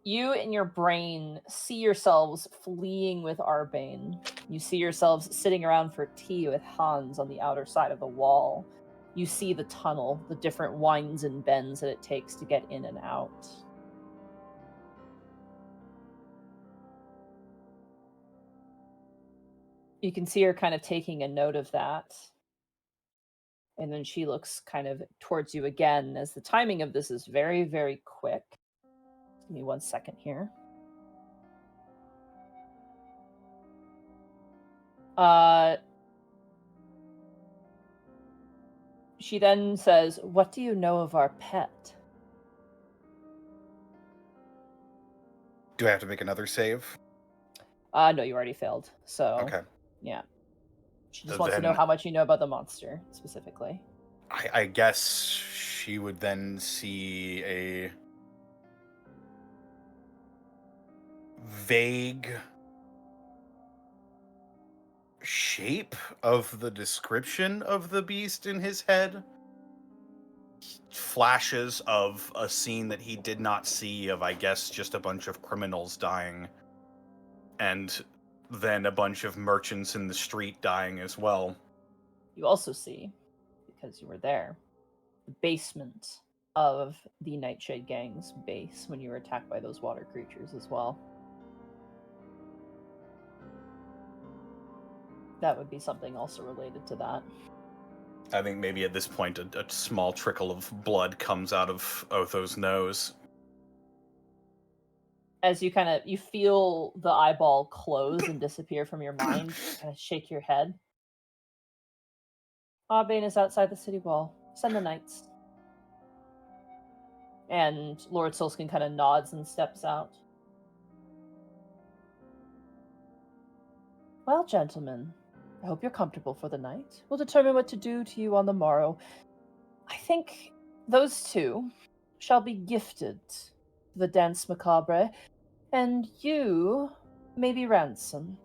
A: You in your brain see yourselves fleeing with Arbane. You see yourselves sitting around for tea with Hans on the outer side of the wall. You see the tunnel, the different winds and bends that it takes to get in and out. You can see her kind of taking a note of that. And then she looks kind of towards you again, as the timing of this is very, very quick. Give me 1 second here. She then says, "What do you know of our pet?"
E: Do I have to make another save?
A: No, you already failed. So,
E: Okay.
A: Yeah. She just
E: So
A: wants to know
E: then-
A: how much you know about the monster, specifically.
E: I guess she would then see a vague shape of the description of the beast in his head. Flashes of a scene that he did not see of, I guess, just a bunch of criminals dying. And then a bunch of merchants in the street dying as well.
A: You also see, because you were there, the basement of the Nightshade Gang's base when you were attacked by those water creatures as well. That would be something also related to that.
E: I think maybe at this point a small trickle of blood comes out of Otho's nose.
A: As you you feel the eyeball close and disappear from your mind, you kind of shake your head. Arbane is outside the city wall. Send the knights. And Lord Solskin kind of nods and steps out. Well, gentlemen, I hope you're comfortable for the night. We'll determine what to do to you on the morrow. I think those two shall be gifted to the Dance Macabre, and you may be ransomed.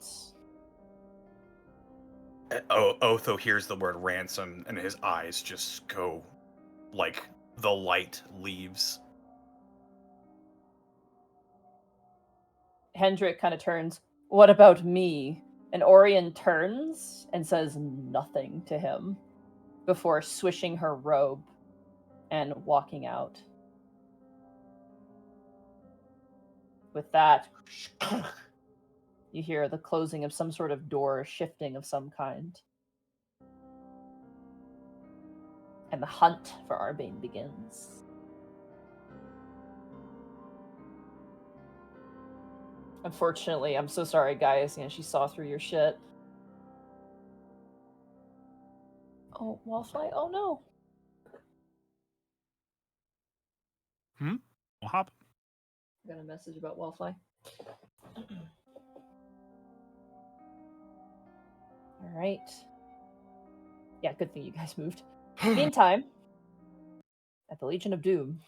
E: Otho hears the word ransom, and his eyes just go like the light leaves.
A: Hendrik kind of turns, "What about me?" And Orion turns and says nothing to him before swishing her robe and walking out. With that, you hear the closing of some sort of door, shifting of some kind. And the hunt for Arbane begins. Unfortunately, I'm so sorry, guys. She saw through your shit. Oh, Wallfly? Oh, no.
C: What happened?
A: I got a message about Wallfly. All right. Yeah, good thing you guys moved. Meantime, at the Legion of Doom.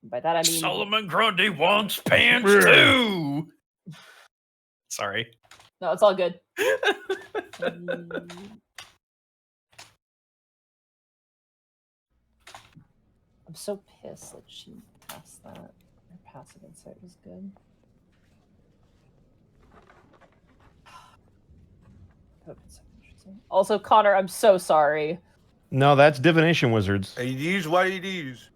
A: By that I mean...
G: Solomon Grundy wants pants too! Sorry.
A: No, it's all good. I'm so pissed that she passed that. Her passive insight was good. Also, Connor, I'm so sorry.
F: No, that's divination wizards.
E: ADs, what ADs?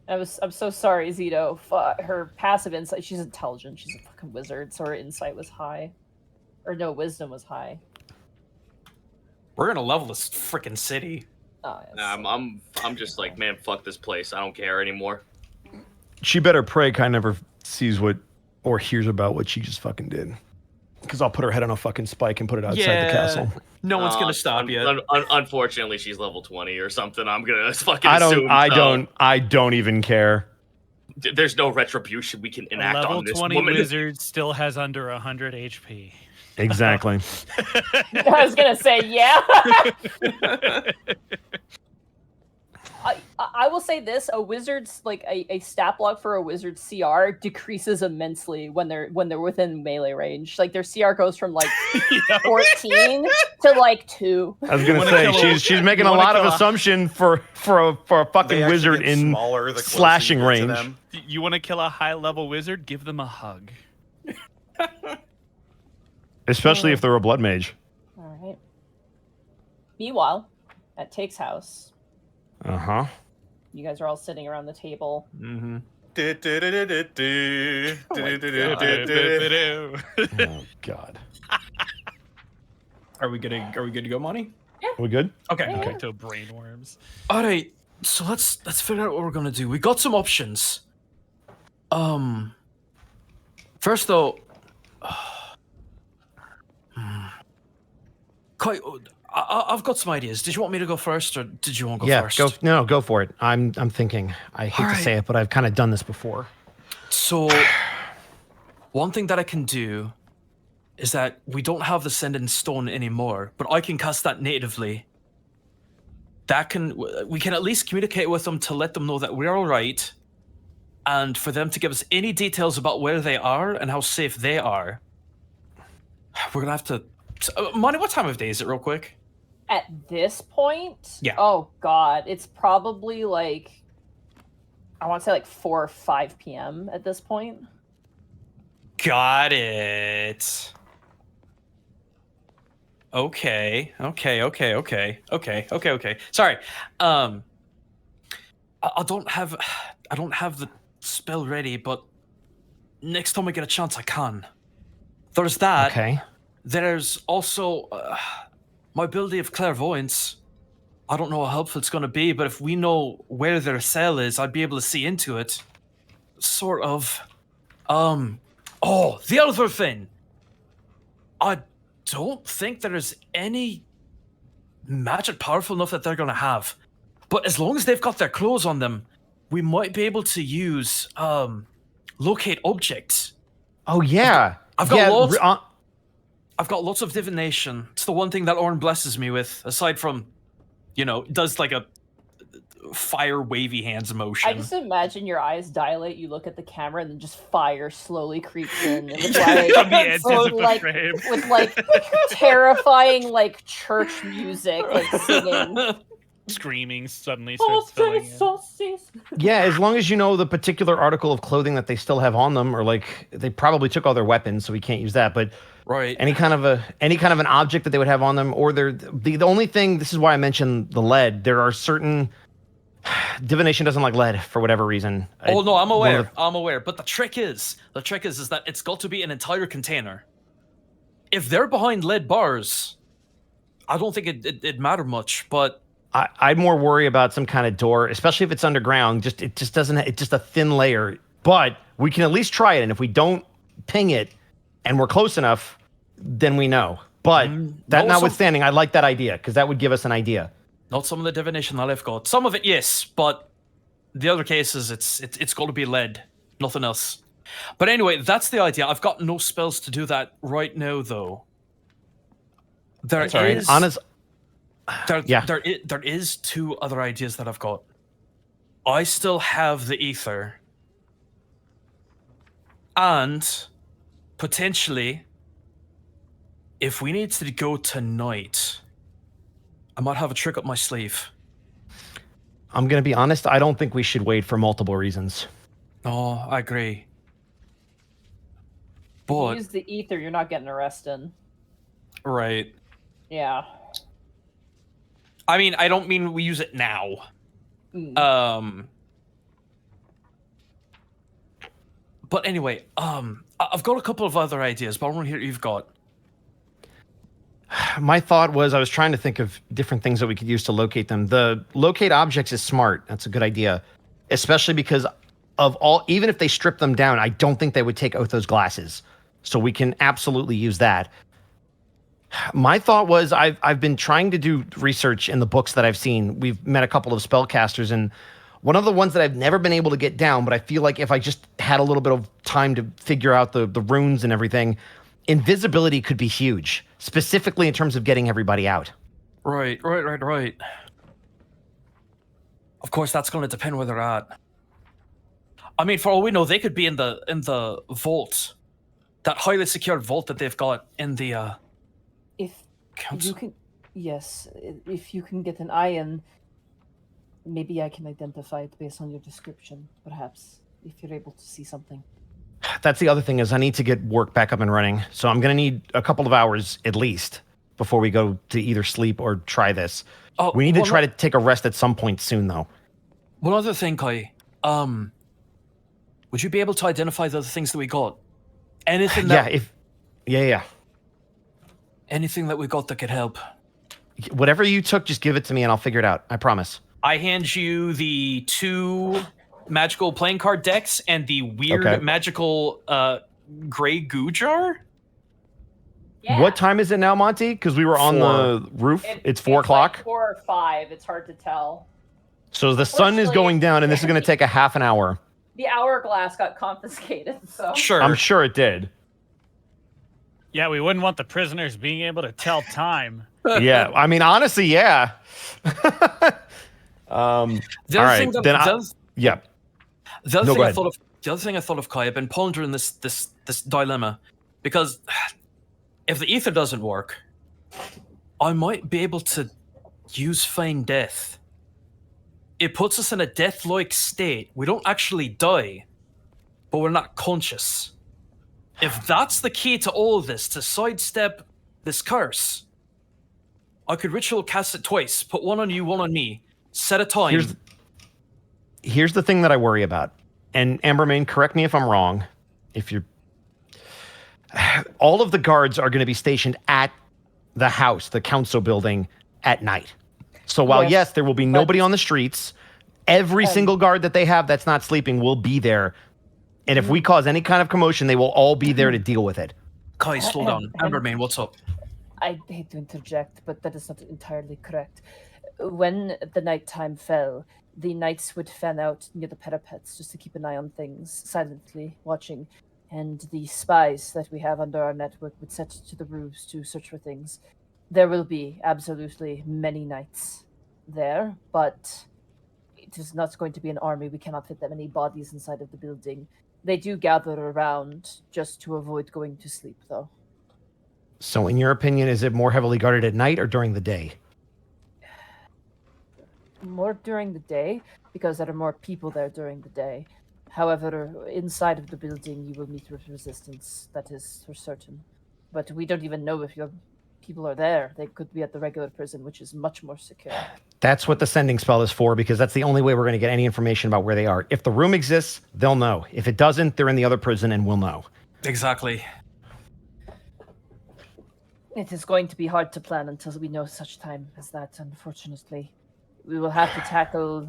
A: I'm so sorry, Zito. Her passive insight, she's intelligent. She's a fucking wizard, so her insight was high. Or no, wisdom was high.
D: We're gonna level this freaking city.
A: Oh,
B: Nah, I'm just like, man, fuck this place. I don't care anymore.
F: She better pray Kai never sees what or hears about what she just fucking did. Because I'll put her head on a fucking spike and put it outside the castle.
D: No one's gonna stop you.
B: Unfortunately, she's level 20 or something. I'm gonna fucking assume.
F: I don't even care.
B: There's no retribution we can enact
C: level
B: on this
C: 20
B: woman.
C: wizard still has under 100 HP.
F: Exactly.
A: I was gonna say, yeah. I will say this: a wizard's like a stat block for a wizard's CR decreases immensely when they're within melee range. Like their CR goes from like 14 to like 2.
F: I was gonna say she's making a lot of assumption for a fucking wizard in
E: smaller the
F: slashing
E: closer you get to
F: range.
E: them.
C: You want to kill a high level wizard? Give them a hug.
F: Especially if they're a blood mage.
A: All right. Meanwhile, at Take's house, you guys are all sitting around the table.
C: Mm-hmm.
F: Oh God.
G: Are we good to go, Monty?
F: We good?
G: Okay.
A: Yeah.
G: Okay.
C: To brainworms.
G: All right. So let's figure out what we're gonna do. We got some options. First though, quite. I've got some ideas. Did you want me to go first, or did you want to go first?
F: Go for it. I'm thinking. I hate to say it, but I've kind of done this before.
G: So, one thing that I can do is that we don't have the Send in Stone anymore, but I can cast that natively. We can at least communicate with them to let them know that we're all right, and for them to give us any details about where they are and how safe they are. We're gonna have to. Monty, what time of day is it, real quick?
A: At this point,
G: Yeah.
A: Oh God, it's probably like I want to say like 4 or 5 p.m. at this point.
G: Got it. Okay. Sorry. I don't have the spell ready, but next time I get a chance, I can. There's that.
F: Okay.
G: There's also my ability of clairvoyance. I don't know how helpful it's going to be, but if we know where their cell is, I'd be able to see into it. Sort of. Oh, the other thing. I don't think there is any magic powerful enough that they're going to have. But as long as they've got their clothes on them, we might be able to use locate objects.
F: Oh yeah.
G: I've got lots of divination. It's the one thing that Orn blesses me with, aside from, does like a fire wavy hands motion.
A: I just imagine your eyes dilate, you look at the camera, and then just fire slowly creeps in. With
C: From the edges of the
A: like,
C: frame.
A: with like terrifying like church music, like singing.
C: Screaming suddenly starts filling in.
F: Yeah, as long as you know the particular article of clothing that they still have on them, or like they probably took all their weapons, so we can't use that. But
G: right,
F: any kind of an object that they would have on them, or the only thing. This is why I mentioned the lead. There are certain divination doesn't like lead for whatever reason.
G: Oh no, I'm aware. I'm aware. But the trick is that it's got to be an entire container. If they're behind lead bars, I don't think it'd matter much. But
F: I'd more worry about some kind of door, especially if it's underground. It's just a thin layer. But we can at least try it, and if we don't ping it, and we're close enough, then we know. But that notwithstanding, I like that idea because that would give us an idea.
G: Not some of the divination that I've got. Some of it, yes, but the other cases, it's got to be lead, nothing else. But anyway, that's the idea. I've got no spells to do that right now, though. There is 2 other ideas that I've got. I still have the ether, and potentially, if we need to go tonight, I might have a trick up my sleeve.
F: I'm going to be honest. I don't think we should wait for multiple reasons.
G: Oh, I agree.
A: If you
G: But
A: use the ether, you're not getting arrested.
G: right.
A: Yeah.
G: I mean, I don't mean we use it now. But anyway, I've got a couple of other ideas, but I want to hear what you've got.
F: My thought was I was trying to think of different things that we could use to locate them. The locate objects is smart. That's a good idea, especially because even if they strip them down, I don't think they would take out those glasses. So we can absolutely use that. My thought was I've been trying to do research in the books that I've seen. We've met a couple of spellcasters, and one of the ones that I've never been able to get down, but I feel like if I just had a little bit of time to figure out the runes and everything, invisibility could be huge, specifically in terms of getting everybody out.
G: Right. Of course, that's going to depend where they're at. I mean, for all we know, they could be in the vault, that highly secured vault that they've got in the.
A: If
G: Council.
A: you can, yes, if you can get an eye in, maybe I can identify it based on your description. Perhaps if you're able to see something.
F: That's the other thing is I need to get work back up and running. So I'm going to need a couple of hours at least before we go to either sleep or try this.
G: Oh,
F: We need to try to take a rest at some point soon, though.
G: One other thing, Kai. Would you be able to identify the other things that we got? Anything that
F: Yeah.
G: anything that we got that could help?
F: Whatever you took, just give it to me and I'll figure it out. I promise.
D: I hand you the 2 magical playing card decks and the weird
F: Okay.
D: magical gray goo jar.
A: Yeah.
F: What time is it now, Monty? Because we were on the roof. It's 4 o'clock.
A: Like 4 or 5. It's hard to tell.
F: So the sun is going down, and this is going to take a half an hour.
A: The hourglass got confiscated, so.
D: Sure.
F: I'm sure it did.
C: Yeah, we wouldn't want the prisoners being able to tell time.
F: Yeah, I mean, honestly, yeah.
G: The
F: all
G: other
F: right,
G: thing that,
F: then
G: the other
F: No,
G: thing
F: go
G: I
F: ahead.
G: thought of, the other thing I thought of, Kai, I've been pondering this dilemma, because if the ether doesn't work, I might be able to use feign death. It puts us in a death-like state. We don't actually die, but we're not conscious. If that's the key to all of this, to sidestep this curse, I could ritual cast it twice, put one on you, one on me, set a time.
F: Here's the thing that I worry about. And Ambermain, correct me if I'm wrong. If you're all of the guards are going to be stationed at the house, the council building, at night. So while yes, there will be nobody on the streets, every single guard that they have that's not sleeping will be there. And if we cause any kind of commotion, they will all be there to deal with it.
G: Kai, slow down. Ambermain, what's up?
A: I hate to interject, but that is not entirely correct. When the nighttime fell, the knights would fan out near the parapets just to keep an eye on things, silently watching, and the spies that we have under our network would set to the roofs to search for things. There will be absolutely many knights there, but it is not going to be an army. We cannot fit that many bodies inside of the building. They do gather around just to avoid going to sleep, though.
F: So in your opinion, is it more heavily guarded at night or during the day?
A: More during the day, because there are more people there during the day. However, inside of the building, you will meet with resistance. That is for certain. But we don't even know if your people are there. They could be at the regular prison, which is much more secure.
F: That's what the sending spell is for, because that's the only way we're going to get any information about where they are. If the room exists, they'll know. If it doesn't, they're in the other prison and we'll know.
G: Exactly.
A: It is going to be hard to plan until we know such time as that, unfortunately. We will have to tackle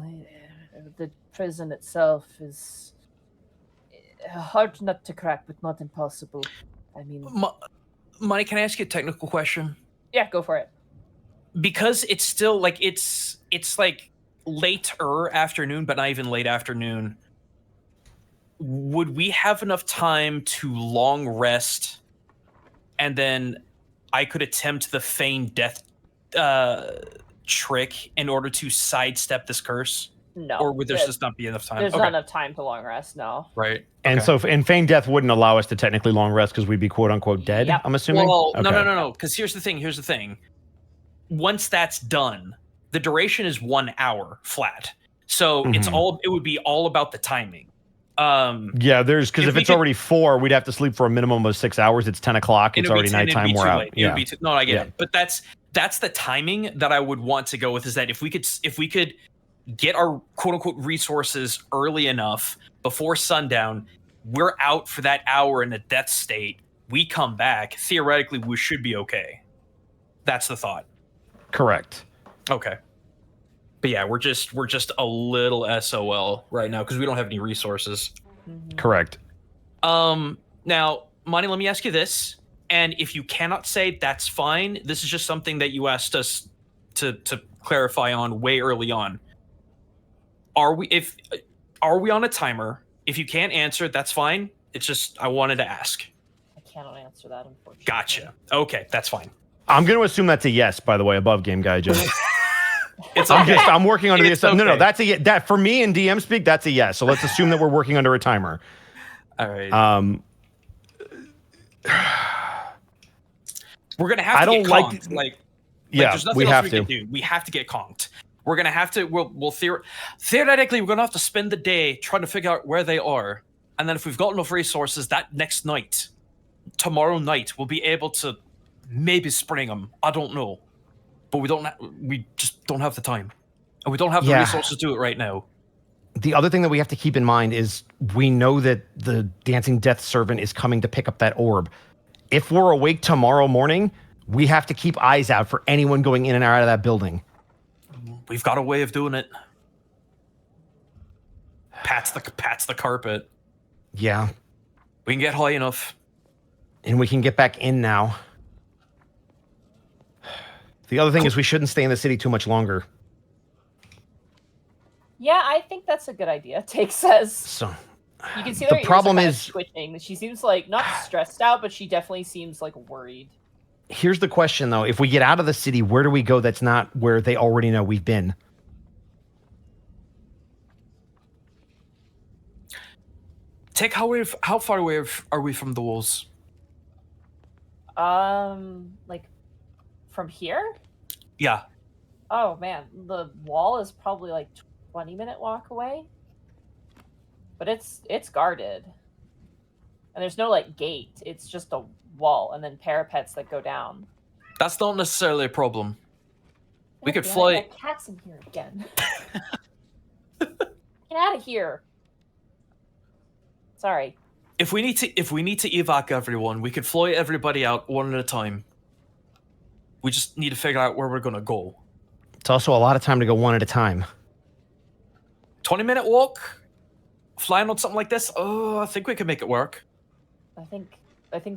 A: the prison itself is hard nut to crack, but not impossible. I mean...
G: Money, can I ask you a technical question?
A: Yeah, go for it.
D: Because it's still like it's like later afternoon, but not even late afternoon. Would we have enough time to long rest, and then I could attempt the feign death trick in order to sidestep this curse?
A: No.
D: Or would there just not be enough time?
A: There's not enough time to long rest, no.
G: Right.
F: And so, and feign death wouldn't allow us to technically long rest because we'd be quote unquote dead.
A: Yep.
F: I'm assuming.
D: Well,
F: Okay.
D: no. Because here's the thing. Once that's done, the duration is 1 hour flat. So it would be all about the timing.
F: Yeah, because if it's already 4, we'd have to sleep for a minimum of 6 hours. It's 10 o'clock. It's already nighttime. We're out. Yeah.
D: No, I get it. But that's the timing that I would want to go with. Is that if we could get our quote unquote resources early enough before sundown,
G: we're out for that hour in a death state. We come back. Theoretically, we should be okay. That's the thought.
F: Correct.
G: Okay. But yeah, we're just a little SOL right now because we don't have any resources.
F: Correct.
G: Now, Monty, let me ask you this. And if you cannot say, that's fine. This is just something that you asked us to clarify on way early on. Are we on a timer? If you can't answer, that's fine. It's just I wanted to ask.
A: I cannot answer that, unfortunately.
G: Gotcha. Okay, that's fine.
F: I'm going to assume that's a yes, by the way, above Game Guy. Just
G: It's okay.
F: I'm working under the assumption.
G: Okay.
F: No, that's a that for me in DM speak. That's a yes. So let's assume that we're working under a timer.
G: All right. We're gonna have to get conked.
F: Yeah,
G: there's nothing
F: we
G: else
F: have
G: we
F: to.
G: can do. We have to get conked. We're gonna have to. Theoretically, we're gonna have to spend the day trying to figure out where they are, and then if we've got enough resources, that next night, tomorrow night, we'll be able to maybe spring them. I don't know, but we just don't have the time, and we don't have the resources to do it right now.
F: The other thing that we have to keep in mind is we know that the Dancing Death Servant is coming to pick up that orb. If we're awake tomorrow morning, we have to keep eyes out for anyone going in and out of that building.
G: We've got a way of doing it. Pats the carpet.
F: Yeah.
G: We can get high enough.
F: And we can get back in now. The other thing is we shouldn't stay in the city too much longer.
A: Yeah, I think that's a good idea. Take says.
F: So
A: You can see
F: the
A: her ears
F: problem
A: are kind of
F: is
A: twitching. She seems like not stressed out, but she definitely seems like worried.
F: here's the question though. If we get out of the city, where do we go that's not where they already know we've been?
G: Take how far away are we from the walls?
A: Like from here?
G: Yeah.
A: Oh man, the wall is probably like 20-minute walk away. But it's guarded. And there's no like gate. It's just a wall and then parapets that go down.
G: That's not necessarily a problem. We could
A: Damn,
G: fly.
A: I got cats in here again. Get out of here. Sorry.
G: If we need to evac everyone, we could fly everybody out one at a time. We just need to figure out where we're gonna go.
F: It's also a lot of time to go one at a time.
G: 20-minute walk? Flying on something like this? Oh, I think we can make it work.
A: I think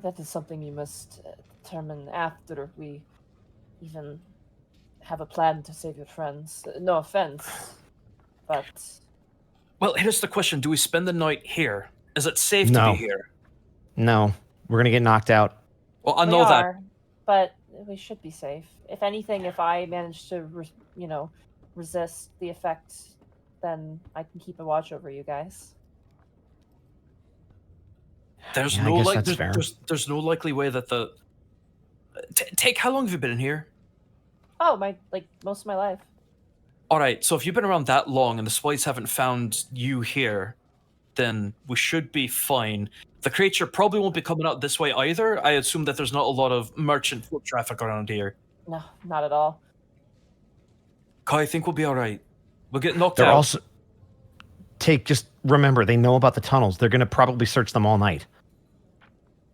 A: that is something you must determine after we even have a plan to save your friends. No offense, but...
G: Well, here's the question. Do we spend the night here? Is it safe to
F: No.
G: be here?
F: No, we're going to get knocked out.
G: Well, I
A: We
G: know that.
A: are, but we should be safe. If anything, if I manage to, resist the effect, then I can keep a watch over you guys.
G: There's
F: Yeah, I
G: no
F: guess
G: like
F: that's fair.
G: there's no likely way that the take how long have you been in here?
A: Oh, most of my life.
G: All right, so if you've been around that long and the spies haven't found you here, then we should be fine. The creature probably won't be coming out this way either. I assume that there's not a lot of merchant foot traffic around here.
A: No, not at all.
G: Kai, I think we'll be all right. We'll get knocked
F: They're
G: out.
F: also... just remember, they know about the tunnels. They're going to probably search them all night.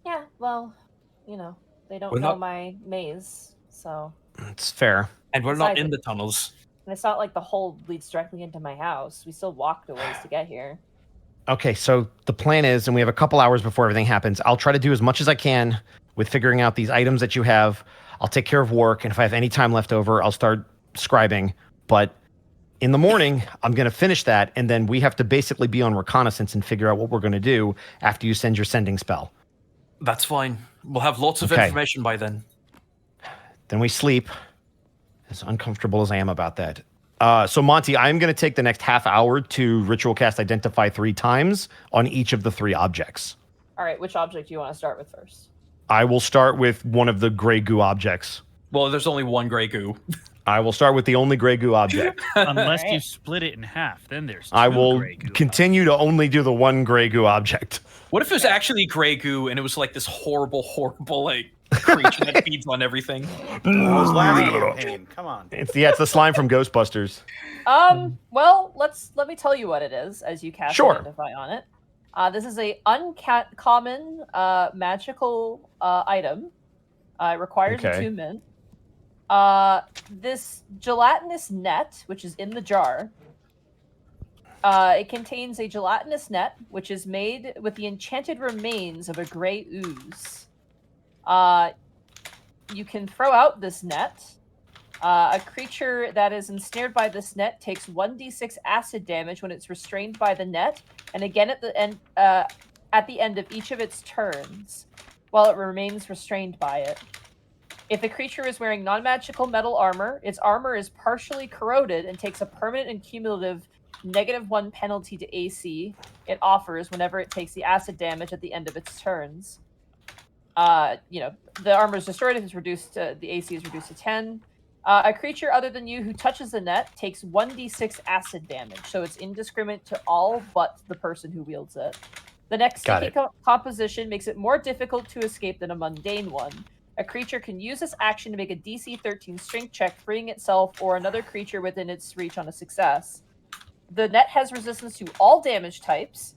A: Yeah, well, they don't
G: We're
A: know
G: not-
A: my maze, so...
F: It's fair.
G: And we're not
A: Besides
G: in
A: it-
G: the tunnels.
A: And it's not like the hole leads directly into my house. We still walked a ways to get here.
F: Okay, so the plan is, and we have a couple hours before everything happens, I'll try to do as much as I can with figuring out these items that you have. I'll take care of work, and if I have any time left over, I'll start scribing. But in the morning, I'm going to finish that, and then we have to basically be on reconnaissance and figure out what we're going to do after you send your sending spell.
G: That's fine. We'll have lots of
F: Okay.
G: information by then.
F: Then we sleep, as uncomfortable as I am about that. So Monty, I'm going to take the next half hour to ritual cast Identify 3 times on each of the 3 objects.
A: All right, which object do you want to start with first?
F: I will start with one of the gray goo objects.
G: Well, there's only one gray goo.
F: I will start with the only gray goo object.
C: Unless you
A: Alright.
C: split it in half, then there's
F: I
C: two
F: will
C: gray goo
F: continue to only do the one gray goo object.
G: What if it was actually gray goo and it was like this horrible like creature that feeds on everything?
E: I was laughing in pain. Come on.
F: It's the slime from Ghostbusters.
A: Well, let me tell you what it is as you cast
F: Sure.
A: Identify on it. This is a uncommon magical item. It requires attunement. This gelatinous net, which is in the jar, it contains a gelatinous net, which is made with the enchanted remains of a gray ooze. You can throw out this net. A creature that is ensnared by this net takes 1d6 acid damage when it's restrained by the net, and again at the end of each of its turns, while it remains restrained by it. If the creature is wearing non-magical metal armor, its armor is partially corroded and takes a permanent and cumulative -1 penalty to AC it offers whenever it takes the acid damage at the end of its turns. The armor is destroyed if it's reduced. The AC is reduced to 10. A creature other than you who touches the net takes 1d6 acid damage, so it's indiscriminate to all but the person who wields it. The next sticky composition makes it more difficult to escape than a mundane one. A creature can use this action to make a DC 13 strength check, freeing itself or another creature within its reach on a success. The net has resistance to all damage types,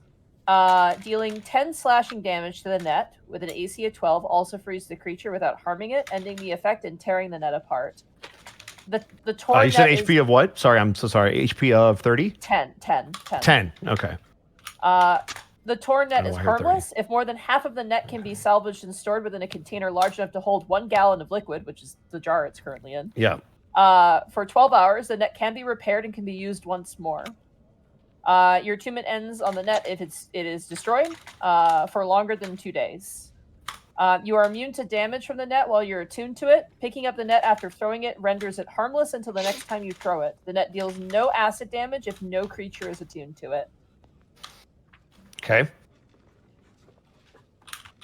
A: dealing 10 slashing damage to the net with an AC of 12, also frees the creature without harming it, ending the effect and tearing the net apart. The torn
F: you said HP of what? Sorry, I'm so sorry. HP of 30?
A: 10.
F: 10, okay.
A: The torn net is harmless. If more than half of the net can be salvaged and stored within a container large enough to hold 1 gallon of liquid, which is the jar it's currently in.
F: Yeah.
A: For 12 hours, the net can be repaired and can be used once more. Your attunement ends on the net if it is destroyed for longer than 2 days. You are immune to damage from the net while you're attuned to it. Picking up the net after throwing it renders it harmless until the next time you throw it. The net deals no acid damage if no creature is attuned to it.
F: Okay.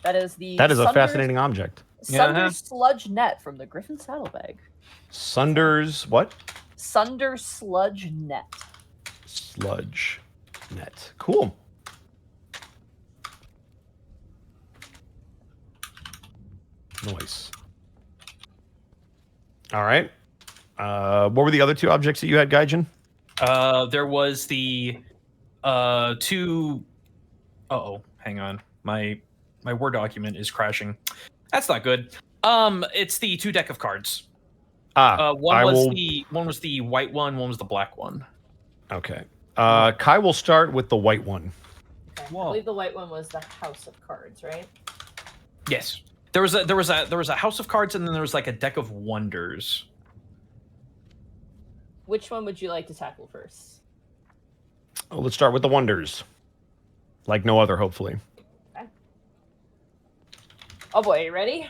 A: That is
F: a fascinating object.
A: Sunder's sludge net from the Griffin Saddlebag.
F: Sunder's what?
A: Sunder sludge net.
F: Sludge net. Cool. Nice. All right. What were the other two objects that you had, Gaijin?
G: There was the two. Uh-oh, hang on. My Word document is crashing. That's not good. It's the 2 deck of cards. One was the white one was the black one.
F: Okay. Kai will start with the white one.
A: Okay. I believe the white one was the House of Cards, right?
G: Yes. There was a House of Cards, and then there was like a deck of wonders.
A: Which one would you like to tackle first?
F: Oh, let's start with the wonders. Like no other, hopefully.
A: Okay. Oh boy, you ready?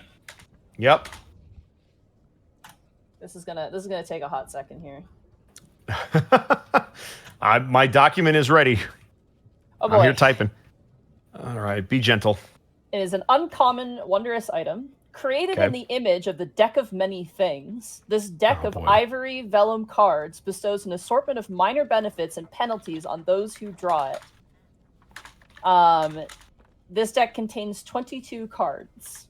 F: Yep.
A: This is gonna take a hot second here.
F: My document is ready.
A: Oh boy.
F: I'm here typing. All right, be gentle.
A: It is an uncommon, wondrous item. Created in the image of the deck of many things, this deck of ivory vellum cards bestows an assortment of minor benefits and penalties on those who draw it. This deck contains 22 cards.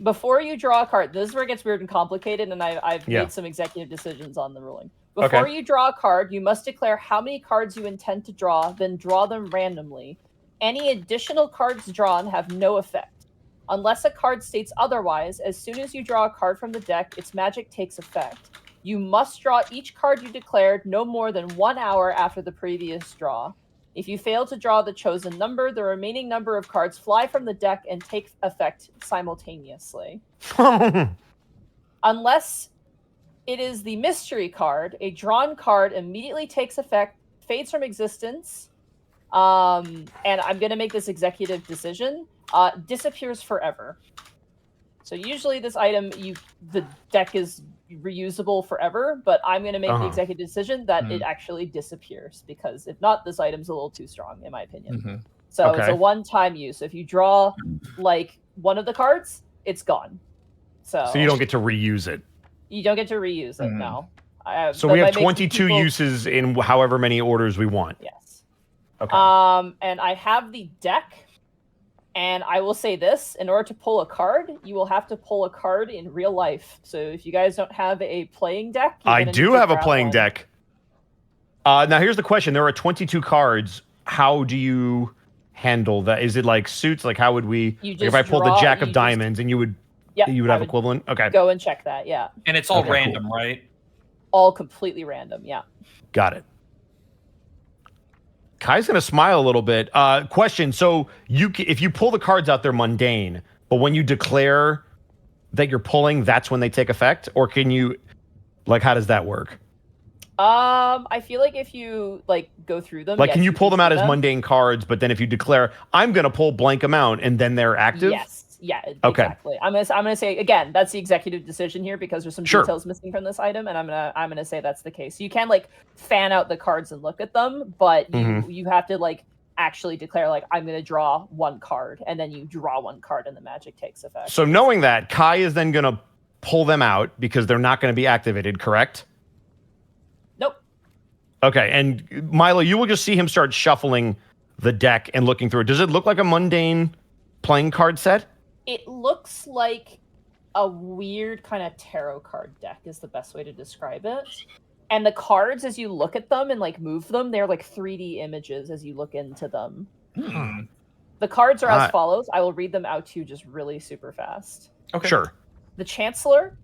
A: Before you draw a card, this is where it gets weird and complicated, and I've made some executive decisions on the ruling. Before you draw a card, you must declare how many cards you intend to draw, then draw them randomly. Any additional cards drawn have no effect. Unless a card states otherwise, as soon as you draw a card from the deck, its magic takes effect. You must draw each card you declared no more than 1 hour after the previous draw. If you fail to draw the chosen number, the remaining number of cards fly from the deck and take effect simultaneously. Unless it is the mystery card, a drawn card immediately takes effect, fades from existence, and I'm going to make this executive decision, disappears forever. So usually this item, the deck is reusable forever, but I'm going to make the executive decision that it actually disappears, because if not, this item's a little too strong, in my opinion. So it's a one-time use. If you draw like one of the cards, it's gone. So
F: you don't get to reuse it.
A: You don't get to reuse it, no.
F: So we have 22 uses in however many orders we want.
A: Yes.
F: Okay.
A: And I have the deck. And I will say this, in order to pull a card, you will have to pull a card in real life. So if you guys don't have a playing deck...
F: I do have a playing deck. Now here's the question. There are 22 cards. How do you handle that? Is it like suits? Like how would we?
A: You
F: Like if I
A: just
F: pulled the
A: draw-
F: Jack
A: you
F: of
A: just-
F: Diamonds, and you would
A: I
F: have
A: would
F: equivalent? Okay,
A: Go and check that. Yeah,
D: And it's all
F: Okay, cool.
D: random, right?
A: all completely random. Yeah.
F: got it. Kai's gonna smile a little bit. Question: so if you pull the cards out, they're mundane, but when you declare that you're pulling, that's when they take effect, or can you? Like, how does that work?
A: I feel like if you like go through them,
F: Like,
A: yes,
F: can you pull them
A: see
F: out as mundane cards, but then if you declare, I'm going to pull blank amount, and then they're active?
A: Yes. Yeah.
F: Okay.
A: Exactly. I'm gonna say again, that's the executive decision here because there's some
F: Sure.
A: details missing from this item, and I'm gonna say that's the case. So you can like fan out the cards and look at them, but you have to like actually declare like I'm gonna draw one card, and then you draw one card, and the magic takes effect.
F: So knowing that, Kai is then going to pull them out because they're not going to be activated, correct?
A: Nope.
F: Okay, and Milo, you will just see him start shuffling the deck and looking through it. Does it look like a mundane playing card set?
A: It looks like a weird kind of tarot card deck is the best way to describe it. And the cards, as you look at them and like move them, they're like 3D images as you look into them. The cards are as follows. I will read them out to you just really super fast.
D: Okay.
F: Sure.
A: The Chancellor,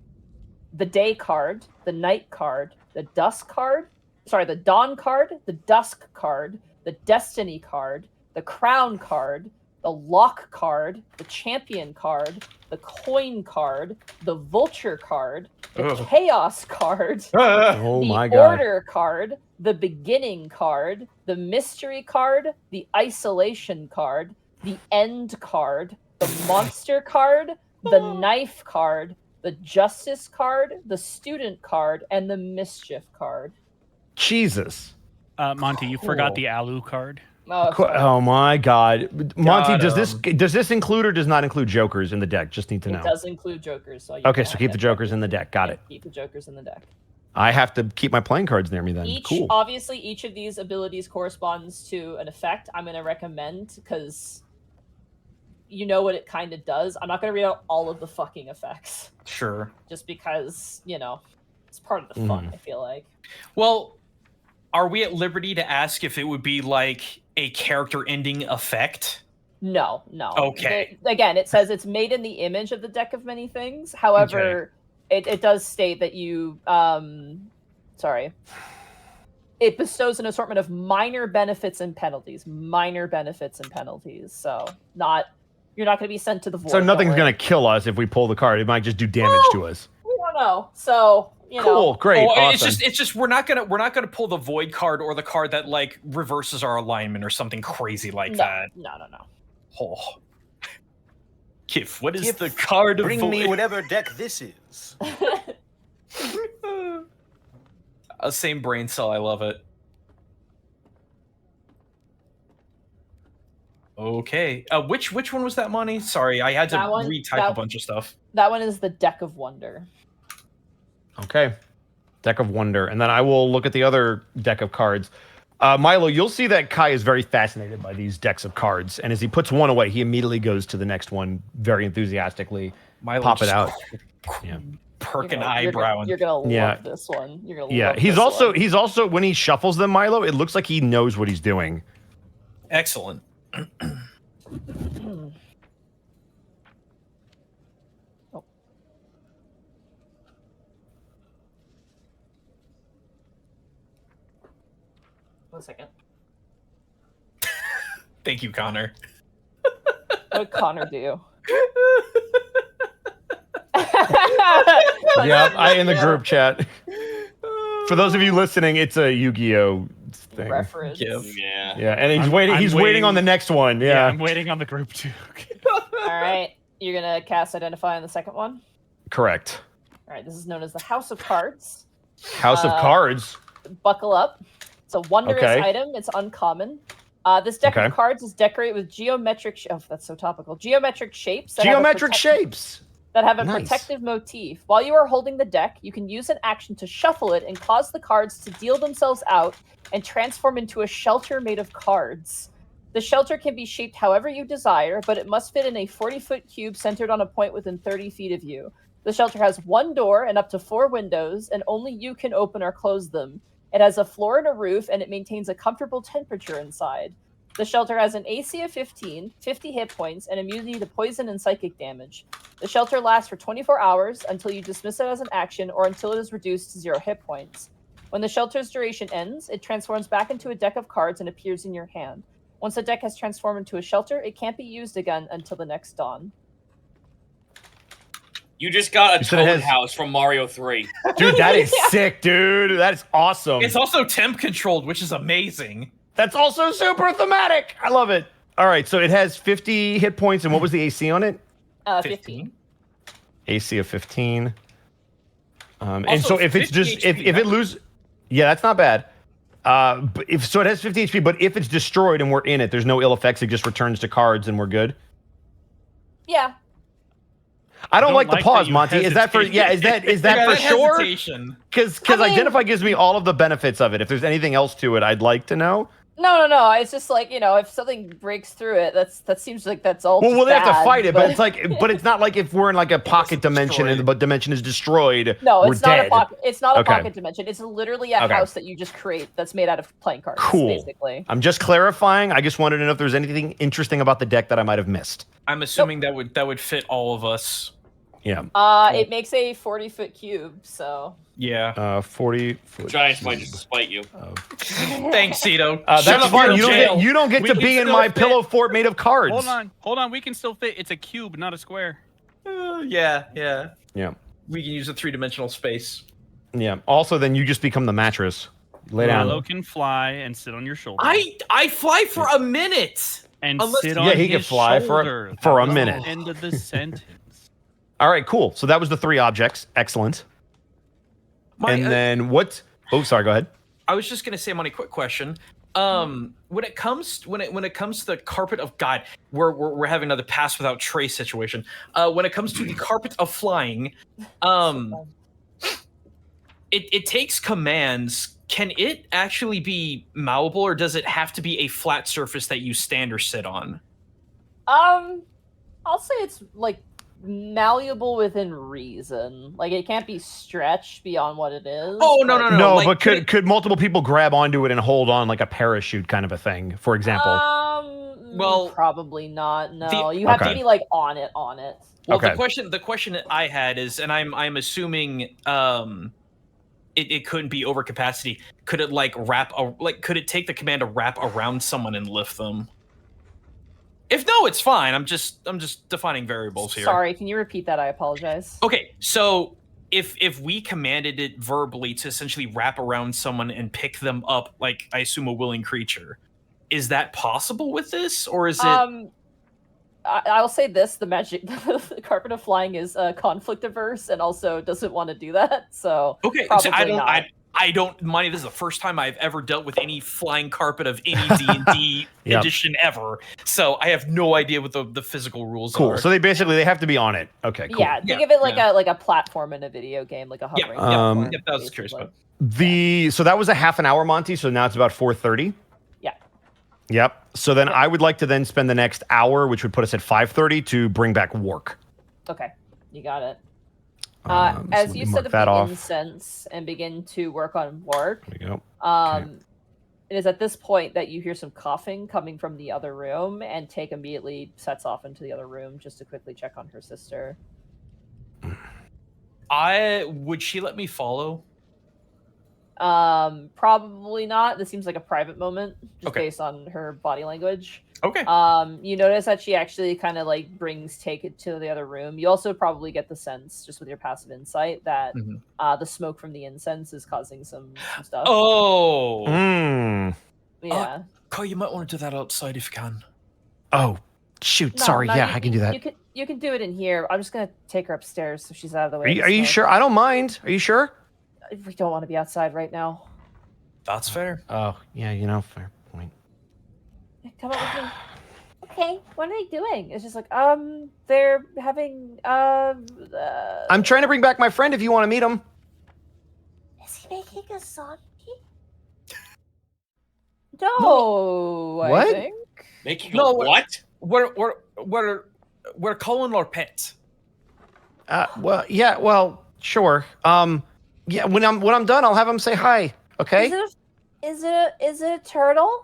A: the Day card, the Night card, the Dusk card, the Dawn card, the Dusk card, the Destiny card, the Crown card, the Lock card, the Champion card, the Coin card, the Vulture card, the Chaos card,
F: Oh
A: the
F: my god.
A: Order card, the Beginning card, the Mystery card, the Isolation card, the End card, the Monster card, the Knife card, the Justice card, the Student card, and the Mischief card.
F: Jesus.
C: Monty, you forgot the Alu card.
A: Oh, sorry.
F: Oh my god. Monty,
D: Got
F: does this include or does not include jokers in the deck? Just need to know.
A: It does include jokers. So
F: Okay, so keep the jokers in the deck. Got it.
A: Keep the jokers in the deck.
F: I have to keep my playing cards near me then. Cool.
A: Obviously, each of these abilities corresponds to an effect. I'm going to recommend because you know what it kind of does. I'm not going to read out all of the fucking effects.
D: Sure.
A: Just because, it's part of the fun, I feel like.
D: Well, are we at liberty to ask if it would be like a character-ending effect?
A: No.
D: Okay.
A: Again, it says it's made in the image of the deck of many things. However, it does state that you, it bestows an assortment of minor benefits and penalties. So you're not going to be sent to the void.
F: So nothing's going to kill us if we pull the card. It might just do damage to us.
A: We don't know. So,
F: Cool, great, awesome.
D: It's just we're not gonna pull the void card or the card that like reverses our alignment or something crazy like that.
A: No.
D: Oh. Kif, what is the card of
E: Bring
D: void?
E: me whatever deck this is.
D: Same brain cell, I love it. Okay. Which one was that, Monty? Sorry, I had to retype a bunch of stuff.
A: That one is the Deck of Wonder.
F: Okay. Deck of Wonder. And then I will look at the other deck of cards. Milo, you'll see that Kai is very fascinated by these decks of cards. And as he puts one away, he immediately goes to the next one very enthusiastically.
D: Milo
F: pop it
D: just
F: out. Yeah.
D: Perk an eyebrow.
A: You're gonna love this one. You're gonna love
F: he's
A: this one.
F: he's also when he shuffles them, Milo, it looks like he knows what he's doing.
D: Excellent.
A: One second.
D: Thank you, Connor.
A: What did Connor do?
F: In the group chat. For those of you listening, it's a Yu-Gi-Oh thing.
A: Reference.
B: Yeah.
F: And he's waiting. He's waiting on the next one. Yeah.
C: I'm waiting on the group too.
A: All right, you're gonna cast Identify on the second one.
F: Correct.
A: All right, this is known as the House of Cards.
F: House of Cards.
A: Buckle up. It's a wondrous
F: Okay.
A: item. It's uncommon. This deck of cards is decorated with geometric. That's so topical. Geometric shapes. That have a
F: Nice.
A: protective motif. While you are holding the deck, you can use an action to shuffle it and cause the cards to deal themselves out and transform into a shelter made of cards. The shelter can be shaped however you desire, but it must fit in a 40-foot cube centered on a point within 30 feet of you. The shelter has one door and up to 4 windows, and only you can open or close them. It has a floor and a roof, and it maintains a comfortable temperature inside. The shelter has an AC of 15, 50 hit points, and immunity to poison and psychic damage. The shelter lasts for 24 hours until you dismiss it as an action or until it is reduced to 0 hit points. When the shelter's duration ends, it transforms back into a deck of cards and appears in your hand. Once the deck has transformed into a shelter, it can't be used again until the next dawn.
B: You just got a
F: said it
B: Toad
F: has-
B: House from Mario 3.
F: Dude, that is sick, dude. That is awesome.
D: It's also temp controlled, which is amazing.
F: That's also super thematic. I love it. All right, so it has 50 hit points, and what was the AC on it?
A: 15.
F: AC of 15. And
D: Also,
F: so if it's
D: 50
F: just if
D: HP,
F: it loses, yeah, that's not bad. But if so, it has 50 HP. But if it's destroyed and we're in it, there's no ill effects. It just returns to cards, and we're good.
A: Yeah.
F: I don't like
C: like
F: the pause,
C: that you
F: Monty. Is that for
C: hesitated.
F: is that for sure?
D: Hesitation.
F: Because
A: I mean-
F: Identify gives me all of the benefits of it. If there's anything else to it, I'd like to know.
A: No. It's just like, if something breaks through it, that seems like that's all.
F: Well, they have to
A: bad,
F: fight it, but it's like, but it's not like if we're in like a pocket dimension and the dimension is destroyed.
A: No,
F: we're
A: it's not
F: dead.
A: a pocket. It's not a
F: Okay.
A: pocket dimension. It's literally a
F: Okay.
A: house that you just create that's made out of playing cards.
F: Cool.
A: Basically.
F: I'm just clarifying. I just wanted to know if there's anything interesting about the deck that I might have missed.
D: I'm assuming that would fit all of us.
F: Yeah.
A: It makes a 40-foot cube, so.
D: Yeah.
F: 40 foot.
B: Giants might just spite you.
D: Thanks, Cito.
F: That's
D: Shut up,
F: fine.
D: you're in jail.
F: You don't get
C: We
F: to
C: can
F: be in
C: still
F: my
C: fit.
F: pillow fort made of cards.
C: Hold on. We can still fit. It's a cube, not a square.
D: Yeah.
F: Yeah.
D: We can use a 3-dimensional space.
F: Yeah. Also, then you just become the mattress. Lay down.
C: Milo can fly and sit on your shoulder.
D: I fly for a minute.
C: and
D: unless-
C: sit
D: Yeah,
C: on
F: he can
C: his
F: fly for a-
C: shoulder.
F: for
C: That
F: a
C: was
F: minute.
C: the End of the sentence.
F: All right. Cool. So that was the 3 objects. Excellent. And then what? Oh, sorry. Go ahead.
D: I was just gonna say, Monty, quick question. When it comes to the carpet of God, we're having another pass without trace situation. When it comes to the carpet of flying, it takes commands. Can it actually be malleable, or does it have to be a flat surface that you stand or sit on?
A: I'll say it's like malleable within reason. Like it can't be stretched beyond what it is.
D: Oh, no.
F: No,
D: like,
F: but could multiple people grab onto it and hold on like a parachute kind of a thing, for example?
D: Well,
A: probably not. No, you have
F: Okay.
A: to be like on it.
D: Well,
F: Okay.
D: the question that I had is, and I'm assuming it couldn't be over capacity. Could it could it take the command to wrap around someone and lift them? If no, it's fine. I'm just defining variables here.
A: Sorry, can you repeat that? I apologize.
D: Okay, so if we commanded it verbally to essentially wrap around someone and pick them up, like I assume a willing creature, is that possible with this, or is it?
A: I'll say this: the carpet of flying is conflict averse and also doesn't want to do that. So
D: Okay, so
A: probably not.
D: I don't, Monty, this is the first time I've ever dealt with any flying carpet of any D&D
F: Yep.
D: edition ever. So I have no idea what the physical rules
F: Cool.
D: are.
F: So they have to be on it. Okay. Cool.
A: Yeah, think
D: Yeah,
A: of it like a platform in a video game, like a
D: Yeah,
A: hovering.
D: yeah,
A: platform,
D: yeah, that was curious
A: basically.
D: about.
F: So that was a half an hour, Monty. So now it's about 4:30.
A: Yeah.
F: Yep. So then I would like to then spend the next hour, which would put us at 5:30, to bring back work.
A: Okay, you got it.
F: So
A: As
F: let
A: you
F: me
A: set
F: mark
A: up
F: that
A: the
F: off.
A: incense and begin to work on work,
F: There we go.
A: it is at this point that you hear some coughing coming from the other room, and Take immediately sets off into the other room just to quickly check on her sister.
D: Would she let me follow?
A: Probably not. This seems like a private moment, just
D: Okay.
A: based on her body language.
D: Okay.
A: You notice that she actually kind of like brings Take it to the other room. You also probably get the sense, just with your passive insight, that
D: Mhm.
A: the smoke from the incense is causing some stuff.
D: Oh.
A: Yeah.
G: Kai, you might want to do that outside if you can.
F: Oh, shoot.
A: No,
F: Sorry.
A: no,
F: Yeah,
A: you-
F: I can do that.
A: You can do it in here. I'm just gonna take her upstairs so she's out of the way.
F: Are you
A: so-
F: sure? I don't mind. Are you sure?
A: We don't want to be outside right now.
G: That's fair.
F: Oh, yeah. Fair point.
A: Come on with me. Okay, what are they doing? It's just like, they're having,
F: I'm trying to bring back my friend. If you want to meet him.
A: Is he making a zombie? No, I
F: What?
A: think.
B: Making
D: No,
B: a what?
D: We're calling our pet.
F: Well, yeah. Well, sure. Yeah. When I'm done, I'll have him say hi. Okay.
A: Is it a turtle?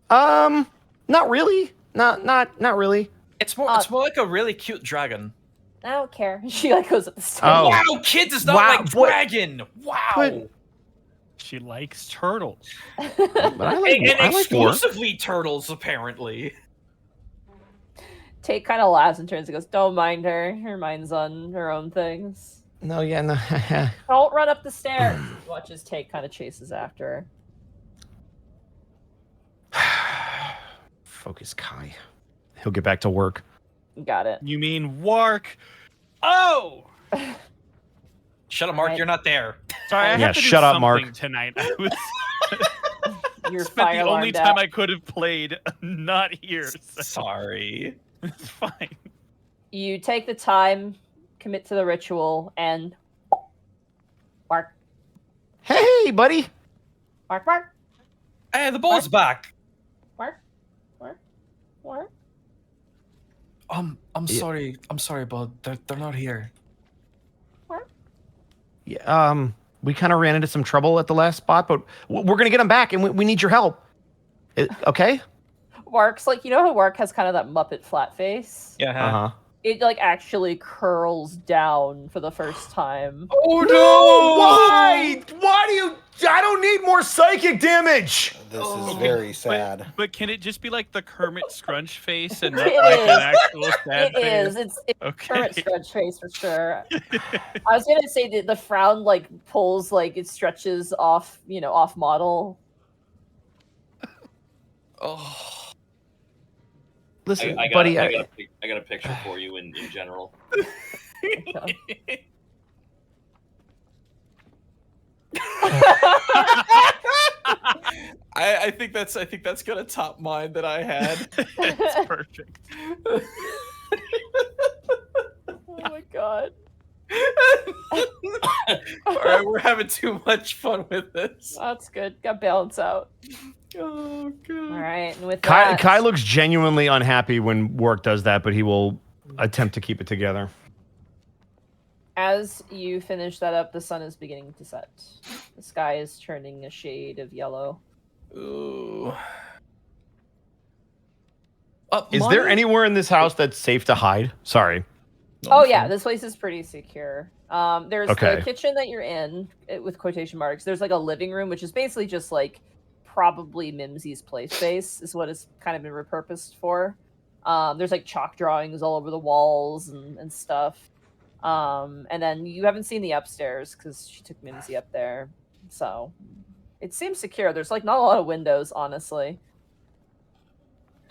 F: Not really. Not really.
D: It's more like a really cute dragon.
A: I don't care. She like goes up the stairs.
F: Oh.
D: Wow, kid does not
F: Wow,
D: like
F: what-
D: dragon. Wow.
F: But-
C: She likes turtles.
F: But I like,
D: and
F: I like
D: exclusively turtles, apparently.
A: Tate kind of laughs and turns and goes, "Don't mind her. Her mind's on her own things.
F: No, yeah, no.
A: Don't run up the stairs." Watches Tate kind of chases after her.
F: Focus, Kai. He'll get back to work.
A: Got it.
C: You mean Wark? Oh!
D: Shut up, Mark.
A: Alright.
D: You're not there.
C: Sorry, I
F: Yeah,
C: have to do
F: shut up, Mark.
C: something tonight. I was
A: You're
C: spent
A: fire
C: the only
A: alarmed
C: time
A: out.
C: I could have played not here. So
D: Sorry.
C: it's fine.
A: You take the time, commit to the ritual, and bark,
F: Hey, buddy.
A: bark, bark,
D: Hey, the ball's back.
A: bark, bark, bark.
G: I'm
F: Yeah.
G: sorry. I'm sorry, bud. They're not here.
F: Yeah, we kind of ran into some trouble at the last spot, but we're gonna get them back, and we need your help. Okay?
A: Wark's like, you know how Wark has kind of that Muppet flat face?
D: Yeah.
F: Uh-huh.
A: It like actually curls down for the first time.
D: Oh
F: No! Why? Why do you? I don't need more psychic damage.
E: This
D: Oh.
E: is very sad.
C: But can it just be like the Kermit Scrunch face and not
A: It
C: like
A: is.
C: an actual sad
A: It is.
C: face?
A: It's
C: Okay.
A: current stretch face for sure. I was gonna say that the frown like pulls like it stretches off, off model.
D: Oh.
F: Listen,
B: I got,
F: buddy.
B: I got a picture for you in general.
D: I think that's gonna top mine that I had.
C: It's perfect.
A: Oh my god.
D: All right, we're having too much fun with this.
A: That's good. Got balance out.
D: Oh god.
A: All right, and with
F: Kai,
A: that,
F: Kai looks genuinely unhappy when work does that, but he will attempt to keep it together.
A: as you finish that up, the sun is beginning to set. The sky is turning a shade of yellow.
D: Ooh.
F: Is there anywhere in this house that's safe to hide? Sorry.
A: Oh yeah, this place is pretty secure. There's
F: Okay.
A: the kitchen that you're in with quotation marks. There's like a living room, which is basically just like probably Mimsy's play space is what it's kind of been repurposed for. There's like chalk drawings all over the walls and stuff. And then you haven't seen the upstairs because she took Mimsy up there. So it seems secure. There's like not a lot of windows, honestly.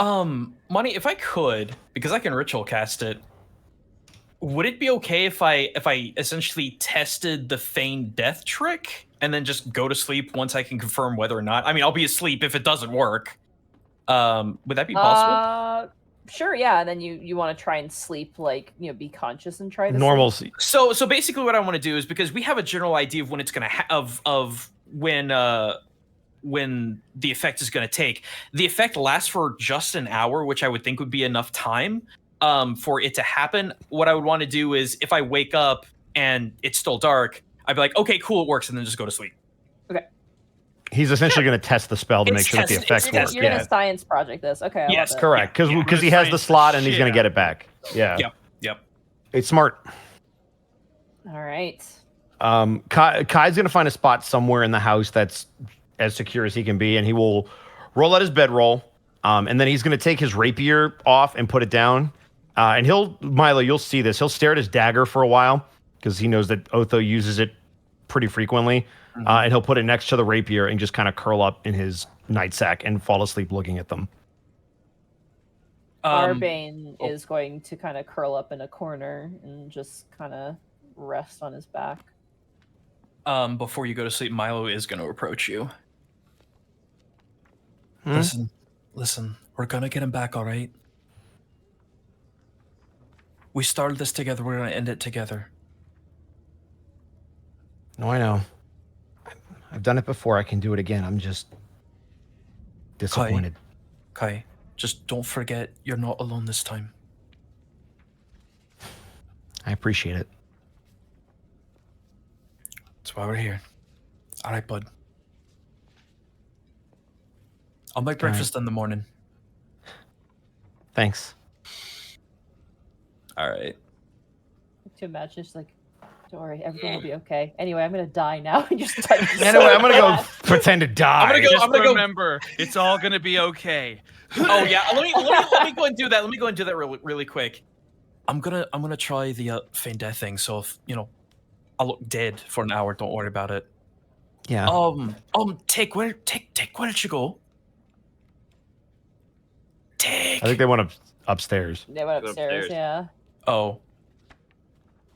D: Money, if I could, because I can ritual cast it, would it be okay if I essentially tested the feigned death trick and then just go to sleep once I can confirm whether or not? I mean, I'll be asleep if it doesn't work. Would that be possible?
A: Sure, yeah. And then you want to try and sleep, like, be conscious and try to
F: Normal.
A: sleep.
D: So basically, what I want to do is, because we have a general idea of when it's gonna of when the effect is gonna take. The effect lasts for just an hour, which I would think would be enough time for it to happen. What I would want to do is, if I wake up and it's still dark, I'd be like, okay, cool, it works, and then just go to sleep.
F: He's essentially going to test the spell to
D: It's
F: make sure that the
D: test-
F: effect
D: it's
F: works.
A: You're
F: Yeah,
A: gonna science project this. Okay. I
D: Yes,
A: love it.
F: correct. Because
C: Yeah,
F: because he
C: we're
F: has the
C: trying
F: slot and he's
C: shit
F: going to get
C: out
F: it back. Yeah.
D: Yep.
F: It's smart.
A: All right.
F: Kai's going to find a spot somewhere in the house that's as secure as he can be, and he will roll out his bedroll, and then he's going to take his rapier off and put it down. And Milo, you'll see this. He'll stare at his dagger for a while because he knows that Otho uses it pretty frequently. And he'll put it next to the rapier and just kind of curl up in his nightsack and fall asleep looking at them.
A: Arbane is going to kind of curl up in a corner and just kind of rest on his back.
D: Before you go to sleep, Milo is going to approach you.
F: Hmm?
G: Listen, we're gonna get him back, all right? We started this together, we're gonna end it together.
F: No, I know. I've done it before. I can do it again. I'm just disappointed.
G: Kai, just don't forget you're not alone this time.
F: I appreciate it.
G: That's why we're here. All right, bud. I'll make breakfast in the morning.
F: Thanks.
D: All right.
A: To imagine, just like, don't worry, everything will be okay. Anyway, I'm gonna die now. You just type
F: Anyway, I'm gonna go pretend to die.
C: I'm gonna remember, it's all gonna be okay.
D: Oh yeah, let me go and do that. Let me go and do that really quick.
G: I'm gonna try the feign death thing. So if I look dead for an hour, don't worry about it.
F: Yeah.
G: Tick, where did you go? Tick.
F: I think they went upstairs.
A: They went upstairs, yeah.
G: Oh.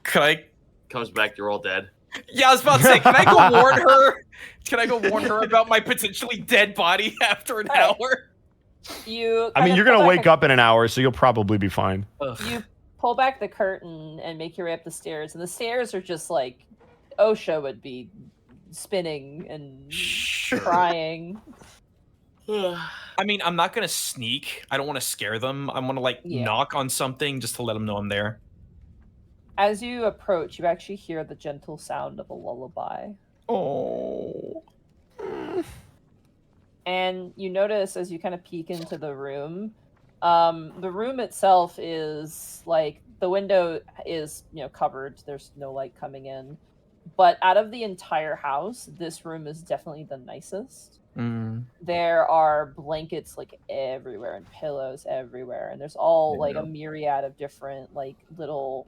D: Can I?
B: Comes back, you're all dead.
D: Yeah, I was about to say, can I go warn her? Can I go warn her about my potentially dead body after an hour?
A: You.
F: I mean, you're gonna wake up in an hour, so you'll probably be fine.
A: You pull back the curtain and make your way up the stairs, and the stairs are just like OSHA would be spinning and crying.
D: I mean, I'm not gonna sneak. I don't want to scare them. I want to knock on something just to let them know I'm there.
A: As you approach, you actually hear the gentle sound of a lullaby.
D: Oh.
A: And you notice as you kind of peek into the room itself is like the window is, covered. There's no light coming in. But out of the entire house, this room is definitely the nicest. There are blankets like everywhere and pillows everywhere. And there's all like a myriad of different little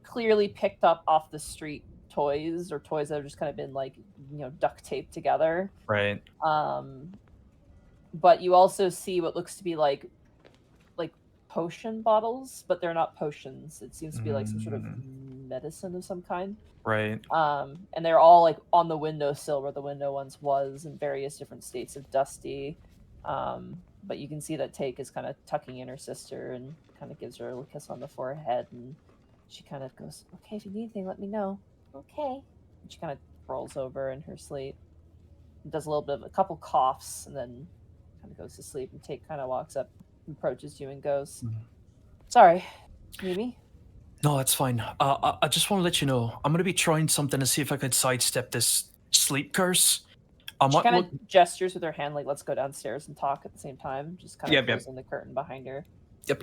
A: clearly picked up off the street toys or toys that have just kind of been duct taped together.
D: Right.
A: But you also see what looks to be like potion bottles, but they're not potions. It seems to be like some sort of medicine of some kind.
D: Right.
A: And they're all on the windowsill where the window once was in various different states of dusty. But you can see that Take is kind of tucking in her sister and kind of gives her a little kiss on the forehead, and she kind of goes, "Okay, if you need anything, let me know." Okay. And she kind of rolls over in her sleep, and does a couple coughs, and then kind of goes to sleep. And Take kind of walks up, approaches you, and goes, "Sorry, Mimi."
G: No, that's fine. I just want to let you know, I'm gonna be trying something to see if I could sidestep this sleep curse.
A: She kind of gestures with her hand, like, "Let's go downstairs and talk at the same time." Just kind of closing the curtain behind her.
D: Yep.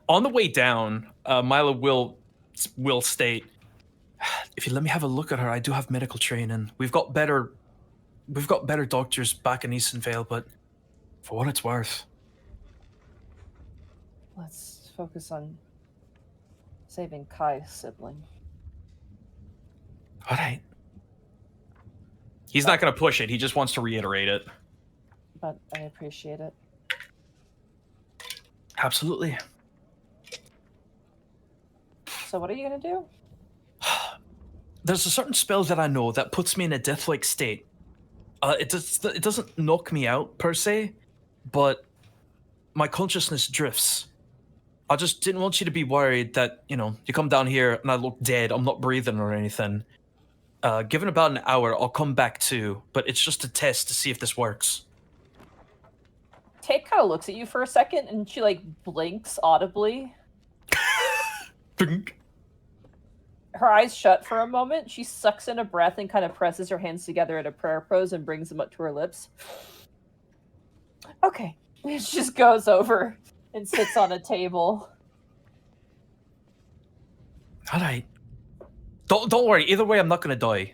D: On the way down, Mila will state,
G: "If you let me have a look at her, I do have medical training. We've got better doctors back in Eastern Vale, but for what it's worth,
A: let's focus on saving Kai's sibling."
G: All right.
D: He's not going to push it. He just wants to reiterate it.
A: But I appreciate it.
G: Absolutely.
A: So what are you going to do?
G: There's a certain spell that I know that puts me in a death-like state. It doesn't knock me out, per se, but my consciousness drifts. I just didn't want you to be worried that, you come down here and I look dead, I'm not breathing or anything. Given about an hour, I'll come back to, but it's just a test to see if this works.
A: Take kind of looks at you for a second, and she, blinks audibly. Her eyes shut for a moment. She sucks in a breath and kind of presses her hands together at a prayer pose and brings them up to her lips. Okay. She just goes over and sits on a table.
G: All right. Don't worry. Either way, I'm not gonna die.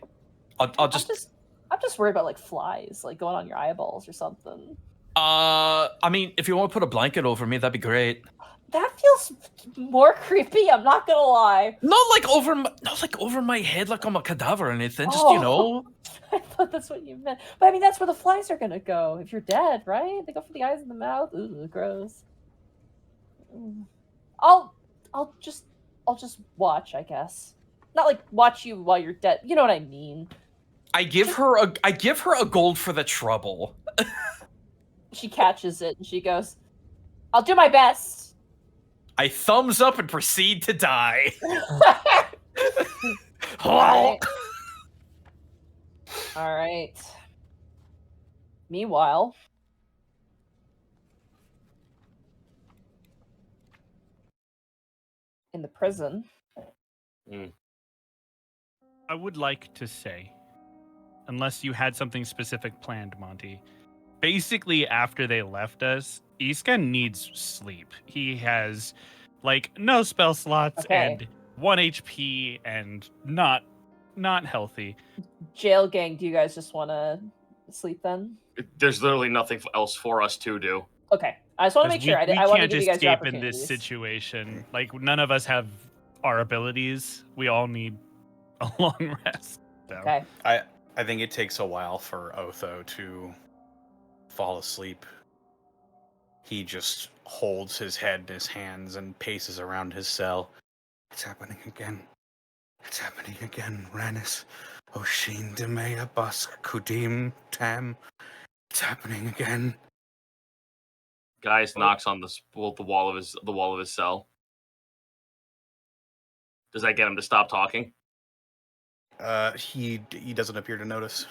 G: I'm just
A: worried about flies, going on your eyeballs or something.
G: I mean, if you want to put a blanket over me, that'd be great.
A: That feels more creepy. I'm not gonna lie.
G: Not over my head, like I'm a cadaver or anything. Just
A: I thought that's what you meant. But I mean, that's where the flies are gonna go if you're dead, right? They go for the eyes and the mouth. Ooh, gross. I'll just watch, I guess. Not watch you while you're dead. You know what I mean.
D: I give her a gold for the trouble.
A: She catches it and she goes, "I'll do my best."
D: I thumbs up and proceed to die.
A: All right. Meanwhile, in the prison.
C: I would like to say, unless you had something specific planned, Monty, basically after they left us, Iska needs sleep. He has like no spell slots
A: Okay.
C: and 1 HP and not healthy.
A: Jail gang, do you guys just want to sleep then?
B: There's literally nothing else for us to do.
A: Okay. I just want to make sure.
C: We
A: I want to
C: can't
A: give you guys your
C: escape in this
A: opportunities.
C: situation. Like none of us have our abilities. We all need a long rest. So.
A: Okay.
E: I think it takes a while for Otho to fall asleep. He just holds his head in his hands and paces around his cell. It's happening again. It's happening again, Ranis. Oshin Demea Busk Kudim Tam. It's happening again.
B: Gaius knocks on the wall of his cell. Does that get him to stop talking?
E: He doesn't appear to notice.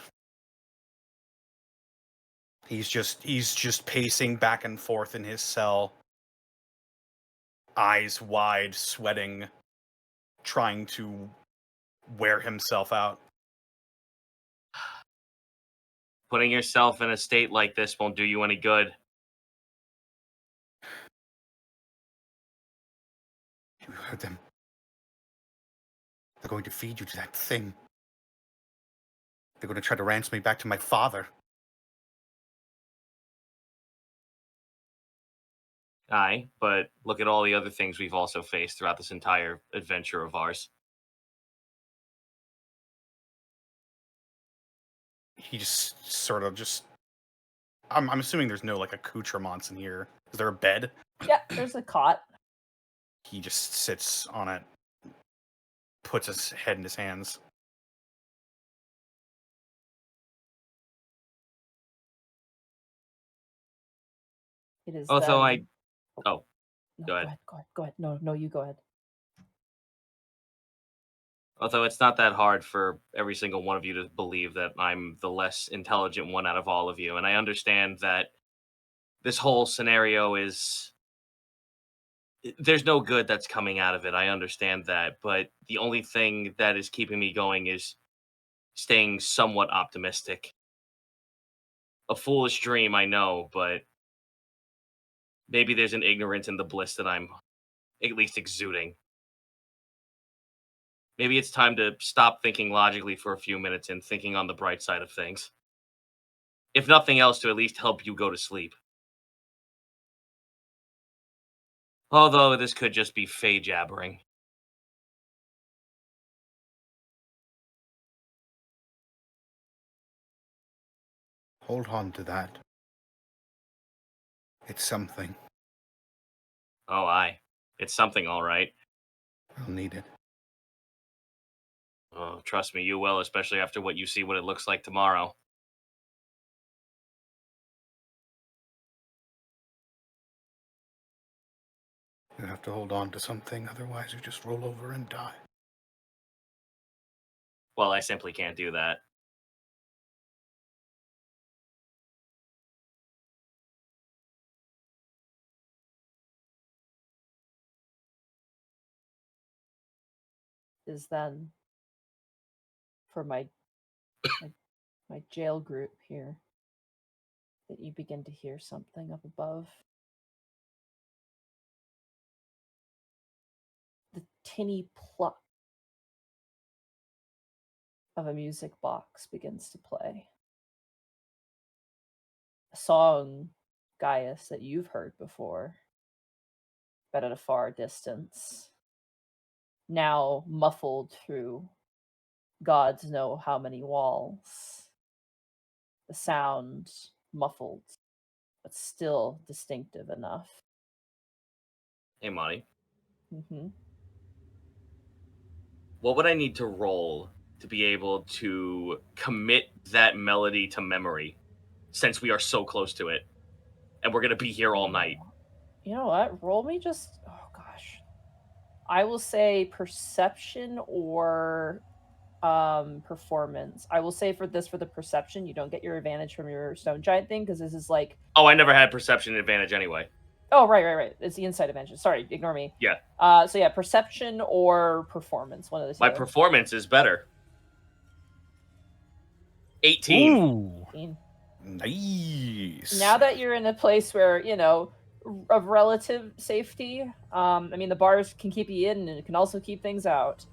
E: He's just pacing back and forth in his cell, eyes wide, sweating, trying to wear himself out.
B: Putting yourself in a state like this won't do you any good.
E: You heard them. They're going to feed you to that thing. They're going to try to ransom me back to my father.
B: Aye, but look at all the other things we've also faced throughout this entire adventure of ours.
E: He just sort of I'm assuming there's no like accoutrements in here. Is there a bed?
A: Yeah, there's a cot.
E: He just sits on it, puts his head in his hands.
A: It is.
B: Although
A: then...
B: Oh,
A: No,
B: go ahead.
A: Go ahead. No, you go ahead.
B: Although it's not that hard for every single one of you to believe that I'm the less intelligent one out of all of you. And I understand that this whole scenario there's no good that's coming out of it. I understand that. But the only thing that is keeping me going is staying somewhat optimistic. A foolish dream, I know, but maybe there's an ignorance in the bliss that I'm at least exuding. Maybe it's time to stop thinking logically for a few minutes and thinking on the bright side of things. If nothing else, to at least help you go to sleep. Although this could just be Faye jabbering.
E: Hold on to that. It's something.
B: Oh, aye. It's something, all right.
E: I'll need it.
B: Oh, trust me, you will, especially after what you see what it looks like tomorrow.
E: You have to hold on to something, otherwise you just roll over and die.
B: Well, I simply can't do that.
A: Is then for my jail group here that you begin to hear something up above. The tinny pluck of a music box begins to play. A song, Gaius, that you've heard before, but at a far distance. Now muffled through gods know how many walls. The sound muffled, but still distinctive enough.
B: Hey, Monty.
A: Mm-hmm.
B: What would I need to roll to be able to commit that melody to memory, since we are so close to it, and we're going to be here all night?
A: You know what? Roll me just... Oh, gosh. I will say perception or performance. I will say for the perception, you don't get your advantage from your stone giant thing, because this is like...
B: Oh, I never had perception advantage anyway.
A: Oh, right. It's the insight advantage. Sorry, ignore me.
B: Yeah.
A: So yeah, perception or performance. One of the two.
B: My performance is better. 18.
C: Ooh.
A: 18.
E: Nice.
A: Now that you're in a place where, you know, of relative safety, I mean, the bars can keep you in and it can also keep things out.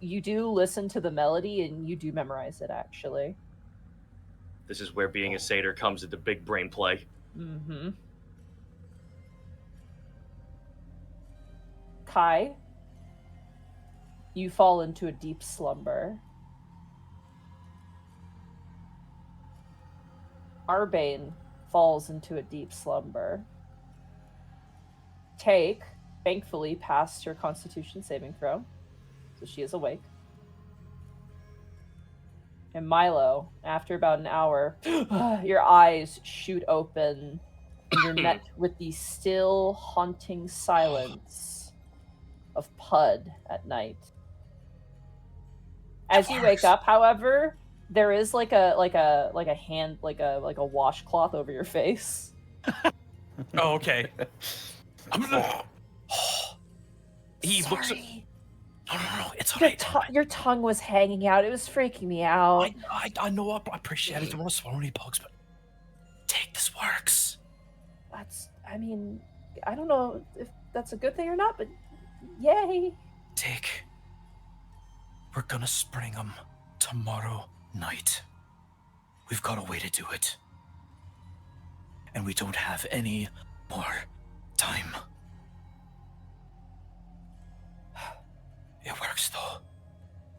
A: You do listen to the melody and you do memorize it, actually.
B: This is where being a satyr comes into big brain play.
A: Mm-hmm. Kai, you fall into a deep slumber. Arbane falls into a deep slumber. Take, thankfully, passed her Constitution saving throw, so she is awake. And Milo, after about an hour, your eyes shoot open, and you're met with the still haunting silence of Pud at night. As you wake up, however, there is like a washcloth over your face.
G: Oh, okay. I'm gonna. He looks.
A: Sorry.
G: No, it's alright.
A: Your tongue was hanging out. It was freaking me out.
G: I know. I appreciate it. I don't want to swallow any bugs, but take this works.
A: I mean, I don't know if that's a good thing or not, but yay.
G: Take. We're gonna spring them tomorrow night. We've got a way to do it. And we don't have any more time. It works though.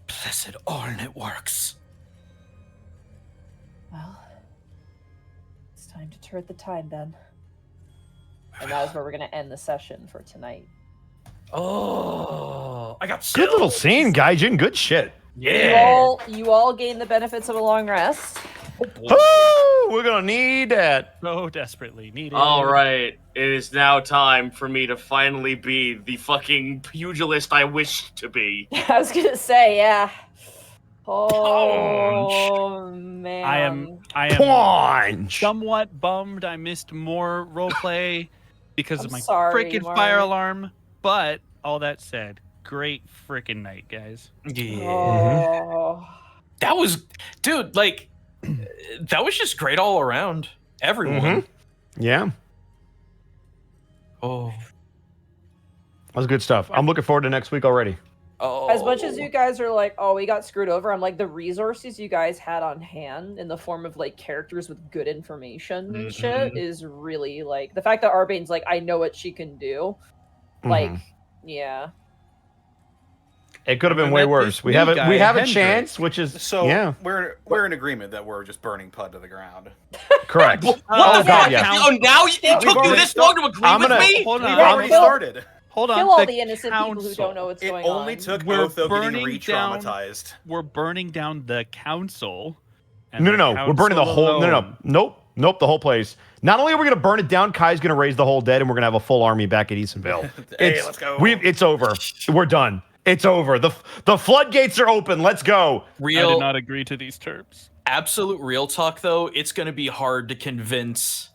G: Blessed Arn, it works.
A: Well, it's time to turn the time then. And that is where we're going to end the session for tonight.
G: Oh, I got
F: Good little scene, Gaijin. Good shit.
G: Yeah.
A: You all gain the benefits of a long rest.
F: Woo! We're gonna need that.
C: So desperately needed.
B: All right, it is now time for me to finally be the fucking pugilist I wish to be.
A: I was going to say, yeah. Oh, man.
C: I am
F: Punch.
C: somewhat bummed I missed more roleplay because
A: I'm
C: of my
A: sorry,
C: freaking
A: Mark.
C: fire alarm. But all that said, great freaking night, guys.
G: Yeah.
A: Oh.
G: That was, dude, like, that was just great all around. Everyone.
F: Yeah,
G: Oh.
F: that was good stuff. I'm looking forward to next week already.
G: Oh.
A: As much as you guys are like, oh, we got screwed over, I'm like, the resources you guys had on hand in the form of like characters with good information and shit is really like the fact that Arbane's like, I know what she can do. Like, yeah.
F: It could have been
C: We
F: way
C: met
F: worse.
C: this
F: We
C: new
F: have a
C: guy,
F: we have a
C: Hendrik.
F: chance, which is
E: So
F: yeah,
E: we're in agreement that we're just burning Pud to the ground.
F: correct.
B: What
F: Oh
B: the
F: god,
B: fuck?
F: yeah.
B: Oh, now it took you
E: already
B: this long to agree
F: I'm
B: with
F: gonna-
B: me?
C: Hold
E: We've
C: on.
E: already
A: kill-
E: started.
C: Hold on.
A: Kill all
C: the
A: the innocent people who don't know what's
E: It
A: going
E: only
A: on.
E: took
C: We're
E: Otho getting
C: burning down-
E: re-traumatized.
C: We're burning down the council. and
F: No,
C: the
F: no, no. We're burning the
C: council
F: whole. No, no,
C: alone.
F: nope, the whole place. Not only are we gonna burn it down, Kai's gonna raise the whole dead, and we're gonna have a full army back at Eastonville.
E: Hey, let's go.
F: It's over. We're done. It's over. The floodgates are open. Let's go.
C: I
G: Real,
C: did not agree to these terms.
G: absolute real talk, though, it's going to be hard to convince.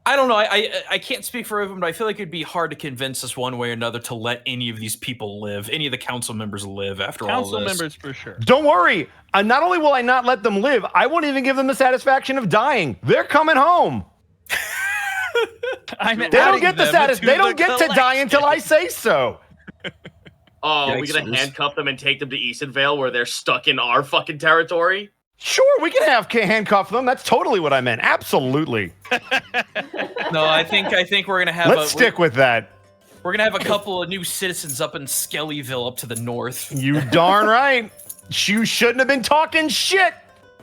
G: I don't know. I can't speak for everyone, but I feel like it'd be hard to convince us one way or another to let any of these people live, any of the council members live after
C: Council
G: all this.
C: members for sure.
F: Don't worry. Not only will I not let them live, I won't even give them the satisfaction of dying. They're coming home.
C: I'm
F: They don't
C: adding
F: get the
C: them
F: status.
C: to
F: They
C: the
F: don't get to die until I say so.
B: Oh, are we
G: Yikes,
B: gonna
G: Bruce.
B: handcuff them and take them to Eastonvale where they're stuck in our fucking territory?
F: Sure, we can handcuff them. That's totally what I meant. Absolutely.
G: No, I think we're gonna have.
F: Let's stick with that.
G: We're gonna have a couple of new citizens up in Skellyville, up to the north.
F: You darn right. You shouldn't have been talking shit.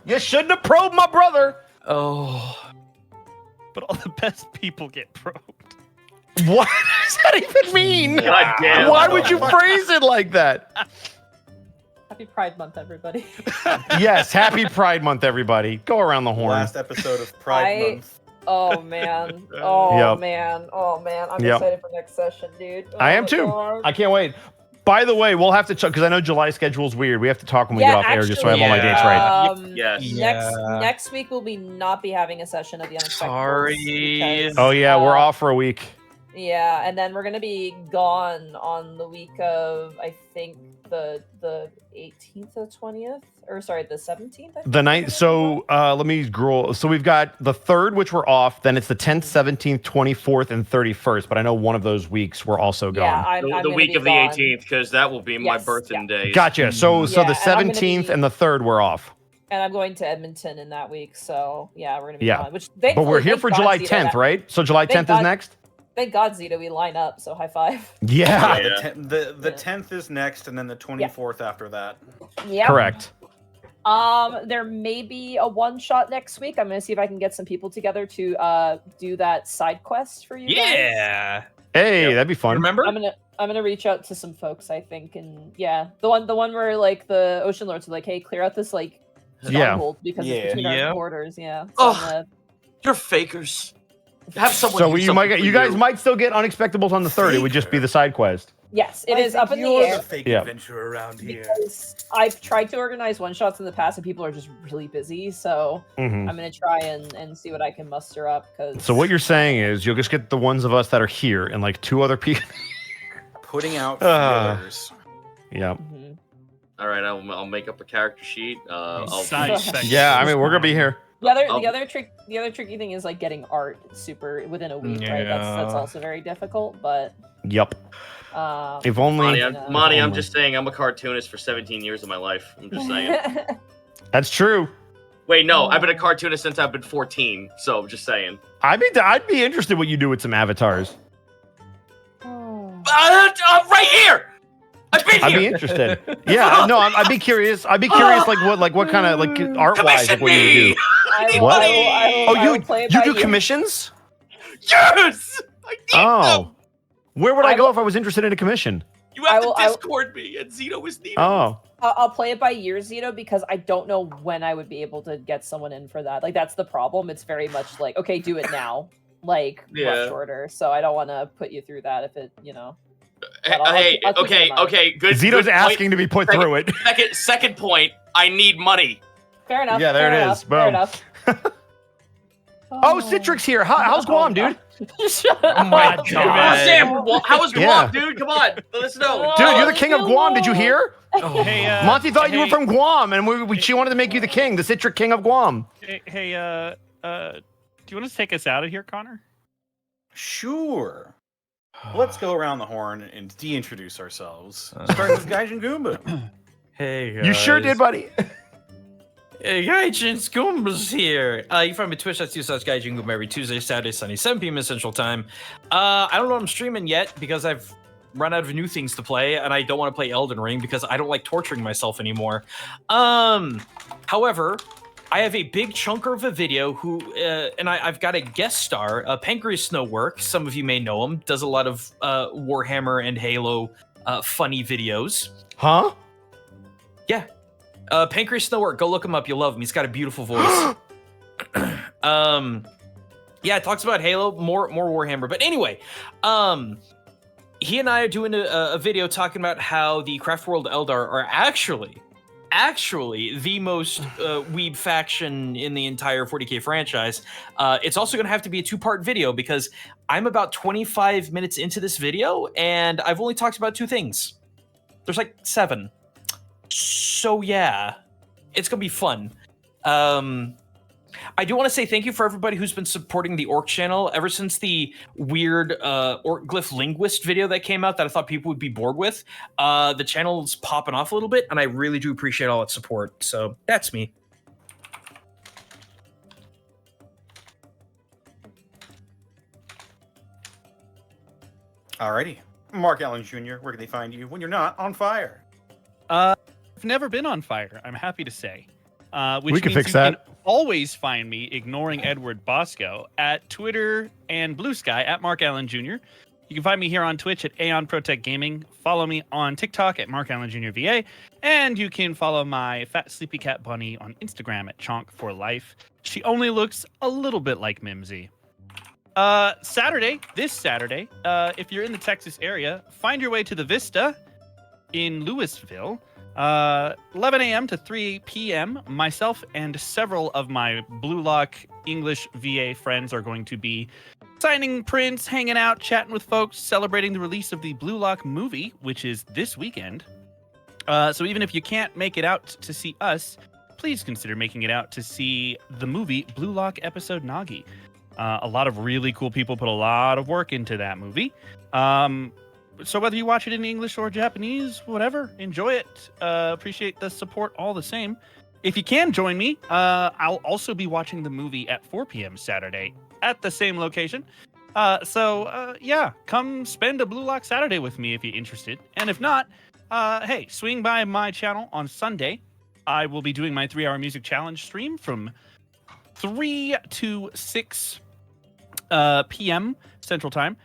F: You shouldn't have probed my brother.
G: Oh,
C: But all the best people get probed.
F: What does that even mean?
B: God damn.
F: Why would you phrase it like that?
A: Happy Pride Month, everybody.
F: Yes, happy Pride Month, everybody. Go around the horn.
E: Last episode of Pride Month.
A: Oh man. Oh
F: Yep.
A: man. Oh man. I'm
F: Yep.
A: excited for next session, dude. Oh,
F: I am
A: my
F: too.
A: God.
F: I can't wait. By the way, we'll have to check because I know July schedule's weird. We have to talk when we get off air just so I have all my dates right.
B: Yes.
A: Next week we'll be not be having a session of the Unexpectables.
G: Sorry.
A: because,
F: Oh yeah, we're off for a week.
A: Yeah, and then we're gonna be gone on the week of I think the 18th or 20th, or sorry, the 17th. I think
F: The night. So let me scroll. So we've got the 3rd, which we're off. Then it's the 10th, 17th, 24th, and 31st. But I know one of those weeks we're also gone.
A: Yeah, I'm
B: The
A: gonna
B: week
A: be
B: of the
A: gone.
B: 18th, because that will be my
A: Yes,
B: birthday
A: yeah.
B: day.
F: Gotcha. So
A: Yeah,
F: the
A: and I'm gonna
F: 17th
A: be-
F: and the 3rd we're off.
A: And I'm going to Edmonton in that week, so yeah, we're gonna be
F: Yeah.
A: gone. Which
F: But we're
A: thankfully,
F: here
A: thank
F: for
A: God,
F: July
A: Zito,
F: 10th,
A: that-
F: right? So July
A: Thank
F: 10th is
A: God.
F: next.
A: Thank God, Zito, we line up. So high five.
F: Yeah.
B: Yeah.
E: The
A: Yeah.
E: 10th is next, and then the 24th after that.
A: Yeah.
F: Correct.
A: There may be a one shot next week. I'm gonna see if I can get some people together to do that side quest for you guys.
D: Yeah.
F: Hey,
B: Yep.
F: that'd be fun.
D: Remember?
A: I'm gonna reach out to some folks, I think, and yeah, the one where like the Ocean Lords are like, hey, clear out this like
F: Yeah.
A: stronghold because
E: Yeah.
A: it's between
D: Yeah.
A: our borders. Yeah. So
B: Oh.
A: I'm gonna-
B: You're fakers. Have someone.
F: So
B: do
F: you
B: something
F: might get,
B: for
F: you guys might still get Unexpectables on the 3rd. It would just be the side quest.
A: yes, it is up in the
E: You're
A: air.
E: the fake
F: Yeah.
E: adventurer around here.
A: Because I've tried to organize one shots in the past and people are just really busy. So
F: Mhm.
A: I'm gonna try and see what I can muster up. Cause
F: So what you're saying is you'll just get the ones of us that are here and like 2 other people.
E: Putting out
F: Ah.
E: feelers.
F: Yeah.
A: Mhm.
B: All right, I'll make up a character sheet. I'll
C: Side section.
F: Yeah. I mean, we're gonna be here.
A: The other
B: I'll-
A: the other tricky thing is like getting art super within a week, right? That's
D: Yeah.
A: also very difficult. But
F: Yep. If only.
B: Monty,
A: Monty,
B: Monty, I'm
F: only.
B: just saying I'm a cartoonist for 17 years of my life. I'm just saying.
F: That's true.
B: Wait, no, I've been a cartoonist since I've been 14. So I'm just saying.
F: I'd be interested what you do with some avatars.
B: Right here. I've been
F: I'd be
B: here.
F: interested. Yeah. No. I'd be curious. I'd be curious. Like what kind of like art wise, like
B: Commission
F: what you would
B: me.
F: do. What?
A: I will play it
F: You
A: by
F: do
A: ear.
F: commissions?
B: Yes. I need
F: Oh.
B: them.
F: Where would I
A: I
F: go
A: will-
F: if I was interested in a commission?
B: You have
A: I will-
B: to Discord me, and Zito is needed.
F: Oh.
A: I'll play it by ear, Zito, because I don't know when I would be able to get someone in for that. Like that's the problem. It's very much like, okay, do it now, like
B: Yeah.
A: rush order. So I don't want to put you through that if it, But I'll
B: Hey,
A: I'll keep it in mind.
B: okay, good.
F: Zito's
B: good point.
F: asking to be put through it.
B: Second point. I need money.
A: Fair enough.
F: Yeah, there
A: fair
F: it
A: enough,
F: is.
A: Fair
F: Boom.
A: enough.
F: Oh, Citrix here. How's Guam, dude?
A: Shut
D: Oh my
A: up.
D: God.
B: Sam, how was Guam,
F: Yeah.
B: dude? Come on, let us know.
F: Dude, you're the
A: Oh,
F: king of Guam. Did you hear?
C: Hey,
F: Monty thought you were
C: hey,
F: from Guam, and she wanted to make you the king, the Citric king of Guam.
C: Hey, do you want to take us out of here, Connor?
E: Sure. Let's go around the horn and de-introduce ourselves. Starting with Gaijin Goomba.
D: Hey guys.
F: You sure did, buddy.
D: Hey, Gaijin Goomba's here. You can find me Twitch.tv/Gaijin Goomba every Tuesday, Saturday, Sunday, 7 p.m. Central Time. I don't know what I'm streaming yet because I've run out of new things to play, and I don't want to play Elden Ring because I don't like torturing myself anymore. However, I have a big chunker of a video and I've got a guest star, Pancreas Snowwork. Some of you may know him. Does a lot of Warhammer and Halo funny videos.
F: Huh?
D: Yeah. Pancreas Snowwork, go look him up. You'll love him. He's got a beautiful voice. Yeah, it talks about Halo, more Warhammer. But anyway, he and I are doing a video talking about how the Craft World Eldar are actually the most weeb faction in the entire 40k franchise. It's also going to have to be a 2-part video because I'm about 25 minutes into this video and I've only talked about 2 things. There's like 7. So yeah, it's gonna be fun. I do want to say thank you for everybody who's been supporting the Orc channel ever since the weird Orc Glyph Linguist video that came out that I thought people would be bored with. The channel's popping off a little bit, and I really do appreciate all its support. So that's me.
E: Alrighty. Mark Allen Jr., where can they find you when you're not on fire?
C: I've never been on fire, I'm happy to say. Which
F: We can
C: means
F: fix
C: you
F: that.
C: Can always find me ignoring Edward Bosco at Twitter and Blue Sky at Mark Allen Jr. You can find me here on Twitch at Aeon Protect Gaming. Follow me on TikTok at Mark Allen Jr. VA. And you can follow my fat sleepy cat bunny on Instagram at Chonk4Life. She only looks a little bit like Mimsy. This Saturday, if you're in the Texas area, find your way to the Vista in Louisville. 11 a.m. to 3 p.m. Myself and several of my Blue Lock English VA friends are going to be signing prints, hanging out, chatting with folks, celebrating the release of the Blue Lock movie, which is this weekend. So even if you can't make it out to see us, please consider making it out to see the movie Blue Lock Episode Nagi. A lot of really cool people put a lot of work into that movie. So whether you watch it in English or Japanese, whatever, enjoy it. Appreciate the support all the same. If you can join me, I'll also be watching the movie at 4 p.m. Saturday at the same location. Yeah, come spend a Blue Lock Saturday with me if you're interested. And if not, hey, swing by my channel on Sunday. I will be doing my 3-hour music challenge stream from 3 to 6 p.m. Central Time,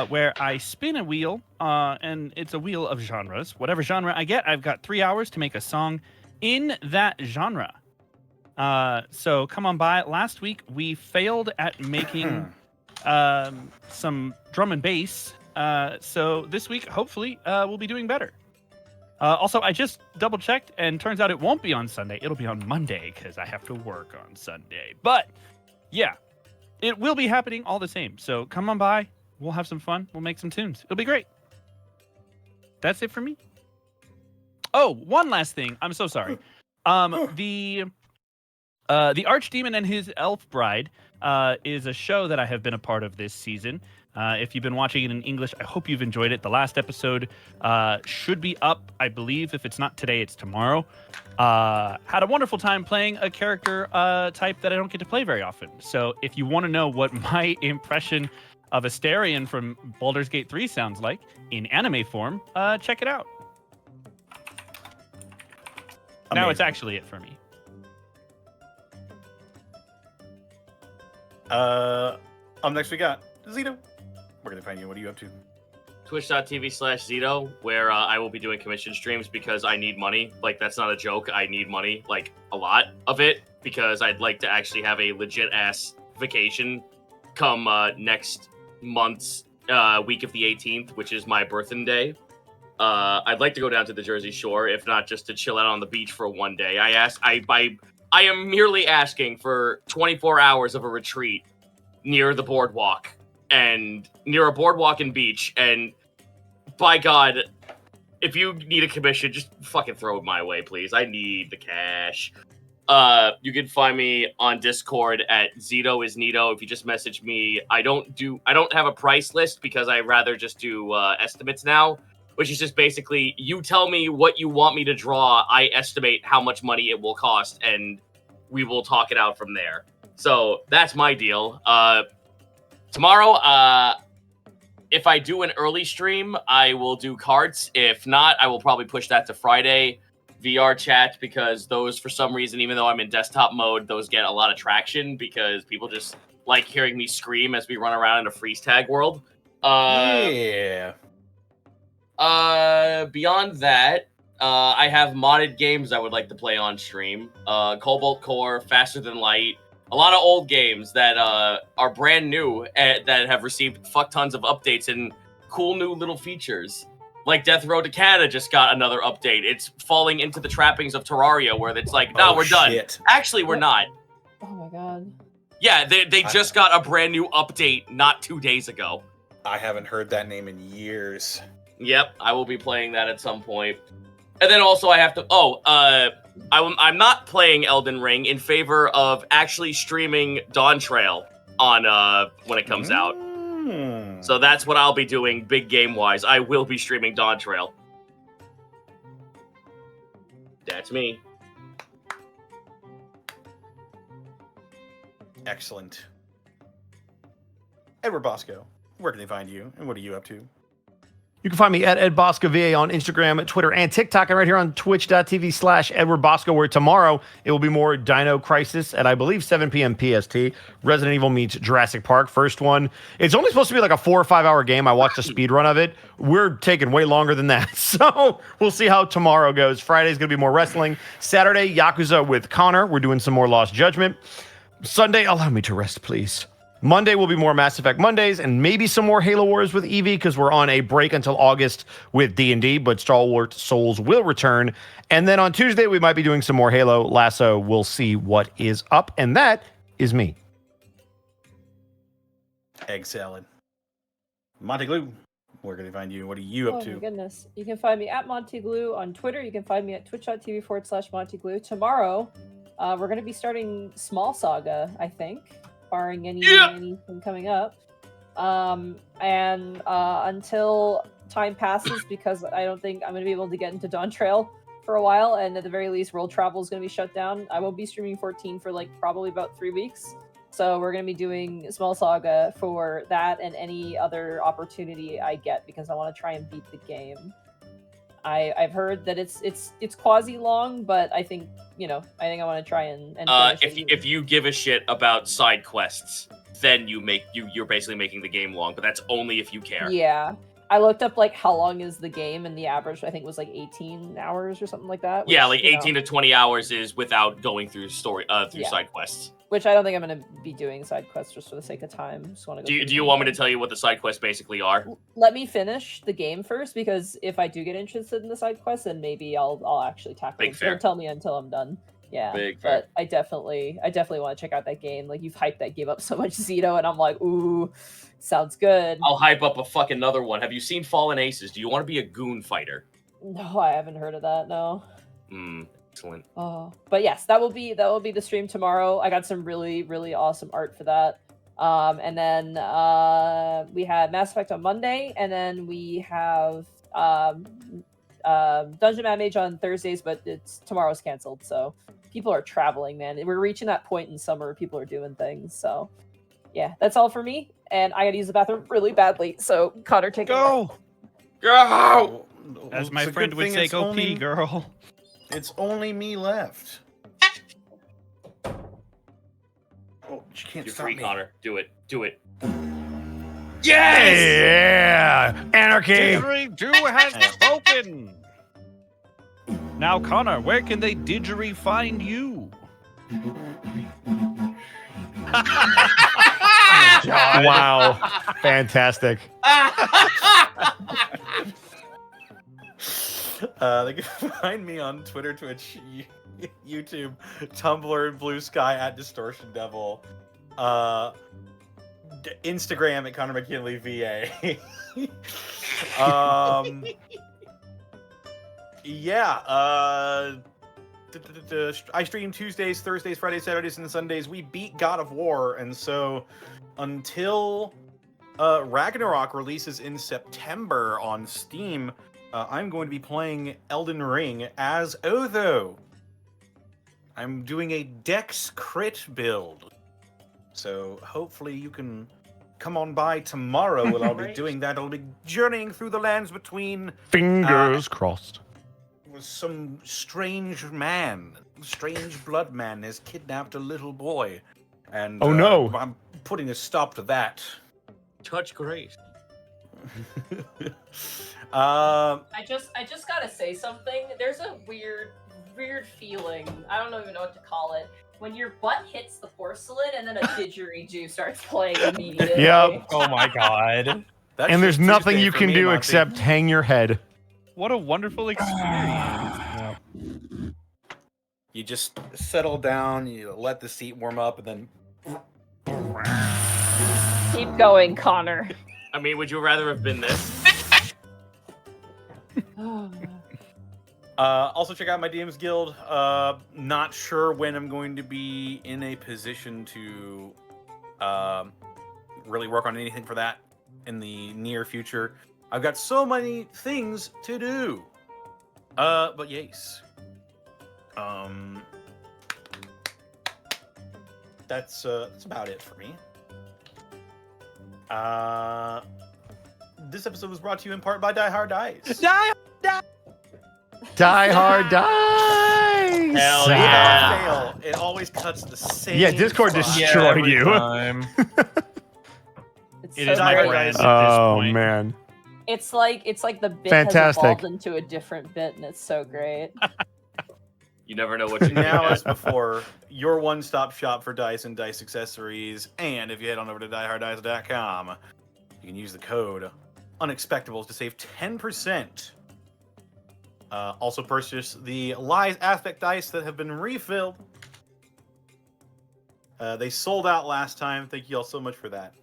C: where I spin a wheel, and it's a wheel of genres. Whatever genre I get, I've got 3 hours to make a song in that genre. So come on by. Last week, we failed at making some drum and bass. So this week, hopefully, we'll be doing better. Also, I just double-checked, and turns out it won't be on Sunday. It'll be on Monday, because I have to work on Sunday. But, yeah, it will be happening all the same. So come on by. We'll have some fun. We'll make some tunes. It'll be great. That's it for me. Oh, one last thing. I'm so sorry. The Archdemon and His Elf Bride is a show that I have been a part of this season. If you've been watching it in English, I hope you've enjoyed it. The last episode should be up, I believe. If it's not today, it's tomorrow. Had a wonderful time playing a character type that I don't get to play very often. So if you want to know what my impression of Astarion from Baldur's Gate 3 sounds like in anime form, check it out. Now it's actually it for me.
E: Up next we got Zito. Where can they find you? What are you up to?
B: Twitch.tv/Zito, where I will be doing commission streams because I need money. Like, that's not a joke. I need money, like, a lot of it, because I'd like to actually have a legit-ass vacation come next month's week of the 18th, which is my birthday. I'd like to go down to the Jersey Shore, if not just to chill out on the beach for one day. I am merely asking for 24 hours of a retreat near the boardwalk, and near a boardwalk and beach, and by God, if you need a commission, just fucking throw it my way, please. I need the cash. You can find me on Discord at Zito is Nito. If you just message me, I don't have a price list because I rather just do estimates now, which is just basically you tell me what you want me to draw, I estimate how much money it will cost, and we will talk it out from there. So that's my deal. Tomorrow, if I do an early stream, I will do cards. If not, I will probably push that to Friday. VR chat, because those, for some reason, even though I'm in desktop mode, those get a lot of traction because people just like hearing me scream as we run around in a freeze tag world.
E: Yeah.
B: Beyond that, I have modded games I would like to play on stream. Cobalt Core, Faster Than Light. A lot of old games that are brand new and that have received fuck tons of updates and cool new little features. Like Death Road to Canada just got another update. It's falling into the trappings of Terraria, where it's like, no, we're done. Actually, we're not.
A: Oh my god.
B: Yeah, they just got a brand new update not 2 days ago.
E: I haven't heard that name in years.
B: Yep, I will be playing that at some point. And then also I have to... I'm not playing Elden Ring in favor of actually streaming Dawn Trail on when it comes out. So that's what I'll be doing, big game-wise. I will be streaming Dawn Trail. That's me.
E: Excellent. Edward Bosco, where can they find you, and what are you up to?
F: You can find me at Ed Bosco VA on Instagram, Twitter, and TikTok, and right here on twitch.tv/Edward Bosco, where tomorrow it will be more Dino Crisis at, I believe, 7 p.m. PST. Resident Evil meets Jurassic Park. First one. It's only supposed to be like a 4 or 5 hour game. I watched a speed run of it. We're taking way longer than that. So we'll see how tomorrow goes. Friday's going to be more wrestling. Saturday, Yakuza with Connor. We're doing some more Lost Judgment. Sunday, allow me to rest, please. Monday will be more Mass Effect Mondays and maybe some more Halo Wars with Eevee because we're on a break until August with D&D, but Stalwart Souls will return. And then on Tuesday, we might be doing some more Halo Lasso. We'll see what is up. And that is me.
E: Egg salad. Monty Glue, Where can they find you? What are you up
A: Oh
E: to?
A: my goodness. You can find me at MontyGlue on Twitter. You can find me at twitch.tv/MontyGlue. Tomorrow, we're going to be starting Small Saga, I think, barring anything coming up. Until time passes, because I don't think I'm going to be able to get into Dawn Trail for a while, and at the very least, World Travel is going to be shut down. I won't be streaming 14 for like probably about 3 weeks. So we're going to be doing Small Saga for that and any other opportunity I get, because I want to try and beat the game. I've heard that it's quasi long, but I think I want to try and finish it.
B: If you give a shit about side quests, then you're basically making the game long, but that's only if you care.
A: Yeah. I looked up like how long is the game, and the average I think was like 18 hours or something like that.
B: Yeah, like 18 to 20 hours is without going through side quests.
A: Which I don't think I'm going to be doing side quests just for the sake of time. Just want to go.
B: Do you want me to tell you what the side quests basically are?
A: Let me finish the game first, because if I do get interested in the side quests, then maybe I'll actually tackle it. Don't tell me until I'm done. Yeah, but I definitely want to check out that game. Like, you've hyped that game up so much, Zito, and I'm like, ooh, sounds good.
B: I'll hype up a fucking another one. Have you seen Fallen Aces? Do you want to be a goon fighter?
A: No, I haven't heard of that. No.
B: Excellent.
A: Oh, but yes, that will be the stream tomorrow. I got some really, really awesome art for that. And then we had Mass Effect on Monday, and then we have Dungeon Mad Mage on Thursdays, but tomorrow's canceled. So people are traveling, man. We're reaching that point in summer where people are doing things. So yeah, that's all for me. And I gotta use the bathroom really badly. So Connor, take it away.
B: Go!
C: As my friend would say, go pee, girl.
E: It's only me left. Oh, she can't
B: You're
E: stop
B: free,
E: me.
B: Connor. Do it.
F: Yes! Yeah! Anarchy!
C: Didgeridoo has spoken! Now, Connor, where can they didgeridoo find you?
F: Wow. Fantastic.
E: They can find me on Twitter, Twitch, YouTube, Tumblr, and Blue Sky at Distortion Devil. Instagram at Connor McKinley VA. I stream Tuesdays, Thursdays, Fridays, Saturdays, and Sundays. We beat God of War, and so until Ragnarok releases in September on Steam, I'm going to be playing Elden Ring as Otho. I'm doing a Dex crit build. So hopefully you can come on by tomorrow while I'll be doing that. I'll be journeying through the lands between...
F: Fingers crossed.
E: Some strange blood man has kidnapped a little boy. And
F: oh no!
E: I'm putting a stop to that.
B: Touch grace.
A: I just gotta say something. There's a weird feeling. I don't even know what to call it. When your butt hits the porcelain and then a didgeridoo starts playing immediately.
F: Yep.
D: Oh my god.
F: And there's nothing you can do except hang your head.
C: What a wonderful experience.
E: You just settle down, you let the seat warm up, and then...
A: Keep going, Connor.
B: I mean, would you rather have been this?
E: Also, check out my DMs Guild. Not sure when I'm going to be in a position to really work on anything for that in the near future. I've got so many things to do. But yes. That's about it for me. This episode was brought to you in part by Die Hard Dice.
F: Die Hard Dice!
B: Hell
E: yeah! Fail, it always cuts the same.
F: Yeah, Discord destroyed you.
C: It is my brand at this point.
F: Oh man.
A: It's like the bit
F: Fantastic.
A: has evolved into a different bit, and it's so great.
B: You never know what you
E: Now, as before, your one-stop shop for dice and dice accessories. And if you head on over to dieharddice.com, you can use the code Unexpectables to save 10%. Also purchase the Lies Aspect dice that have been refilled. They sold out last time. Thank you all so much for that.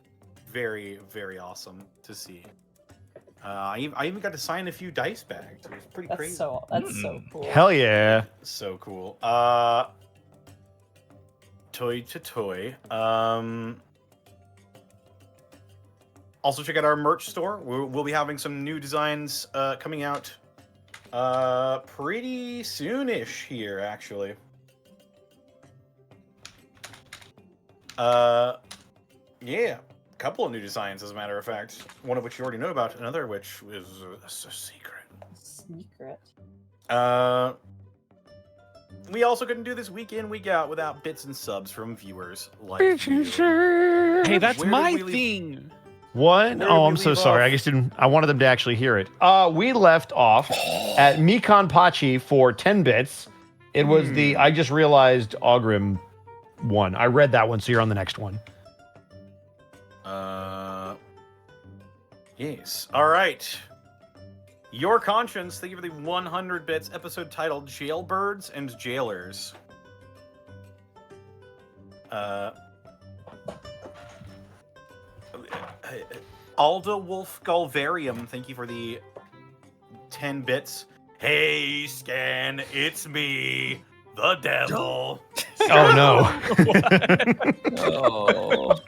E: Very, very awesome to see. I even got to sign a few dice bags. It was pretty crazy.
A: That's so cool.
F: Hell yeah.
E: So cool. Toy to toy. Also check out our merch store. We'll be having some new designs coming out pretty soonish here, actually. Yeah, a couple of new designs, as a matter of fact. One of which you already know about, another which is a secret. We also couldn't do this week in, week out without bits and subs from viewers like you.
C: Hey, that's
E: Where did
C: my
E: we leave-
C: thing.
F: What?
E: Where did
F: Oh,
E: we
F: I'm so
E: leave
F: sorry.
E: off?
F: I guess didn't. I wanted them to actually hear it. We left off at Mikan Pachi for 10 bits. It was the I just realized Ogrim one. I read that one, so you're on the next one.
E: Yes. All right. Your Conscience, thank you for the 100 bits, episode titled Jailbirds and Jailers. Alda Wolf Galvarium, thank you for the 10 bits. Hey, Scan, it's me, the devil.
F: Oh no.
D: Oh.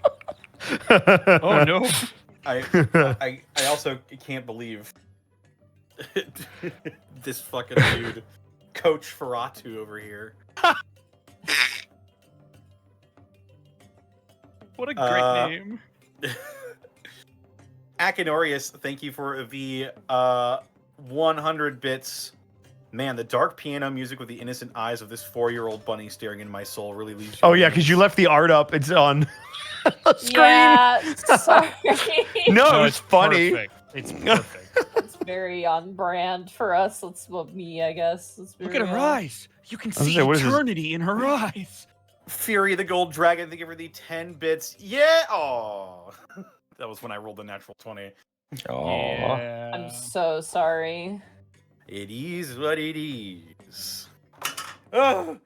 C: Oh no.
E: I also can't believe this fucking dude, Coach Ferratu over here.
C: What a great name.
E: Akinorius, thank you for the 100 bits. Man, the dark piano music with the innocent eyes of this 4-year-old bunny staring into my soul really leaves you.
F: Oh yeah, because you left the art up. It's on the screen.
A: Yeah, sorry.
F: No, it's funny.
C: Perfect. It's perfect.
A: It's very on brand for us. Me, I guess.
C: Look at her eyes. You can
F: was gonna
C: see
F: say, what is this?
C: eternity in her eyes.
E: Fury the Gold Dragon, thank you for the 10 bits. Yeah! Oh, that was when I rolled the natural 20.
C: Yeah.
A: I'm so sorry.
E: It is what it is. Ah.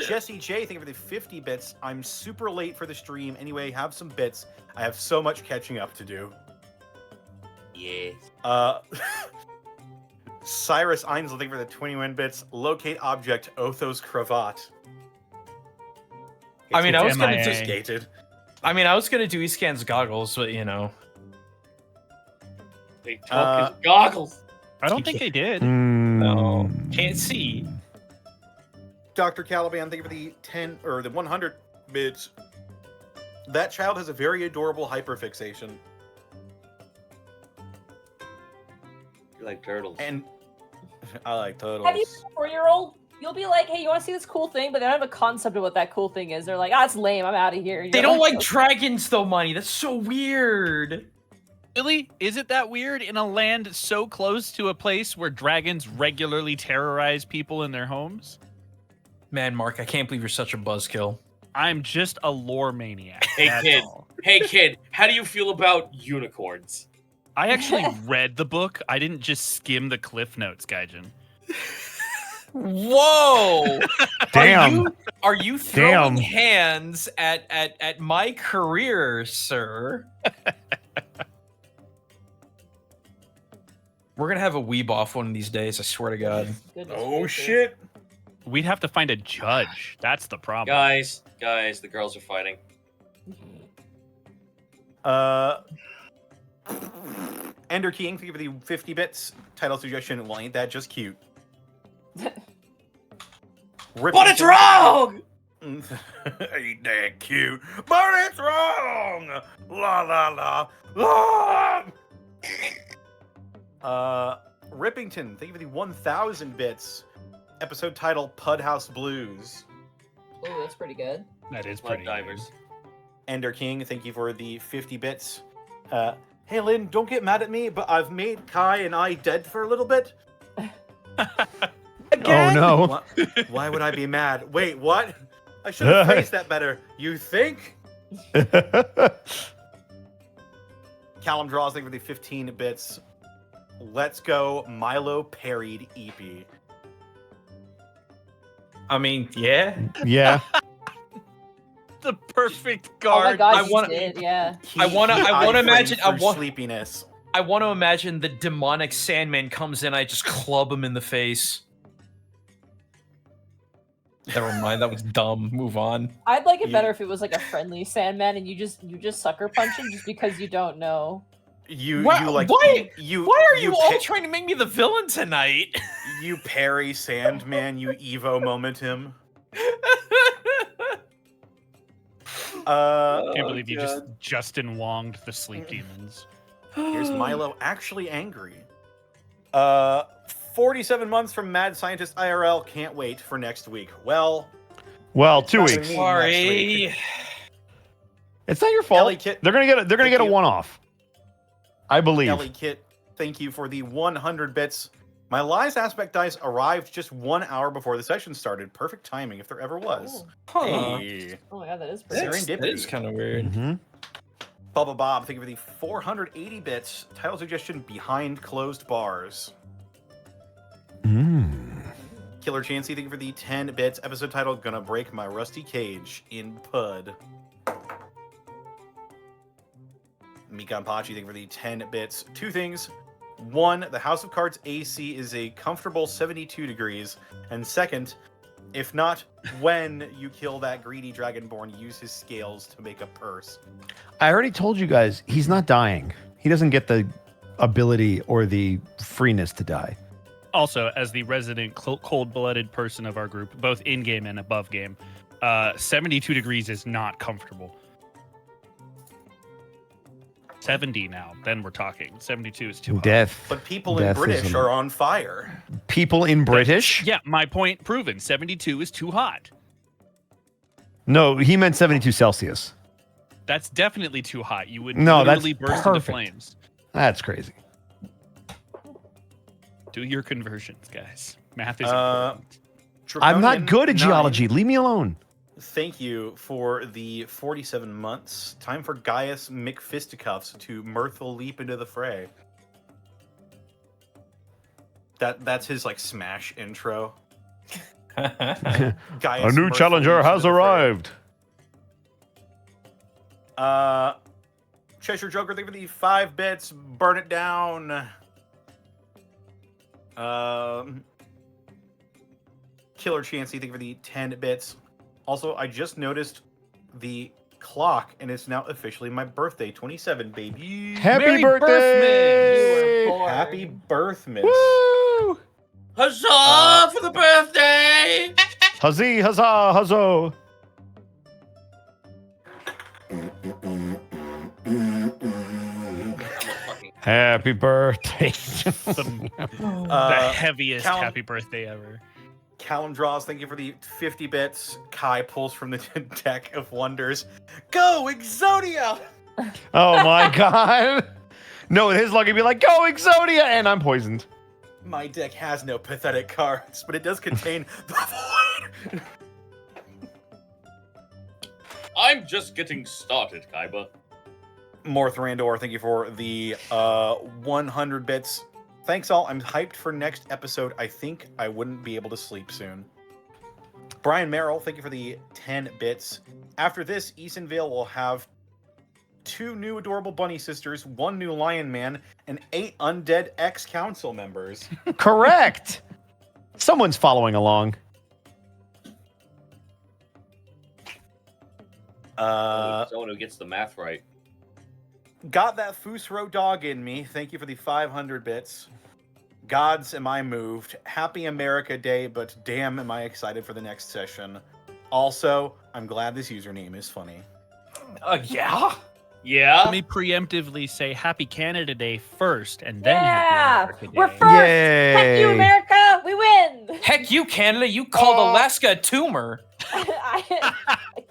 E: Jesse J, thank you for the 50 bits. I'm super late for the stream. Anyway, have some bits. I have so much catching up to do.
B: Yeah.
E: Cyrus Einsel, thank you for the 21 bits. Locate object, Otho's cravat.
D: I mean, I was
C: MIA.
D: gonna do.
E: Skated.
D: I mean, I was gonna do Escan's goggles, but you know.
B: They took his goggles.
C: I don't think they did.
D: No, can't see.
E: Dr. Caliban, thank you for the 10 or the 100 bits. That child has a very adorable hyperfixation.
B: You like turtles.
E: And I like turtles.
A: Have you been a 4-year-old? You'll be like, hey, you want to see this cool thing? But they don't have a concept of what that cool thing is. They're like, it's lame. I'm out of here. And
D: They
A: you're
D: don't like
A: "Okay."
D: dragons, though, Money. That's so weird.
C: Really? Is it that weird in a land so close to a place where dragons regularly terrorize people in their homes?
D: Man, Mark, I can't believe you're such a buzzkill.
C: I'm just a lore maniac.
B: Hey,
C: that's
B: kid.
C: all.
B: Hey, kid, how do you feel about unicorns?
C: I actually read the book. I didn't just skim the cliff notes, Gaijin.
D: Whoa!
F: Damn.
D: Are you throwing
F: Damn.
D: hands at my career, sir? We're gonna have a weeb off one of these days. I swear to God.
A: Goodness
E: Oh
A: gracious.
E: shit!
C: We'd have to find a judge. That's the problem.
B: Guys, the girls are fighting.
E: Ender King, thank you for the 50 bits. Title suggestion, well, ain't that just cute?
B: But it's wrong!
E: Ain't that cute? But it's wrong! La la la la! Rippington, thank you for the 1,000 bits. Episode title, Pudhouse Blues.
A: Ooh, that's pretty good.
C: That is
B: Blood
C: pretty
B: divers.
E: Ender King, thank you for the 50 bits. Hey Lynn, don't get mad at me, but I've made Kai and I dead for a little bit.
F: Oh no.
E: Why would I be mad? Wait, what? I should have phrased that better. You think? Callum Draws, thank you for the 15 bits. Let's go, Milo parried EP.
D: I mean, yeah.
F: Yeah.
C: the perfect
A: Oh my
C: guard.
A: god,
D: I
A: you
D: wanna-
A: did, yeah.
D: I wanna imagine- I want-
E: sleepiness.
D: I want to imagine the demonic Sandman comes in. I just club him in the face. Never mind. That was dumb. Move on.
A: I'd like it better if it was like a friendly Sandman and you just sucker punch him just because you don't know.
D: Why are you all trying to make me the villain tonight?
E: You parry Sandman, you Evo moment him.
C: Can't believe you just Justin Wonged the sleep demons.
E: Here's Milo actually angry. 47 months from Mad Scientist IRL. Can't wait for next week. Well,
F: 2
E: not
F: weeks.
E: me.
D: Sorry.
F: It's not your fault.
E: Ellie Kit,
F: They're gonna get a
E: you.
F: one-off. I believe.
E: Ellie Kit, thank you for the 100 bits. My Lies Aspect dice arrived just 1 hour before the session started. Perfect timing, if there ever was.
D: Huh.
E: Hey.
A: Oh my god, that is pretty
E: Serendipity.
D: That is kind of weird.
F: Mm-hmm.
E: Bubba Bob, thank you for the 480 bits. Title suggestion: Behind Closed Bars. Killer Chansey, thank you for the 10 bits. Episode title: Gonna Break My Rusty Cage in Pud. Mikan Pachi, thank you for the 10 bits. Two things. One, the House of Cards AC is a comfortable 72 degrees. And second, if not, when you kill that greedy Dragonborn, use his scales to make a purse.
F: I already told you guys, he's not dying. He doesn't get the ability or the freeness to die.
C: Also, as the resident cold-blooded person of our group, both in-game and above game, 72 degrees is not comfortable. 70 now, then we're talking. 72 is too hot.
F: Death.
E: But people in British are on fire.
F: People in British?
C: Yeah, my point proven. 72 is too hot.
F: No, he meant 72 Celsius.
C: That's definitely too hot. You would
F: No,
C: literally
F: that's
C: burst into
F: perfect.
C: flames.
F: That's crazy.
C: Do your conversions, guys. Math is important.
F: I'm not
E: Draconian
F: good at
E: 9,
F: geology. Leave me alone.
E: Thank you for the 47 months. Time for Gaius McFisticuffs to mirthful leap into the fray. That's his like Smash intro. Gaius
F: A new
E: mirthful
F: challenger
E: leaps
F: has
E: into the fray.
F: arrived.
E: Cheshire Joker, thank you for the 5 bits. Burn it down. Killer Chansey, thank you for the 10 bits. Also, I just noticed the clock, and it's now officially my birthday, 27, baby.
F: Happy
C: Merry
F: birthday!
A: You were born.
E: Happy birthday!
F: Woo!
B: Huzzah for the birthday!
F: Huzzah, huzzah, huzzah! Happy birthday.
C: The heaviest
E: Callum-
C: happy birthday ever.
E: Callum Draws, thank you for the 50 bits. Kai pulls from the deck of wonders. Go, Exodia!
F: Oh my god. No, his luck, he'd be like, go Exodia! And I'm poisoned.
E: My deck has no pathetic cards, but it does contain the void.
B: I'm just getting started, Kaiba.
E: Morth Randor, thank you for the 100 bits. Thanks all. I'm hyped for next episode. I think I wouldn't be able to sleep soon. Brian Merrill, thank you for the 10 bits. After this, Easonvale will have 2 new adorable bunny sisters, 1 new lion man, and 8 undead ex-council members.
F: Correct. Someone's following along.
B: Someone who gets the math right.
E: Got that Fusro dog in me. Thank you for the 500 bits. Gods, am I moved. Happy America Day, but damn, am I excited for the next session. Also, I'm glad this username is funny.
D: Yeah?
B: Yeah?
C: Let me preemptively say Happy Canada Day first, and then
A: Yeah!
C: Happy America Day.
A: We're first! Heck you,
F: Yay.
A: America! We win!
D: Heck you, Canada. You called Alaska a tumor.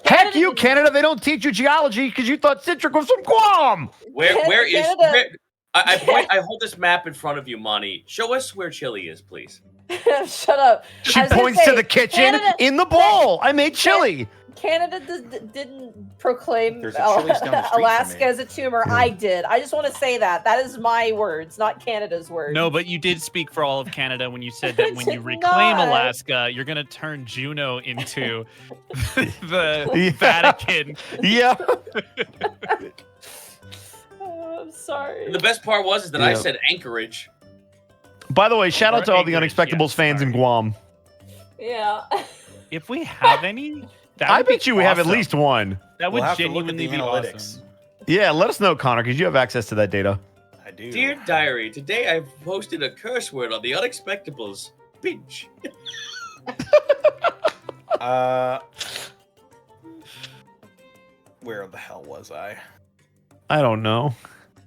F: Heck you, Canada, they don't teach you geology because you thought Citric was from Guam.
B: Where is...
A: Canada.
B: I hold this map in front of you, Monty. Show us where Chile is, please.
A: Shut up.
F: She
A: I was gonna
F: points to
A: say,
F: the kitchen
A: Canada-
F: in the bowl. I made chili.
A: Canada didn't proclaim
E: There's a Chili's down the street from
A: Alaska
E: me.
A: as a tumor. I did. I just want to say that is my words, not Canada's words.
C: No, but you did speak for all of Canada when you said that when you
A: Did
C: reclaim
A: not.
C: Alaska, you're going to turn Juneau into the Vatican.
F: Yeah.
A: Oh, I'm sorry.
B: The best part was that I
F: Yeah.
B: said Anchorage.
F: By the way, shout out to all the
C: Anchorage,
F: Unexpectables
C: yeah,
F: fans in
C: sorry.
F: Guam.
A: Yeah.
C: If we have any, that
F: I
C: would be
F: bet you we have at
C: awesome.
F: least one.
C: That would
E: We'll have to look at
C: genuinely
E: the
C: be
E: analytics.
C: awesome.
F: Yeah, let us know, Connor, because you have access to that data.
E: I do.
B: Dear Diary, today I've posted a curse word on the Unexpectables. Bitch.
E: Where the hell was I?
F: I don't know.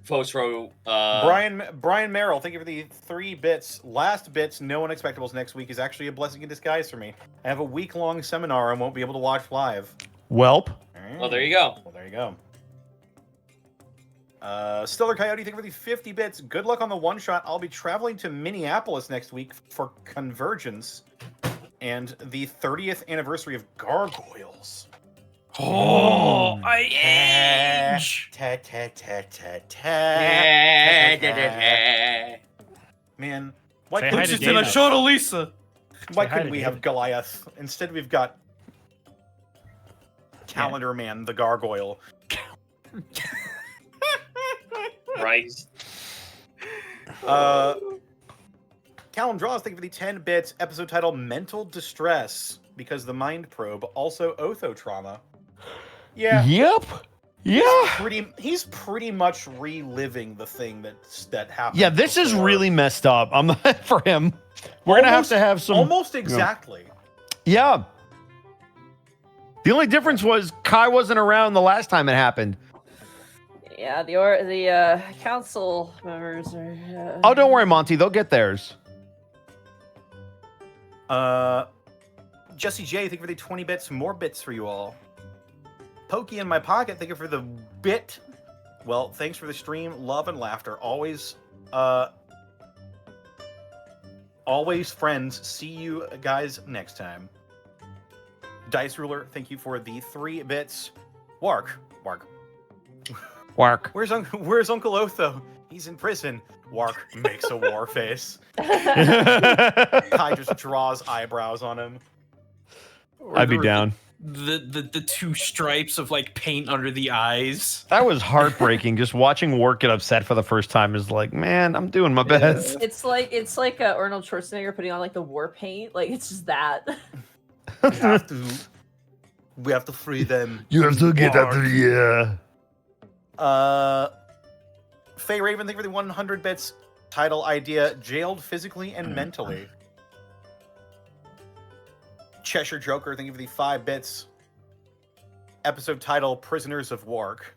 B: Fosro,
E: Brian Merrill, thank you for the 3 bits. Last bits, no Unexpectables next week is actually a blessing in disguise for me. I have a week-long seminar I won't be able to watch live.
F: Welp.
B: well, there you go.
E: Well, there you go. Stellar Coyote, thank you for the 50 bits. Good luck on the one-shot. I'll be traveling to Minneapolis next week for Convergence and the 30th anniversary of Gargoyles.
G: Oh, I age.
E: Man, why
C: Say
E: couldn't
C: hi
G: Puts
C: to
G: it in a
C: Dana.
G: shot of Lisa.
E: Why
C: Say hi
E: couldn't
C: to
E: we
C: Dana.
E: have Goliath? Instead, we've got Calendar Man, the Gargoyle.
B: Right.
E: Callum Draws, thank you for the 10 bits. Episode title, Mental Distress, because the Mind Probe, also Otho-trauma. Yeah,
F: Yep. Yeah.
E: he's pretty much reliving the thing that happened.
F: Yeah, this is
E: before.
F: really messed up. I'm not for him. We're gonna have
E: Almost-
F: to have some.
E: Almost exactly.
F: Yeah. The only difference was Kai wasn't around the last time it happened.
A: Yeah, the council members are.
F: Oh, don't worry, Monty. They'll get theirs.
E: Jesse J, thank you for the 20 bits. More bits for you all. Pokey in my pocket, thank you for the bit. Well, thanks for the stream. Love and laughter. Always friends. See you guys next time. Dice Ruler, thank you for the 3 bits. Wark.
F: Work.
E: Where's Uncle Otho? He's in prison. Wark makes a war face. Kai just draws eyebrows on him.
F: I'd be down.
D: The 2 stripes of like paint under the eyes.
F: That was heartbreaking. Just watching Work get upset for the first time is like, man, I'm doing my best.
A: It's like Arnold Schwarzenegger putting on like the war paint. Like it's just that.
E: We have to free them.
F: You have to get out of here.
E: Faye Raven, thank you for the 100 bits. Title idea, jailed physically and mentally. Cheshire Joker, thank you for the 5 bits. Episode title, Prisoners of Wark.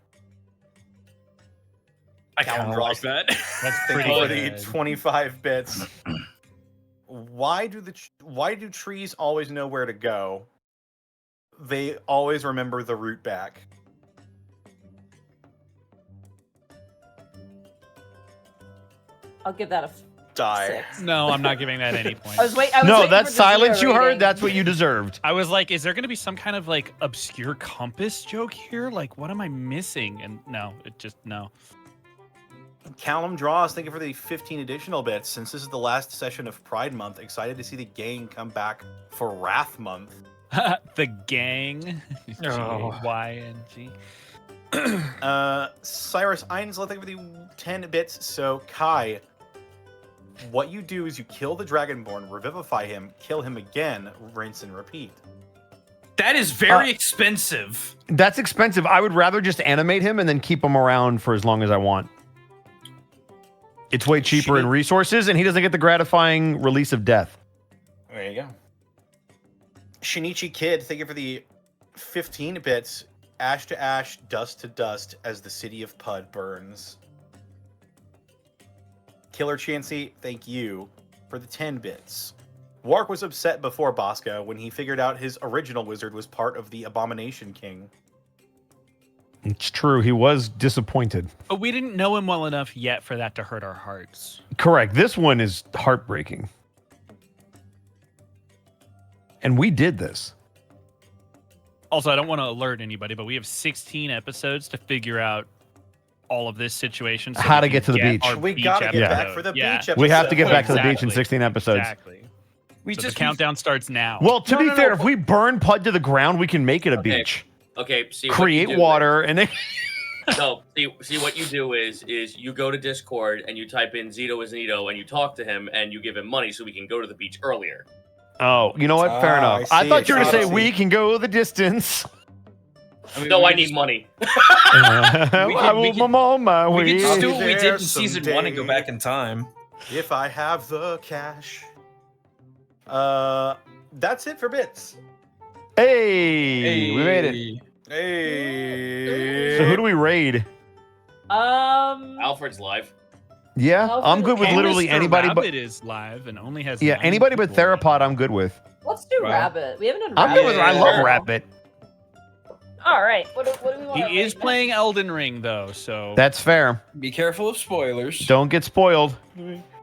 D: I kind of like that.
C: That's
E: Thank
C: pretty
E: you for
C: good.
E: the 25 bits. Why do trees always know where to go? They always remember the route back.
A: I'll give that a
E: Die.
A: 6.
C: No, I'm not giving that any points.
A: I was
F: No,
A: waiting
F: that
A: for the
F: silence
A: zero
F: you heard,
A: rating.
F: that's what you deserved.
C: I was like, is there going to be some kind of like obscure compass joke here? Like, what am I missing? And no, it just, no.
E: Callum Draws, thank you for the 15 additional bits. Since this is the last session of Pride Month, excited to see the gang come back for Wrath Month.
C: The gang.
D: Oh.
C: G-Y-N-G.
E: Cyrus Ainslet, thank you for the 10 bits. So, Kai, what you do is you kill the Dragonborn, revivify him, kill him again, rinse and repeat.
D: That is very expensive.
F: That's expensive. I would rather just animate him and then keep him around for as long as I want. It's way cheaper in resources, and he doesn't get the gratifying release of death.
E: There you go. Shinichi Kid, thank you for the 15 bits. Ash to ash, dust to dust, as the city of Pud burns. Killer Chansey, thank you for the 10 bits. Wark was upset before Bosca when he figured out his original wizard was part of the Abomination King.
F: It's true. He was disappointed.
C: But we didn't know him well enough yet for that to hurt our hearts.
F: Correct. This one is heartbreaking. And we did this.
C: Also, I don't want to alert anybody, but we have 16 episodes to figure out all of this situation.
F: How
C: we
F: to get
C: can
F: to the beach.
C: our
E: We
C: beach
E: gotta get
C: episode.
E: back for the
C: Yeah.
E: beach episode.
F: We have to get back to the beach in
C: Exactly.
F: 16 episodes.
C: Exactly.
D: We
C: So
D: just
C: the countdown starts now.
F: Well, to be
D: No,
F: fair,
D: no.
F: if we burn Pud to the ground, we can make it a
B: Okay.
F: beach.
B: Okay, see
F: Create
B: what you do
F: water, and then
B: No, see what you do is you go to Discord and you type in Zito is Nito and you talk to him and you give him money so we can go to the beach earlier.
F: oh, you know what? Fair
E: Ah,
F: enough.
E: I
F: I
E: see,
F: thought you were
E: I
F: gonna say
E: see.
F: we can go the distance.
B: No, I need money.
F: I will
D: can-
F: on my
D: We
F: way.
D: can just do
E: I'll
D: what
E: be
D: we did
E: there
D: in season 1 and go
E: someday.
D: back in time.
E: If I have the cash. That's it for bits.
F: Hey, we made it.
E: Hey.
F: So who do we raid?
B: Alfred's live.
F: Yeah,
A: Alfred
F: I'm good with
A: and
F: literally
C: Mr.
F: anybody but
C: Rabbit is live and only has
F: yeah,
C: 9
F: anybody but
C: people.
F: Therapod. I'm good with.
A: Let's do
D: Wow.
A: Rabbit. We haven't done
F: I'm
A: Rabbit.
F: good with. I love
B: Yeah.
F: Rabbit.
A: All right. What do we want?
C: He is playing Elden Ring though, so
F: That's fair.
D: Be careful of spoilers.
F: Don't get spoiled.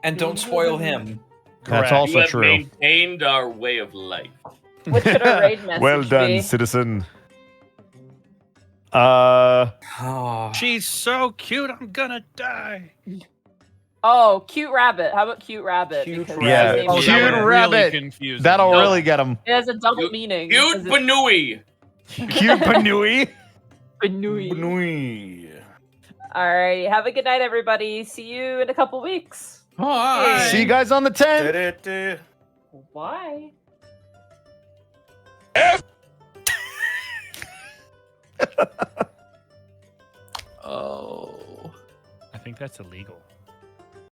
D: And don't spoil him.
F: That's
C: Correct.
F: also
B: You have
F: true.
B: maintained our way of life.
A: What should our raid message
F: Well done,
A: be?
F: citizen.
D: Oh.
C: she's so cute. I'm gonna die.
A: Oh, cute rabbit. How about cute rabbit?
E: Cute
A: Because
F: Yeah,
A: his name
E: Oh,
A: is
F: cute
E: that
A: Rabbit.
E: would
F: rabbit.
C: Really confusing.
F: That'll
B: No.
F: really get him.
A: It has a double
B: Cute-
A: meaning.
B: Cute Banui.
F: Cute Panui.
A: Banui. All right. Have a good night, everybody. See you in a couple weeks.
D: Hi.
F: See you guys on the 10th.
E: Da-da-da.
A: Bye.
D: Oh.
C: I think that's illegal.